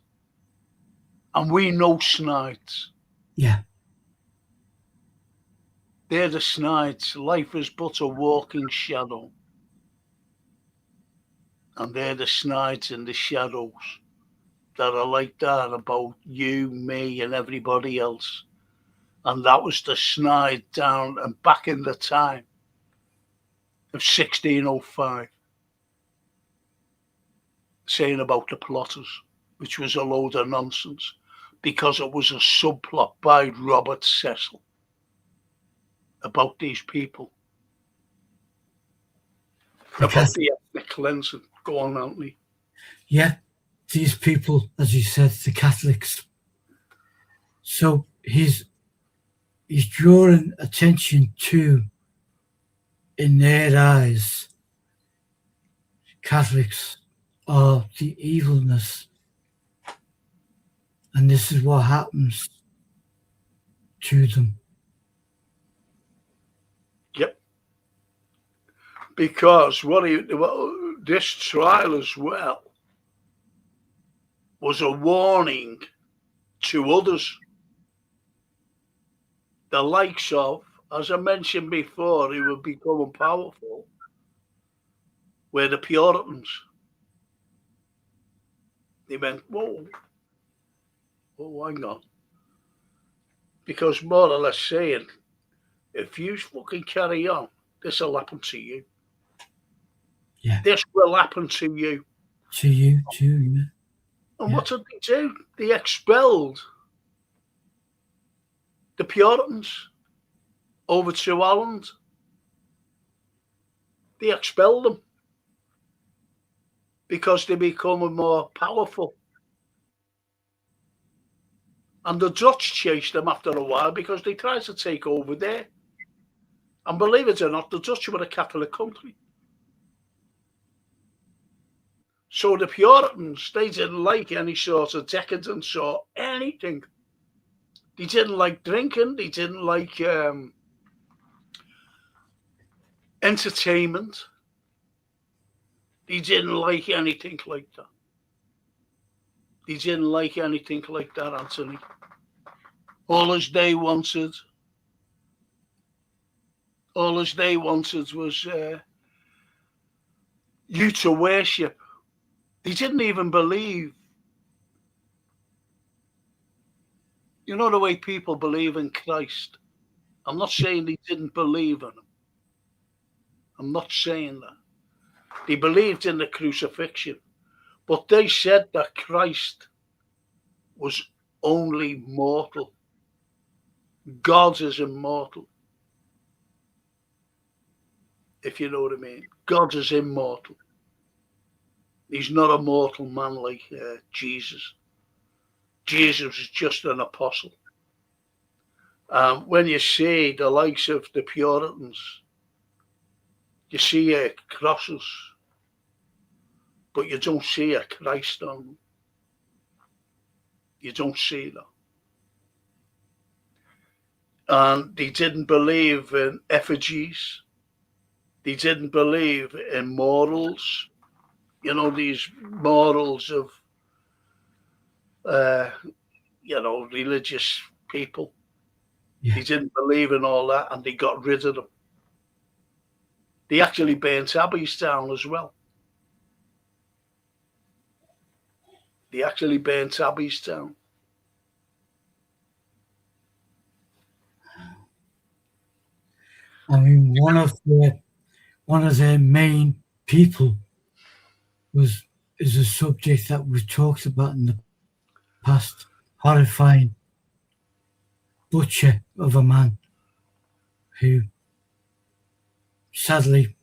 And we know Snides. Yeah. They're the Snides. Life is but a walking shadow. And they're the Snides in the shadows that are like that about you, me, and everybody else. And that was the Snide down and back in the time of 1605, saying about the plotters, which was a load of nonsense, because it was a subplot by Robert Cecil about these people, about the ethnic cleansing. Go on, Anthony. Yeah, these people, as you said, the Catholics. So he's drawing attention to, in their eyes, Catholics are the evilness. And this is what happens to them. Yep. Because this trial as well was a warning to others. The likes of, as I mentioned before, who were becoming powerful, were the Puritans. They went, whoa, hang on. Because more or less saying, if you fucking carry on, this will happen to you. Yeah. This will happen to you. To you too, yeah. And what did they do? They expelled the Puritans over to Holland. They expelled them because they become more powerful. And the Dutch chased them after a while because they tried to take over there. And believe it or not, the Dutch were a Catholic country. So the Puritans, they didn't like any sort of decadence or anything. They didn't like drinking. They didn't like entertainment. They didn't like anything like that. They didn't like anything like that, Anthony. All as they wanted was you to worship. They didn't even believe. You know the way people believe in Christ I'm not saying they didn't believe in him. I'm not saying that. They believed in the crucifixion, but they said that Christ was only mortal. God is immortal, if you know what I mean. God is immortal. He's not a mortal man like Jesus. Jesus is just an apostle. When you see the likes of the Puritans, you see crosses, but you don't see a Christ on them. You don't see that. And they didn't believe in effigies. They didn't believe in morals. You know, these morals of, religious people. Yeah. They didn't believe in all that, and they got rid of them. They actually burnt abbeys down as well. They actually burnt abbeys down. I mean, one of their main people is a subject that we've talked about in the past. Horrifying butcher of a man who, sadly,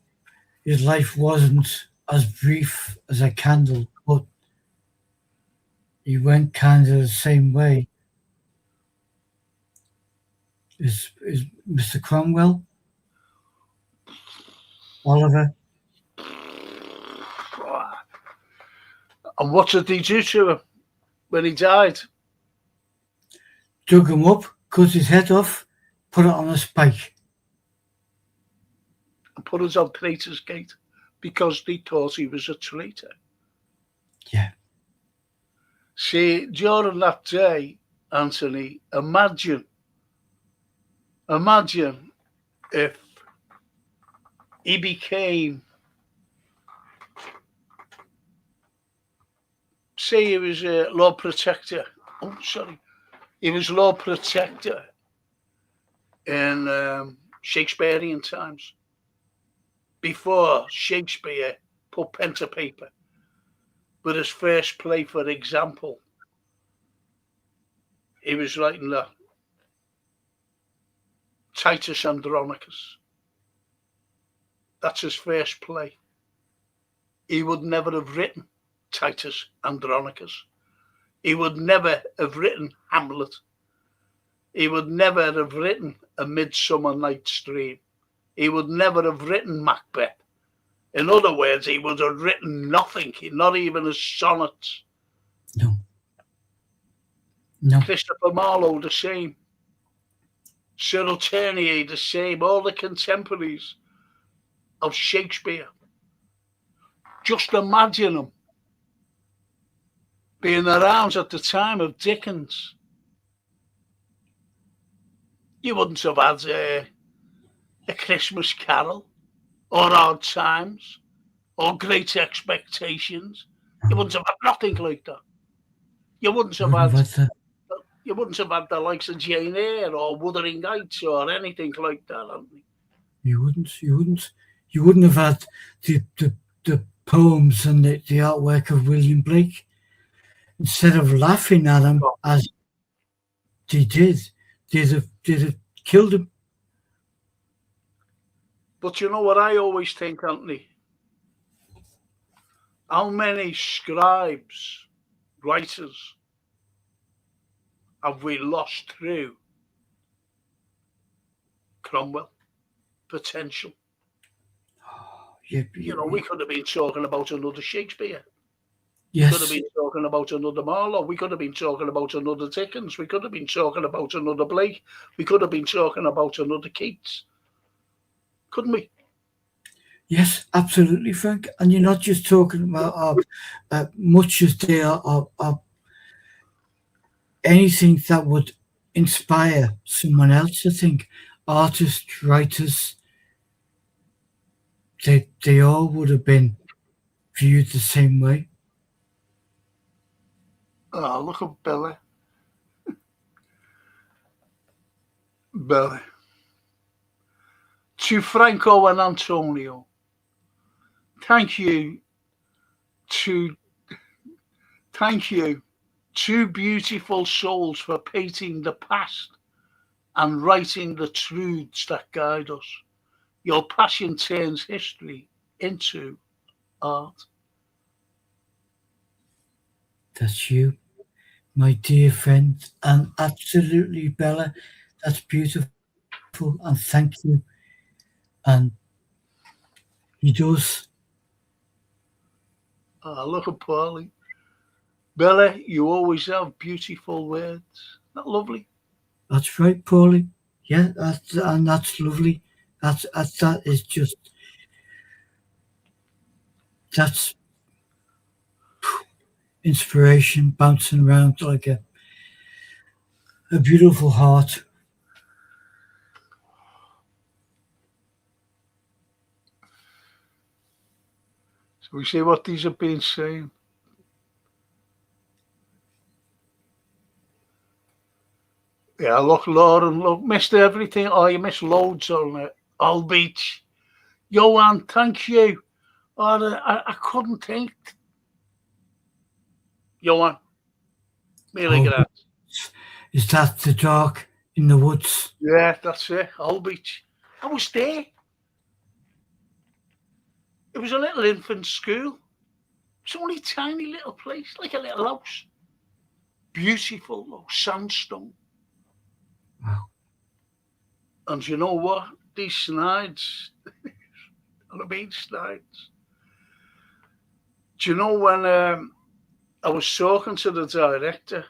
his life wasn't as brief as a candle, but he went kind of the same way as Mr. Cromwell, Oliver. And what did they do to him when he died? Dug him up, cut his head off, put it on a spike. And put us on Traitor's Gate because they thought he was a traitor. Yeah. See, during that day, Anthony, imagine if he became, say he was a Lord Protector. Oh, sorry. He was Lord Protector in Shakespearean times, before Shakespeare put pen to paper. With his first play, for example, he was writing that Titus Andronicus. That's his first play. He would never have written Titus Andronicus. He would never have written Hamlet. He would never have written A Midsummer Night's Dream. He would never have written Macbeth. In other words, he would have written nothing, not even his sonnets. No. Christopher Marlowe, the same. Cyril Tourneur, the same. All the contemporaries of Shakespeare. Just imagine them being around at the time of Dickens. You wouldn't have had a Christmas Carol, or Hard Times, or Great Expectations. You wouldn't have had nothing like that. You wouldn't have had the likes of Jane Eyre or Wuthering Heights or anything like that, Anthony. You wouldn't have had the poems and the artwork of William Blake. Instead of laughing at him as they did, they'd have killed him. But you know what I always think, Anthony? How many scribes, writers, have we lost through Cromwell? Potential. Yeah, we could have been talking about another Shakespeare. Yes. We could have been talking about another Marlowe. We could have been talking about another Dickens. We could have been talking about another Blake. We could have been talking about another Keats. Couldn't we? Yes, absolutely, Frank. And you're not just talking about much as they are anything that would inspire someone else. I think artists, writers, they all would have been viewed the same way. Oh, look at Billy. Billy. To Franco and Antonio, thank you to thank you, two beautiful souls, for painting the past and writing the truths that guide us. Your passion turns history into art. That's you, my dear friend, and absolutely, Bella. That's beautiful, and thank you. And he does. Look at Paulie. Bella, you always have beautiful words. Isn't that lovely? That's right, Paulie. Yeah, that's lovely. That is just that's inspiration bouncing around like a beautiful heart. So we see what these have been saying. Yeah, look, Lauren, look, missed everything. Oh, you missed loads on it. Old Beach. Johan, thank you. Oh, I couldn't think. Johan, really Oh, good. is that the dark in the woods? Yeah, that's it. Old Beach. I was there. It was a little infant school. It's only a tiny little place, like a little house. Beautiful, though, sandstone. Wow. And you know what? These snides, I mean snides. Do you know when I was talking to the director,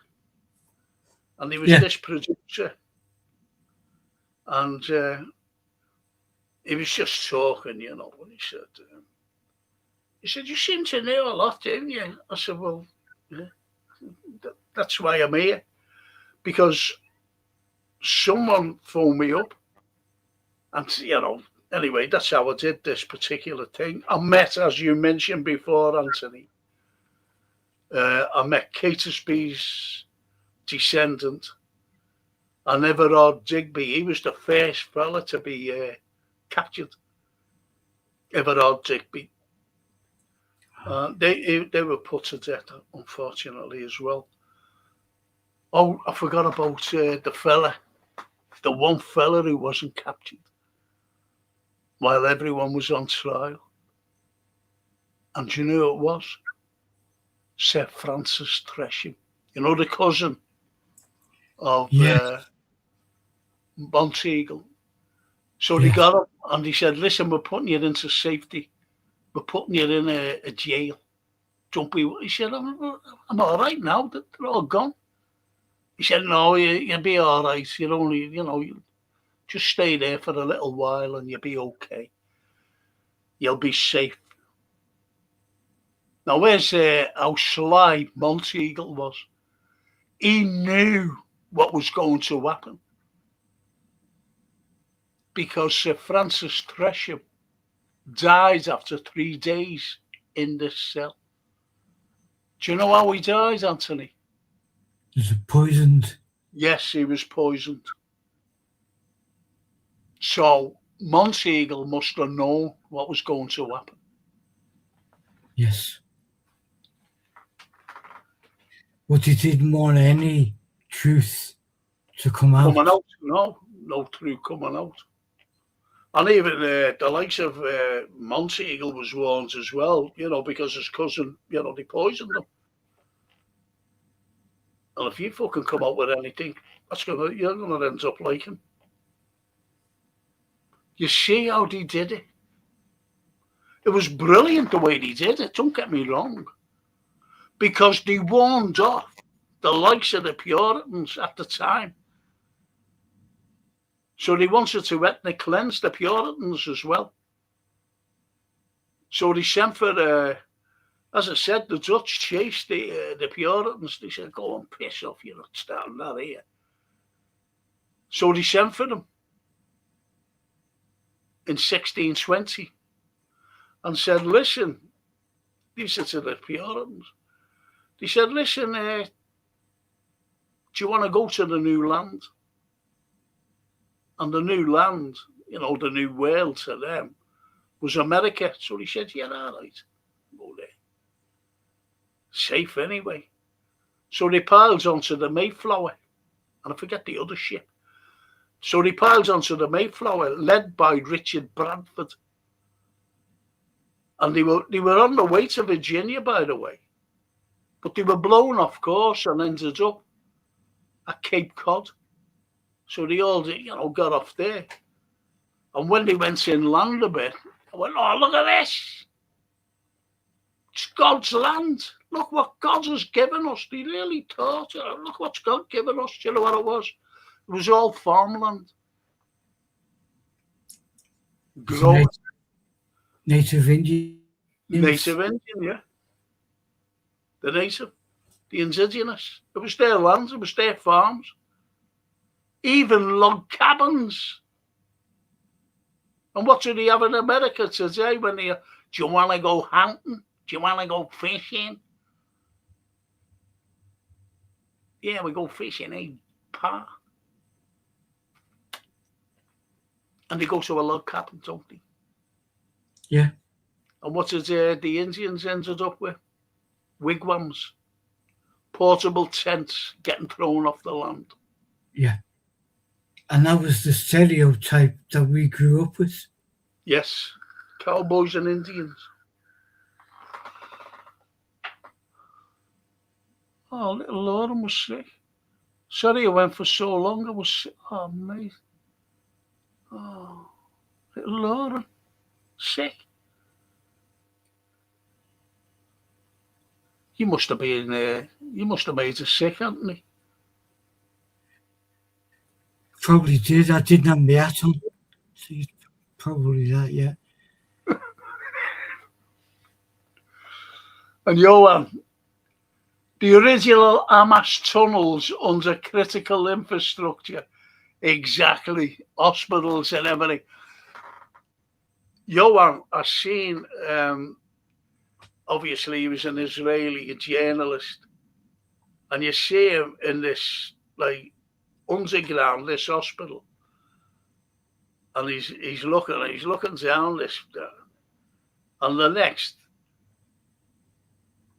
and he was Yeah. this producer, and he was just talking, you know, and he said, you seem to know a lot, don't you? I said, well, yeah, that's why I'm here, because someone phoned me up, and, you know, anyway, that's how I did this particular thing. I met, as you mentioned before, Anthony, I met Catesby's descendant, and Everard Digby. He was the first fella to be captured. Everard Digby. They were put to death, unfortunately, as well. Oh, I forgot about the one fella who wasn't captured while everyone was on trial. And do you know who it was? Sir Francis Tresham. You know, the cousin of Monteagle. So they got him and he said, listen, we're putting you into safety. We're putting you in a jail. Don't be. He said, I'm all right now. They're all gone. He said, no, you'll be all right. You'll only, you just stay there for a little while and you'll be okay. You'll be safe. Now, where's how sly Monteagle was? He knew what was going to happen because Sir Francis Tresham died after 3 days in this cell. Do you know how he died, Anthony? Was it poisoned? Yes, he was poisoned. So Monteagle must have known what was going to happen. Yes. But he didn't want any truth to come out. Coming out? No truth coming out. And even the likes of Monteagle was warned as well, because his cousin, they poisoned him. And if you fucking come out with anything, you're gonna end up like him. You see how they did it? It was brilliant the way they did it, don't get me wrong. Because they warned off the likes of the Puritans at the time. So they wanted to ethnic cleanse the Puritans as well. So they sent for, as I said, the Dutch chased the Puritans. They said, go and piss off, you're not starting that here. So they sent for them in 1620 and said, listen, these are to the Puritans. They said, listen, do you want to go to the new land? And the new land, the new world to them was America. So he said, yeah, all right, go there. Safe anyway. So they piles onto the Mayflower, and I forget the other ship. So they piles onto the Mayflower, led by Richard Bradford. And they were on the way to Virginia, by the way. But they were blown off course and ended up at Cape Cod. So they all, got off there. And when they went inland a bit, I went, oh, look at this. It's God's land. Look what God has given us. They really thought, look what's God given us. Do you know what it was? It was all farmland. Growing. Native Indian. Native Indian, yeah. The native. The indigenous. It was their lands. It was their farms. Even log cabins. And what do they have in America today when do you want to go hunting? Do you want to go fishing? Yeah, we go fishing, Pa? And they go to a log cabin, don't they? Yeah. And what did the Indians ended up with? Wigwams. Portable tents getting thrown off the land. Yeah. And that was the stereotype that we grew up with. Yes. Cowboys and Indians. Oh, little Lauren was sick. Sorry I went for so long. I was sick. Oh, mate. Oh, little Lauren. Sick. You must have made her sick, hadn't you? Probably did. I didn't have my hat on. So probably that, yeah. And Johan, the original Hamas tunnels under critical infrastructure, exactly, hospitals and everything. Johan, I've seen, obviously he was an Israeli journalist, and you see him in this, underground, this hospital, and he's looking down this, and the next,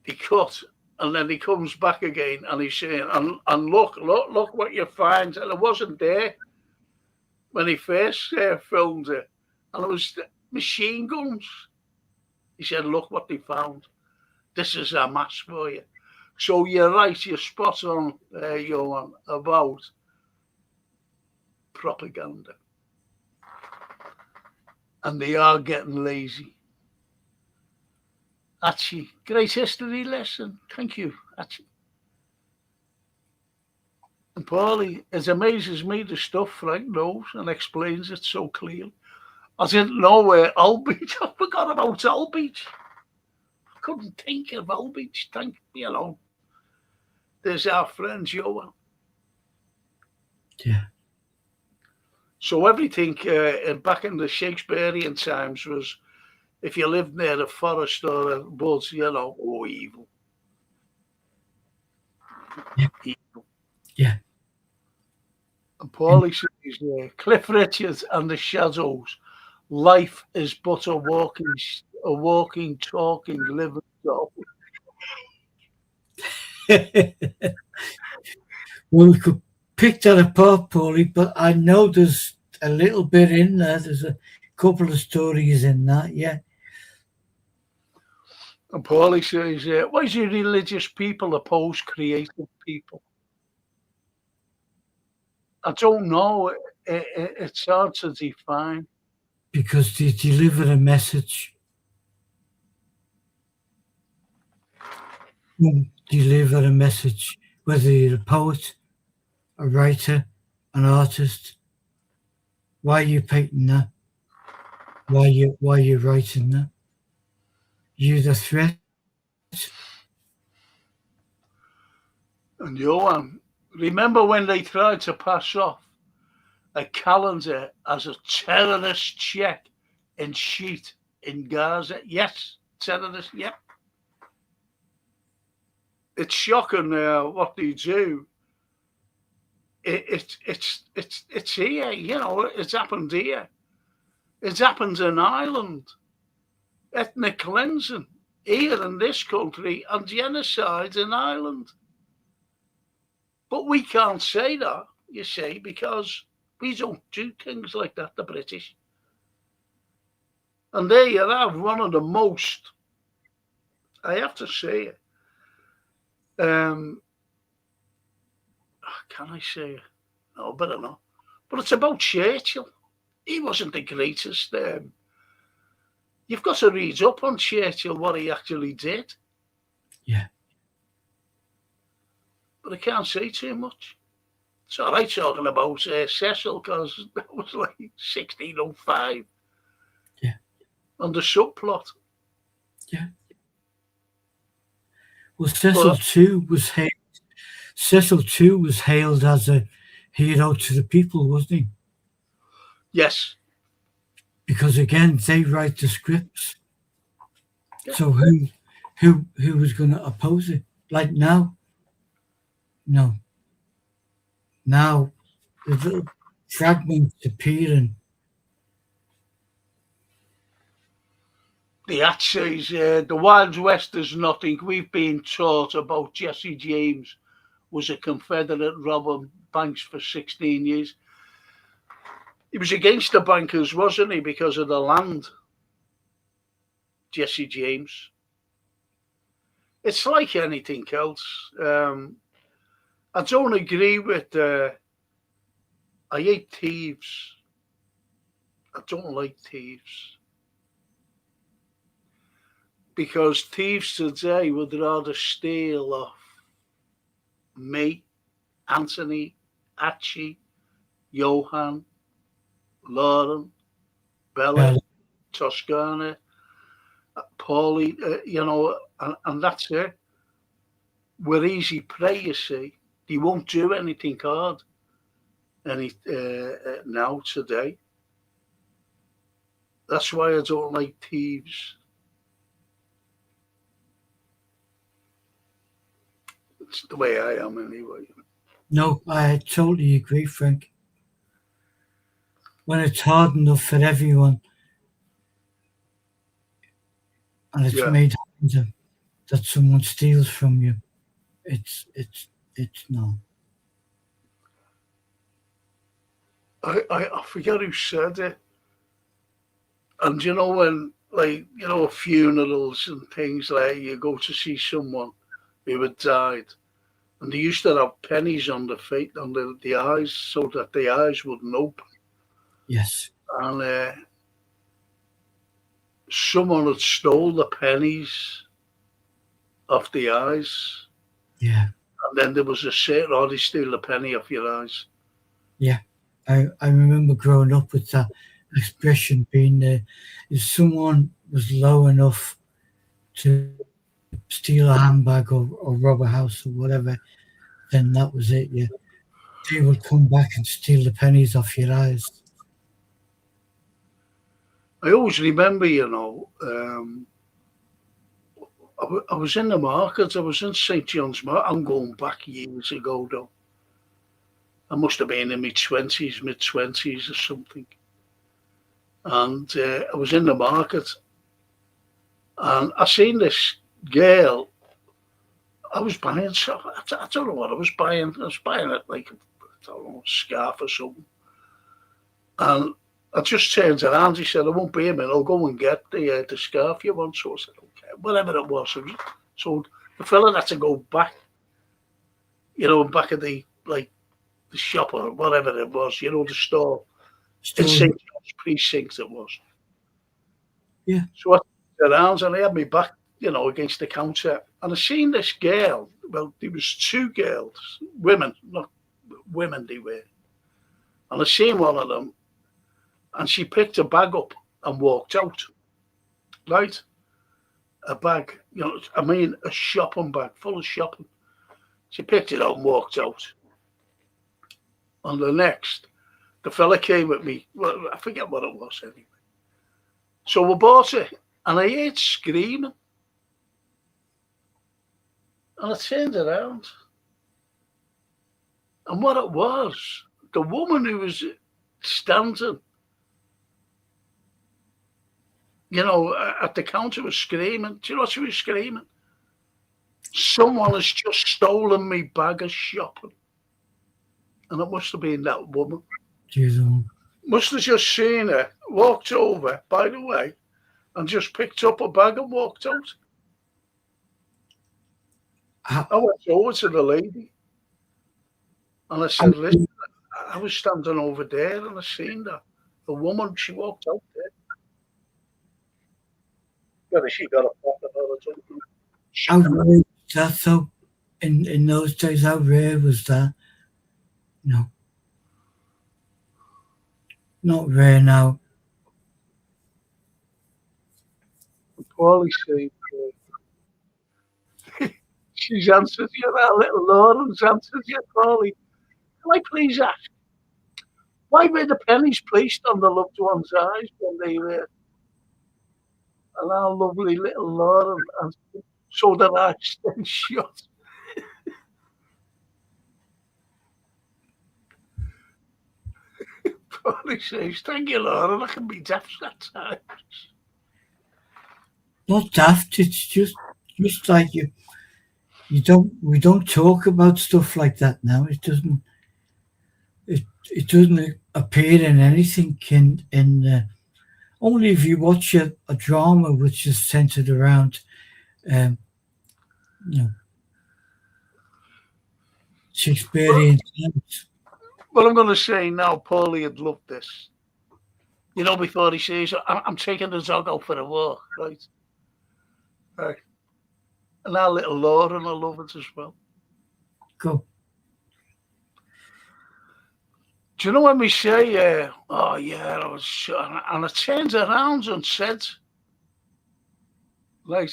he cut, and then he comes back again, and he's saying, and look what you find, and it wasn't there when he first filmed it, and it was machine guns. He said, look what they found. This is a mass for you. So you're right, you're spot on, Johan, about propaganda. And they are getting lazy. Actually, great history lesson. Thank you, actually. And Paulie, it amazes me the stuff Frank knows and explains it so clearly. I didn't know where Old Beach. I forgot about Old Beach. I couldn't think of Old Beach. There's our friend Johan. Yeah. So everything back in the Shakespearean times was, if you lived near a forest or a woods, evil. Yeah. Evil. Yeah. And Paulie says, Cliff Richards and the Shadows. Life is but a walking, talking, living doll. Well, we could pick that apart, Paulie, but I know there's a little bit in there. There's a couple of stories in that, yeah. And Paulie says, why do religious people oppose creative people? I don't know. It's hard to define. Because they deliver a message. Deliver a message, whether you're a poet, a writer, an artist. Why are you painting that? Why are you writing that? You the threat. And Johan, remember when they tried to pass off a calendar as a terrorist check in sheet in Gaza? Yes, terrorist, yep. It's shocking what they do. It's here, it's happened here. It happens in Ireland. Ethnic cleansing here in this country and genocide in Ireland. But we can't say that, you see, because we don't do things like that, the British. And there you have one of the most, I have to say it, can I say it? No, better not. But it's about Churchill. He wasn't the greatest. You've got to read up on Churchill, what he actually did. Yeah. But I can't say too much. It's all right talking about Cecil, because that was like 1605. Yeah. And the subplot. Yeah. Well, Cecil too was hailed. Cecil too was hailed as a hero to the people, wasn't he? Yes. Because again, they write the scripts. Yeah. So who was going to oppose it? Like now? No. Now the little fragments appearing. The Act says the Wild West is nothing. We've been taught about Jesse James was a Confederate robber banks for 16 years. He was against the bankers, wasn't he, because of the land? Jesse James. It's like anything else. I don't agree with I hate thieves. I don't like thieves. Because thieves today would rather steal off me, Anthony, Archie, Johan, Lauren, Bella, Toscana, Paulie, and that's it. We're easy prey, you see. They won't do anything hard now today. That's why I don't like thieves. It's the way I am anyway. No, I totally agree, Frank. When it's hard enough for everyone, and it's made harder that someone steals from you, it's no. I forget who said it. And when, funerals and things, like you go to see someone who had died, and they used to have pennies on the feet, on the eyes, so that the eyes wouldn't open. Yes. And someone had stole the pennies off the eyes. Yeah. And then there was a saying, "Oh, they steal a penny off your eyes." Yeah. I remember growing up with that expression being there. If someone was low enough to steal a handbag or rob a house or whatever, then that was it. Yeah, they would come back and steal the pennies off your eyes. I always remember, I was in the market. I was in St. John's Market. I'm going back years ago, though. I must have been in my mid-20s or something. And I was in the market, and I seen this girl. I was buying something. I don't know what I was buying. I was buying it like, I don't know, a scarf or something. And I just turned around. He said, "I won't be a minute. I'll go and get the scarf you want." So I said, "Okay," whatever it was. So the fella had to go back, back at the shop or whatever it was, the store. In St. John's Precinct it was. Yeah. So I turned around and I had me back, against the counter. And I seen this girl. Well, there was two girls, women, not women they were. And I seen one of them. And she picked a bag up and walked out. Right? A bag, a shopping bag full of shopping. She picked it up and walked out. On the next, the fella came with me. Well, I forget what it was anyway. So we bought it, and I heard screaming. And I turned around. And what it was, the woman who was standing at the counter was screaming. Do you know what she was screaming? Someone has just stolen me bag of shopping. And it must have been that woman. Jesus. Must have just seen her, walked over, by the way, and just picked up a bag and walked out. I went over to the lady and I said, listen, I was standing over there and I seen that. The woman, she walked out there. Whether she got a pocket or something. How rare was that, though? In those days, how rare was that? No. Not rare now. Paulie said, she's answered you, that little Lauren's answered you, Paulie. Can I please ask, why were the pennies placed on the loved one's eyes when they were? And our lovely little Lauren answered, so that I stay shut. Paulie says, thank you, Lauren, I can be daft at times. Not daft, it's just like we don't talk about stuff like that now. It doesn't appear in anything in only if you watch a drama which is centered around Shakespearean times. What I'm going to say now, Paulie would love this. Before he says, I'm taking the dog out for a walk, right? Right. And our little Lauren will love it as well. Go. Do you know when we say, oh yeah, I was sure, and I turned around and said, like,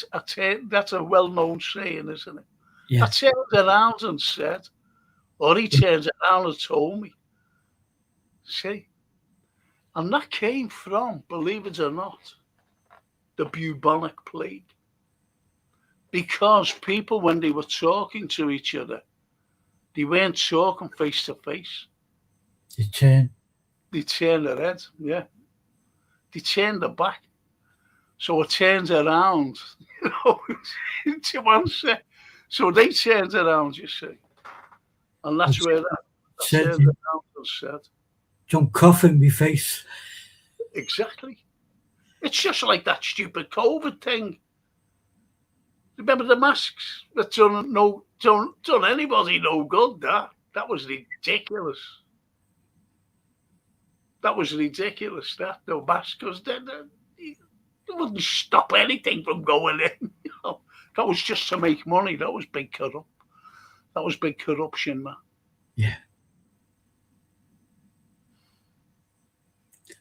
that's a well-known saying, isn't it? Yeah. I turned around and said, or he turned around and told me, see, and that came from, believe it or not, the bubonic plague. Because people, when they were talking to each other, they weren't talking face to face. They turned their head, yeah. They turned their back. So it turns around, to answer. So they turned around, you see. And that's where that turned around and said. Don't cough in my face. Exactly. It's just like that stupid COVID thing. Remember the masks that done anybody no good. That was ridiculous. That was ridiculous. That the masks, because they wouldn't stop anything from going in. That was just to make money. That was big That was big corruption, man. Yeah.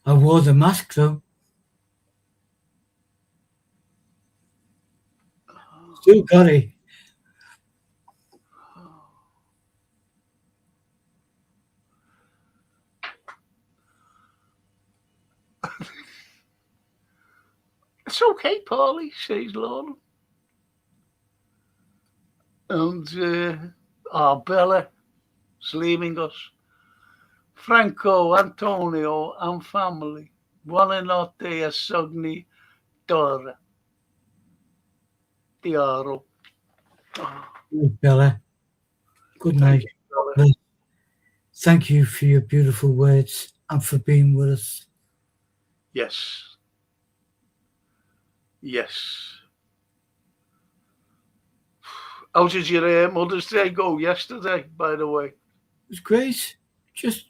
I wore the mask though. Still got it. It's okay, Paulie, says Lauren. And Bella is leaving us. Franco, Antonio, and family. Buonanotte a sogni d'ora. Diaro. Bella. Good night. Bella. Thank you for your beautiful words and for being with us. Yes. Yes. How did your Mother's Day go yesterday, by the way? It was great. Just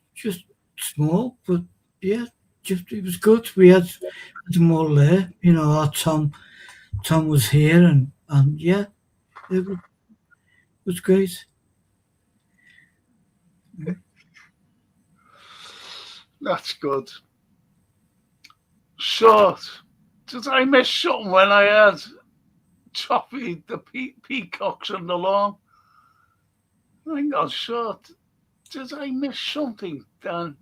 small, but yeah, it was good. We had them all there. Our Tom was here and yeah, it was great. That's good. So, did I miss something when I had toffee the peacocks on the lawn? Hang on, short. Did I miss something, Dan?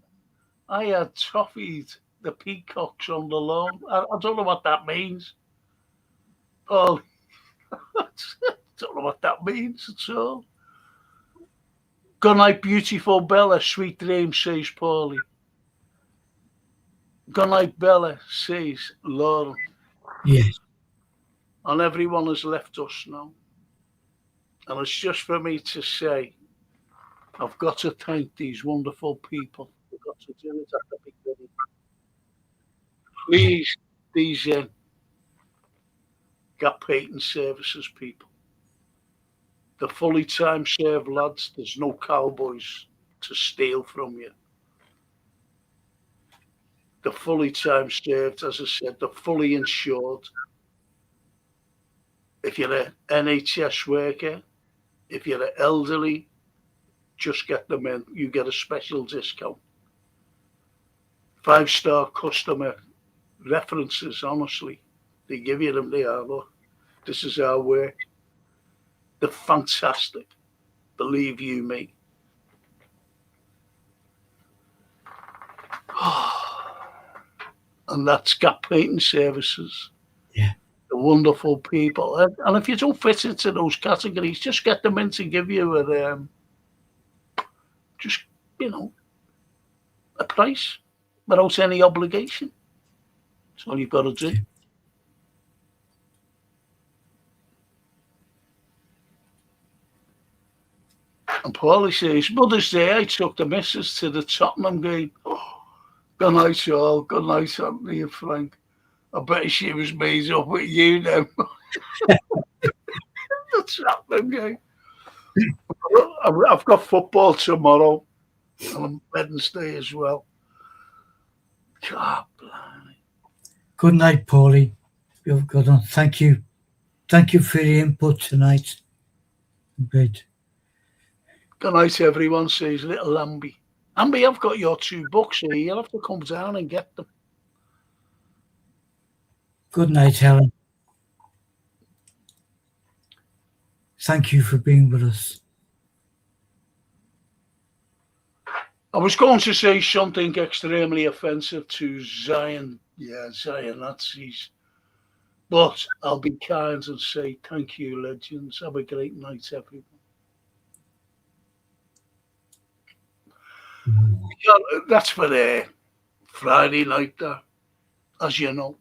I had toffeed the peacocks on the lawn. I don't know what that means. Oh, I don't know what that means at all. Good night, beautiful Bella. Sweet dreams, says Paulie. Good night, Bella, says Lauren. Yes. And everyone has left us now. And it's just for me to say, I've got to thank these wonderful people. I've got to do it at the beginning. Please, these gap patent services people, the fully time served lads, there's no cowboys to steal from you. The fully time served, as I said, the fully insured. If you're an NHS worker, if you're an elderly, just get them in. You get a special discount. 5-star customer references, honestly. They give you them, they are. Look, this is our work. They're fantastic. Believe you me. And that's Gap Painting Services. Yeah. The wonderful people. And if you don't fit into those categories, just get them in to give you a, just, a price without any obligation. That's all you've got to do. And Paulie says, Mother's Day, I took the missus to the Tottenham game. Oh, good night, all. Good night, Anthony and Frank. I bet she was made up with you now. The Tottenham game. I've got football tomorrow and on Wednesday as well. God, blimey. Good night, Paulie. You've got on. Thank you. Thank you for your input tonight. Good. Good night, everyone, says little Amby. Amby, I've got your 2 books here. You'll have to come down and get them. Good night, Helen. Thank you for being with us. I was going to say something extremely offensive to Zion. Yeah, Zion Nazis. But I'll be kind and say thank you, legends. Have a great night, everyone. Yeah, that's for Friday night, there, as you know.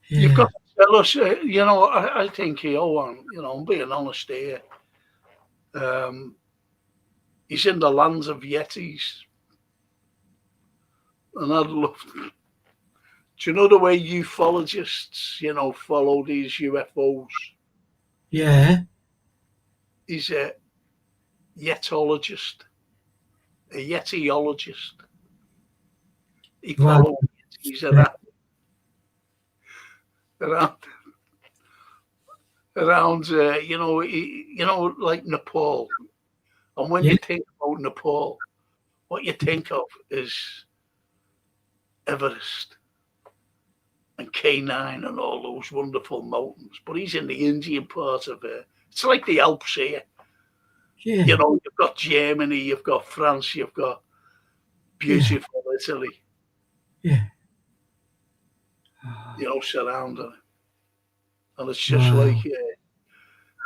Yeah. You've got to tell us, I think I'm being honest here. He's in the lands of Yetis. And I'd love to. Do you know the way ufologists, follow these UFOs? Yeah. He's a Yetologist, a Yetiologist. He follows Yetis around, like Nepal. And when you think about Nepal, what you think of is Everest and K9 and all those wonderful mountains. But he's in the Indian part of it. It's like the Alps here. Yeah. You've got Germany, you've got France, you've got beautiful Italy. Yeah. Surrounding it. And it's just like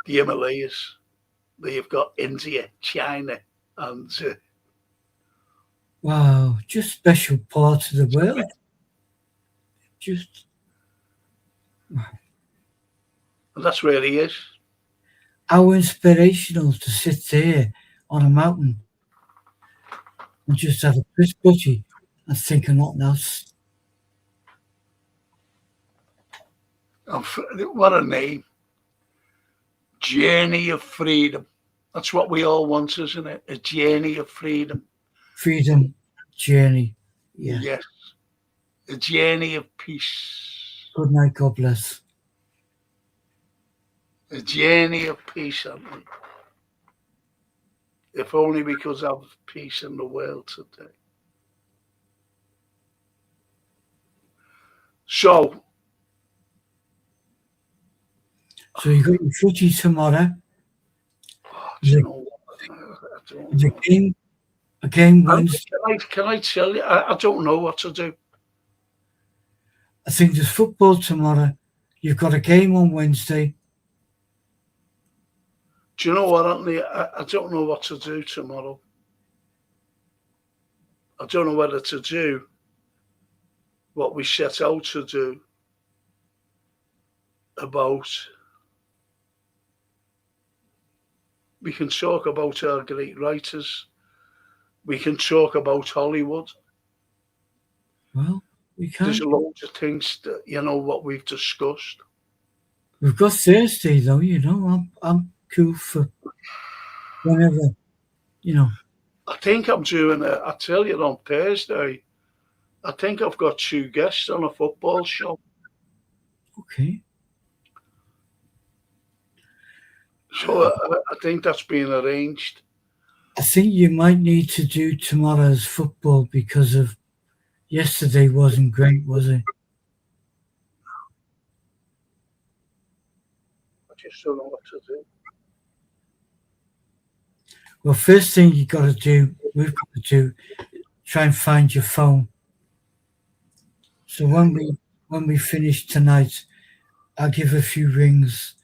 the Himalayas. You've got India, China, and wow, just special parts of the world. Just and that's where he is. How inspirational to sit there on a mountain and just have a crisp butty and think of nothing else. What a name. Journey of freedom. That's what we all want, isn't it? A journey of freedom. Freedom journey. Yeah. Yes. A journey of peace. Good night, God bless. A journey of peace, Anthony. If only we could have peace in the world today. So you got your footy tomorrow. A game Wednesday. Can I tell you? I don't know what to do. I think there's football tomorrow. You've got a game on Wednesday. Do you know what, Anthony? I don't know what to do tomorrow. I don't know whether to do what we set out to do about. We can talk about our great writers. We can talk about Hollywood. Well, we can. There's loads of things that, what we've discussed. We've got Thursday though, I'm cool for whenever, I think I'm doing it. I tell you, on Thursday, I think I've got 2 guests on a football show. Okay. So I think that's been arranged. I think you might need to do tomorrow's football because of yesterday wasn't great, was it? I just don't know what to do. Well, first thing we've got to do, try and find your phone. So when we finish tonight, I'll give a few rings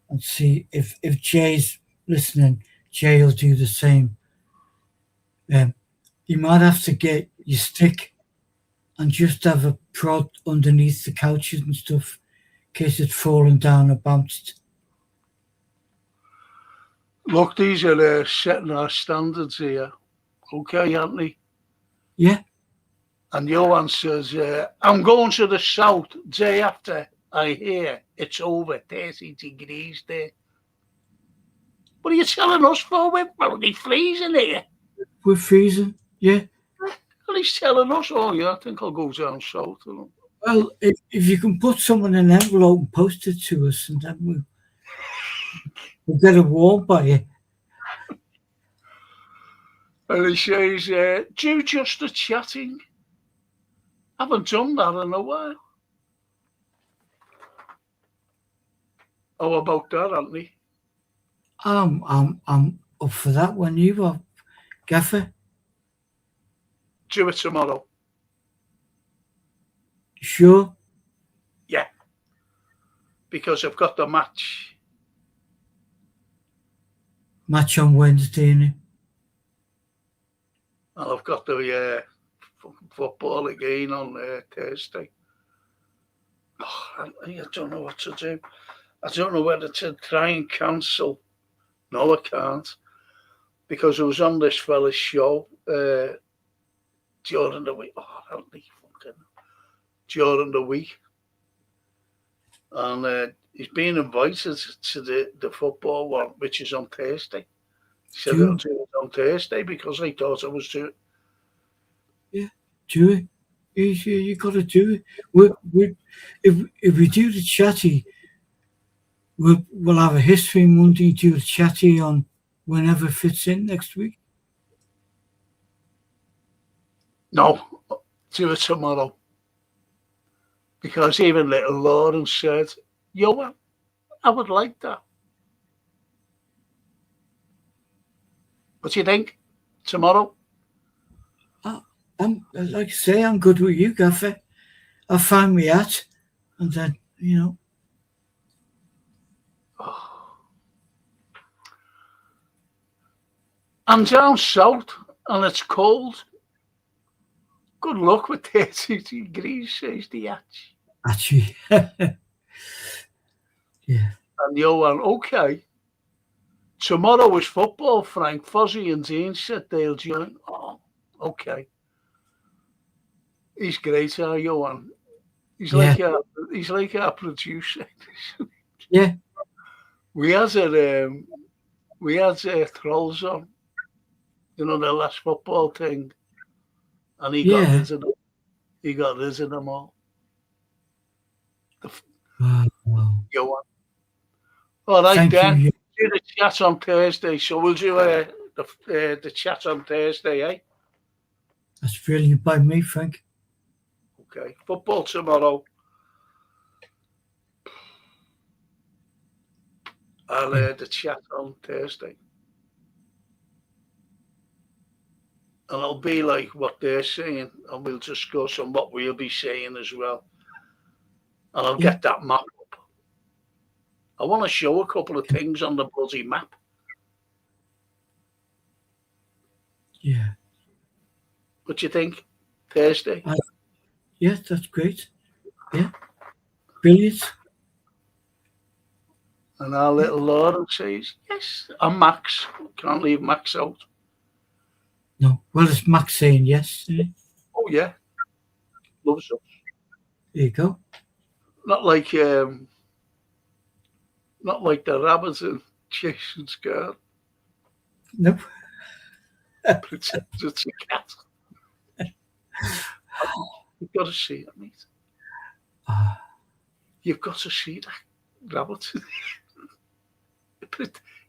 and see if Jay's listening. Jay will do the same. You might have to get your stick and just have a prod underneath the couches and stuff in case it's fallen down or bounced. Look, these are setting our standards here. Okay, Anthony? Yeah. And Johan says, I'm going to the south day after I hear it's over 30 degrees there. What are you telling us for? We're bloody freezing here. We're freezing, yeah. Well, he's telling us, I think I'll go down south. Well, if you can put someone in an envelope and post it to us, and then we'll get a warm by you. And he says, do just the chatting. Haven't done that in a while. How about that, Anthony? I'm up for that when you are, Gaffer. Do it tomorrow. Sure? Yeah. Because I've got the match. Match on Wednesday, innit? And I've got the football again on Thursday. I don't know what to do. I don't know whether to try and cancel. No, I can't. Because I was on this fella's show during the week. During the week. And he's been invited to the football one, which is on Thursday. He said I'll do it on Thursday because I thought I was doing it. Yeah, do it. You got to do it. If we do the chatty, we'll have a history Monday, do the chatty on whenever fits in next week. No, do it tomorrow. Because even little Lauren said, I would like that. What do you think? Tomorrow? I'm like I say, I'm good with you, Gaffer. I'll find me hat, and then I'm down south and it's cold. Good luck with 30 degrees, says the hatch. Actually, yeah. And Johan, okay. Tomorrow is football, Frank. Fozzie and Dean said they'll join. Oh, okay. He's great, Johan. He's like our producer. Yeah. We had trolls on, the last football thing, and he got rid of them. He got rid of them all. Wow. Johan. All right, Dan. Do the chat on Thursday, so we'll do the chat on Thursday, eh? That's brilliant by me, Frank. Okay, football tomorrow. I'll the chat on Thursday. And it'll be like what they're saying, and we'll discuss on what we'll be saying as well. And I'll get that map up. I want to show a couple of things on the bloody map. Yeah. What do you think? Thursday? Yes, that's great. Yeah, brilliant. And our little Lauren says, yes. And Max. Can't leave Max out. No, well, it's Max saying yes. Isn't it? Oh, yeah. Loves us. There you go. Not like the rabbit in Jason's garden. Nope. Pretends it's a cat. You've got to see it, mate. You've got to see that rabbit.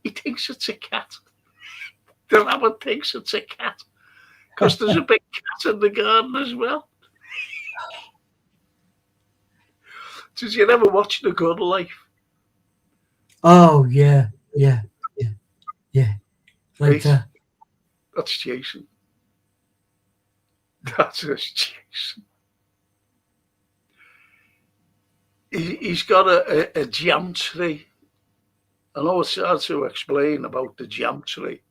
He thinks it's a cat. The rabbit thinks it's a cat. Because there's a big cat in the garden as well. Did you ever watch The Good Life? Oh, yeah. Like Right? that. That's Jason. That's just Jason. He's got a jam tree. I know it's hard to explain about the jam tree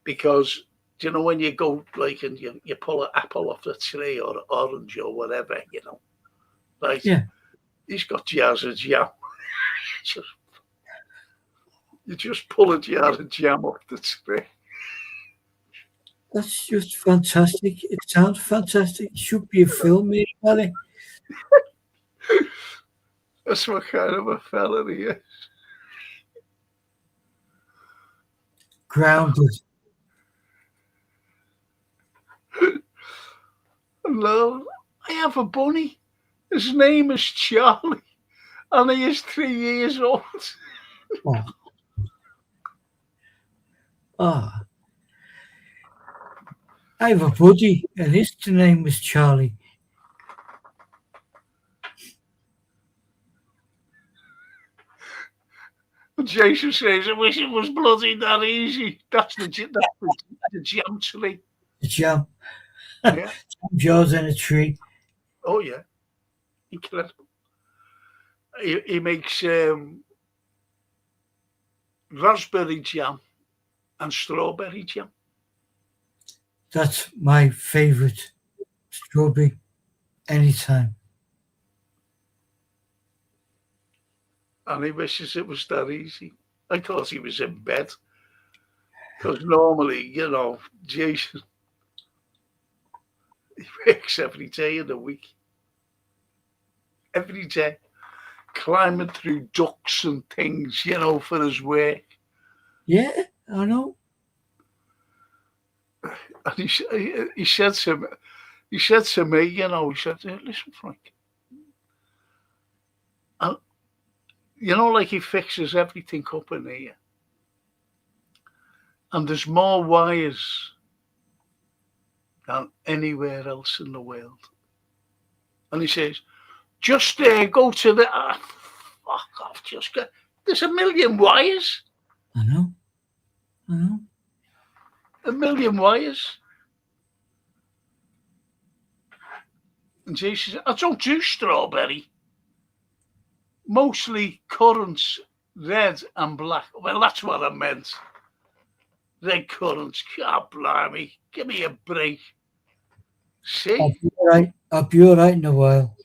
because, you know, when you go like and you pull an apple off the tree or an orange or whatever, you know, right? Yeah. He's got jars of jam. You just pull a jar of jam off the tree. That's just fantastic. It sounds fantastic. It should be a film made about it. That's what kind of a fella he is. Grounded. No, I have a bunny. His name is Charlie, and he is 3 years old. Oh. Ah. I have a buddy, and his name was Charlie. Jason says, I wish it was bloody that easy. That's the jam tree. The jam. Yeah. Jars in a tree. Oh, yeah. Incredible. He makes raspberry jam and strawberry jam. That's my favourite. Strawberry. Anytime. And he wishes it was that easy. I thought he was in bed. Because normally, you know, Jason, he works every day of the week. Every day. Climbing through ducks and things, you know, for his work. Yeah, I know. And he said to me, you know, he said, listen, Frank. And, you know, like he fixes everything up in here. And there's more wires than anywhere else in the world. And he says, just go to the... fuck off, just go. There's a million wires. I know. A million wires. And Jason said, I don't do strawberry. Mostly currants, red and black. Well, that's what I meant. Red currants. God blimey. Give me a break. See? I'll be all right in a while.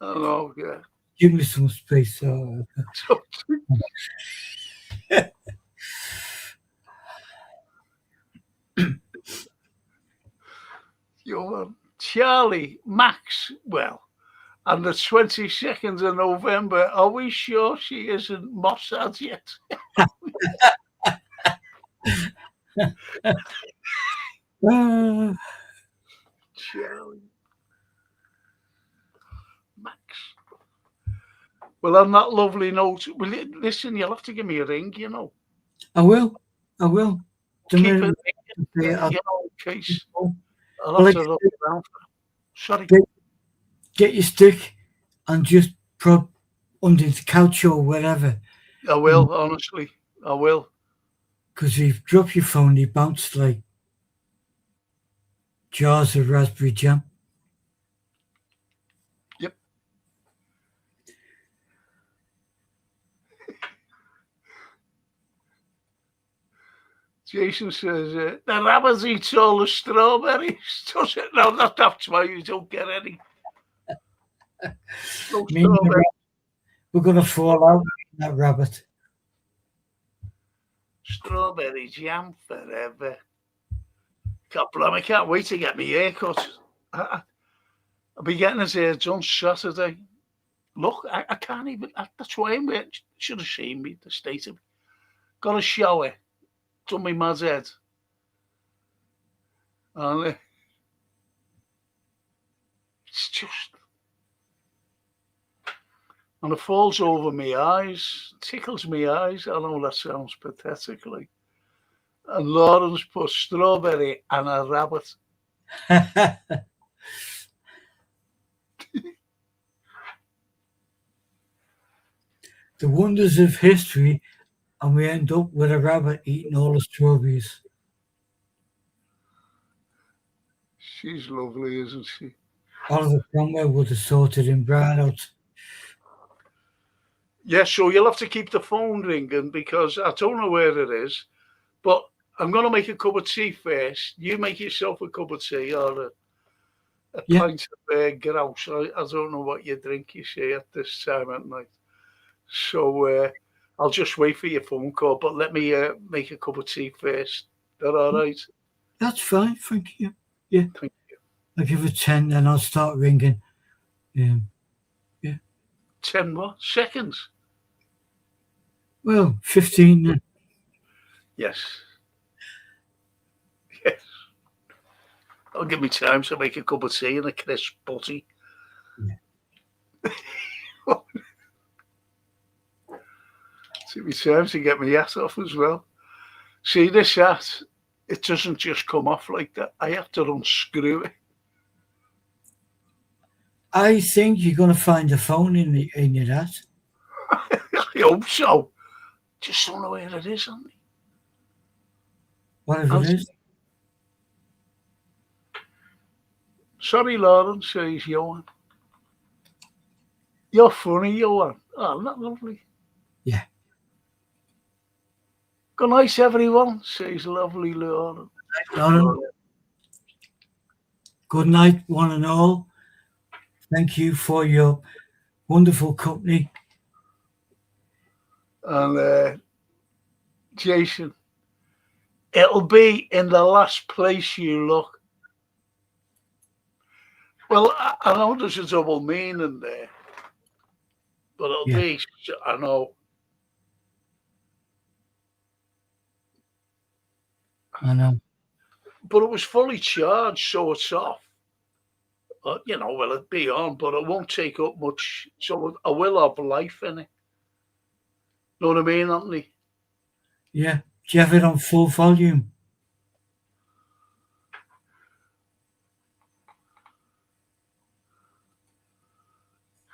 I know, yeah. Give me some space. You're Charlie, Maxwell, and the 22nd of November. Are we sure she isn't Mossad yet? Charlie. Max. Well, on that lovely note, listen, you'll have to give me a ring, you know. I will. Keep it ringing, you know, in case. I'll have to look around. Sorry. Get your stick and just prod under the couch or wherever. I will, honestly. I will. Because if you drop your phone, they bounce like jars of raspberry jam. Yep. Jason says, the rabbit eats all the strawberries. Does it? No, that's why you don't get any. No Me and the strawberry. we're going to fall out with that rabbit. Strawberry jam forever. I can't wait to get my hair cut. I'll be getting his hair done Saturday. Look, I can't even. That's why I'm waiting. Should have seen me, the state of me. Got a shower, done my mad head. And it's just. And it falls over my eyes, tickles my eyes. I know that sounds pathetic, like. And Lawrence put strawberry and a rabbit. The wonders of history, and we end up with a rabbit eating all the strawberries. She's lovely, isn't she? Oliver Cromwell would have sorted him right out. Yeah, so you'll have to keep the phone ringing because I don't know where it is, but I'm going to make a cup of tea first. You make yourself a cup of tea or a pint of grouse. I don't know what you drink, you see, at this time at night. So I'll just wait for your phone call, but let me make a cup of tea first. Is that all right? That's fine, thank you. Yeah. Thank you. I'll give it 10 and I'll start ringing. Yeah. 10 what? Seconds? Well, 15 then. Yes. Yes. I'll give me time to make a cup of tea and a crisp butty. Yeah. Take me time to get my hat off as well. See, this hat, it doesn't just come off like that. I have to unscrew it. I think you're going to find a phone in your hat. I hope so. Just don't know where it is, Andy. Whatever it is. Sorry, Lawrence, says Johan. You're funny, Johan. Oh, isn't that lovely? Yeah. Good night, everyone, says lovely Lawrence. Lauren. Good night, one and all. Thank you for your wonderful company. And Jason, it'll be in the last place you look. Well, I know there's a double meaning there, but it'll be, I know. I know. But it was fully charged, so it's off. You know, will it be on, but it won't take up much. So I will have life in it. Know what I mean, Anthony? Yeah. Do you have it on full volume?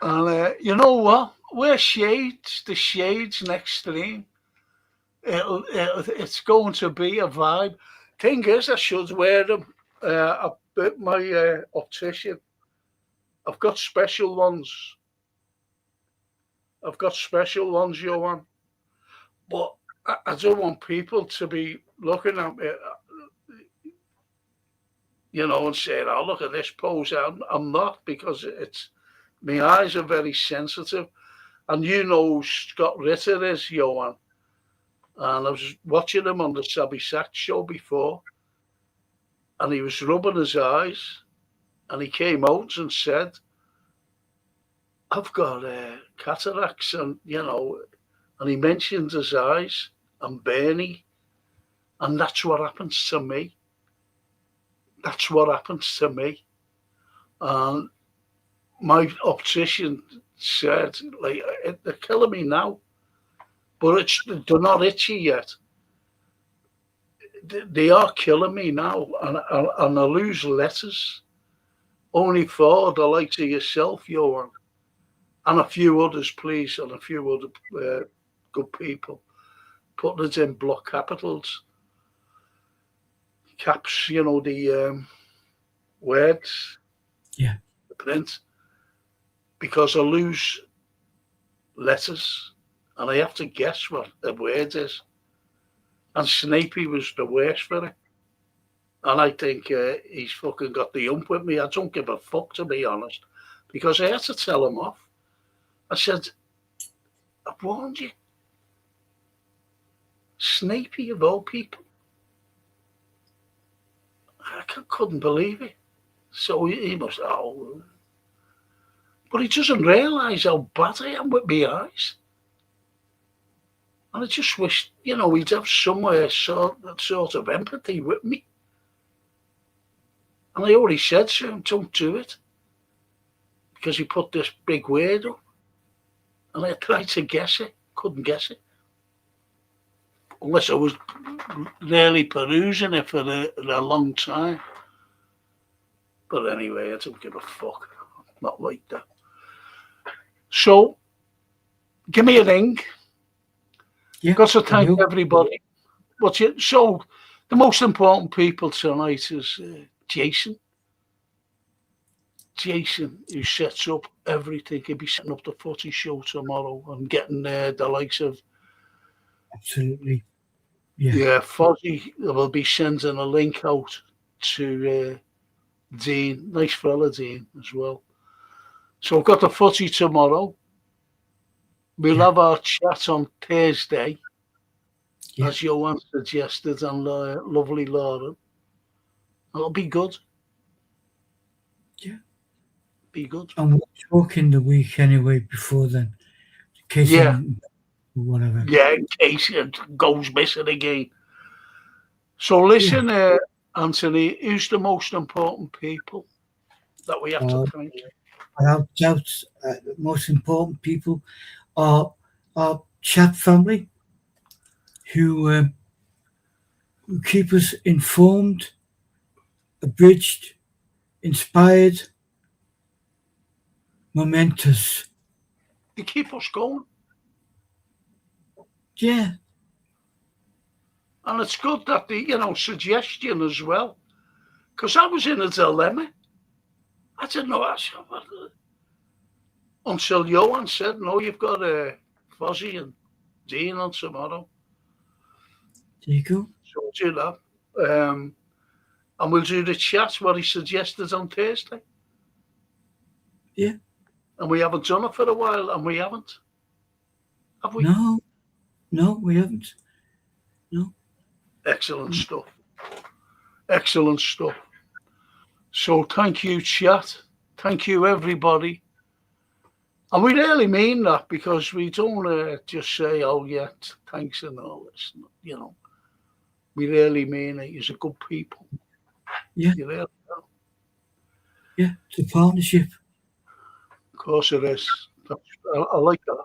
And you know what? Wear shades, the shades next stream. It's going to be a vibe. Thing is, I should wear them. My optician, I've got special ones. Johan. But I don't want people to be looking at me, you know, and saying, "Oh, look at this pose." I'm not, because my eyes are very sensitive, and you know who Scott Ritter is, Johan. And I was watching him on the Sabby Sack show before, and he was rubbing his eyes, and he came out and said, "I've got cataracts," and you know, and he mentioned his eyes and Bernie, and that's what happens to me. And my optician said, like, they're killing me now, but they're not itchy yet. They are killing me now, and I lose letters. Only for the likes of yourself, Johan, and a few others, please, and a few other good people, putting it in block capitals. Caps, you know, the words. Yeah. The print. Because I lose letters, and I have to guess what the word is. And Snapey was the worst for it. And I think he's fucking got the ump with me. I don't give a fuck, to be honest. because I had to tell him off. I said, I've warned you. Snapey of all people. I couldn't believe it. So he must, but he doesn't realise how bad I am with my eyes. And I just wish, he'd have somewhere sort of empathy with me. And I already said to him, don't do it. Because he put this big word up. And I tried to guess it, couldn't guess it. Unless I was really perusing it for a long time. But anyway, I don't give a fuck. Not like that. So, give me a ring. Yeah, Got to thank everybody. So, the most important people tonight is Jason. Jason, who sets up everything. He'll be setting up the footy show tomorrow and getting the likes of... Absolutely. Yeah, Fozzie will be sending a link out to Dean. Nice fella, Dean, as well. So I've got the footy tomorrow. We'll have our chat on Thursday, as Johan suggested, and lovely Lauren. It'll be good. Yeah. Be good. And we'll talk in the week anyway before then. In case whatever. Yeah, in case it goes missing again. So listen, Anthony, who's the most important people that we have to thank? Without doubt, the most important people are our chat family who keep us informed, abridged, inspired, momentous. They keep us going. Yeah. And it's good that they, suggestion as well. Because I was in a dilemma. I didn't know until Johan said, no, you've got Fozzie and Dean on tomorrow. There you go. So we'll do that. And we'll do the chat, what he suggested on Thursday. Yeah. And we haven't done it for a while, and we haven't. Have we? No, we haven't. No. Excellent stuff. Excellent stuff. So thank you, chat. Thank you, everybody. And we really mean that, because we don't just say, oh, yeah, thanks and all this. We really mean it. You're good people. Yeah. You really are. Yeah, it's a partnership. Of course it is. I like that.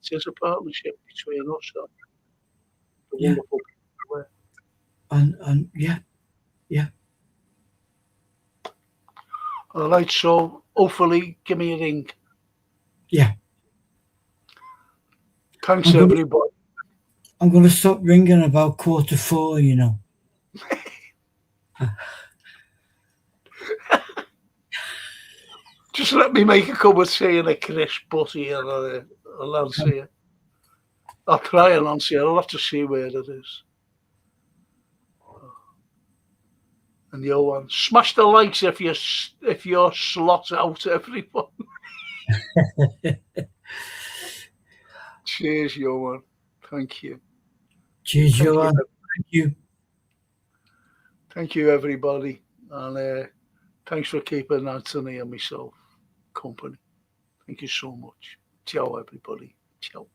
It is a partnership between us. The wonderful people. And yeah. All right, so hopefully give me a ring. Yeah. Thanks, everybody. I'm going to stop ringing about 4:45, Just let me make a cup of tea and a crisp butty, and I'll answer you. I'll try and answer you. I'll have to see where it is. And Johan, smash the likes if you're slot out, everyone. Cheers, Johan. Thank you. Cheers, Johan. Thank you. Thank you, everybody. And thanks for keeping Anthony and myself company. Thank you so much. Ciao, everybody. Ciao.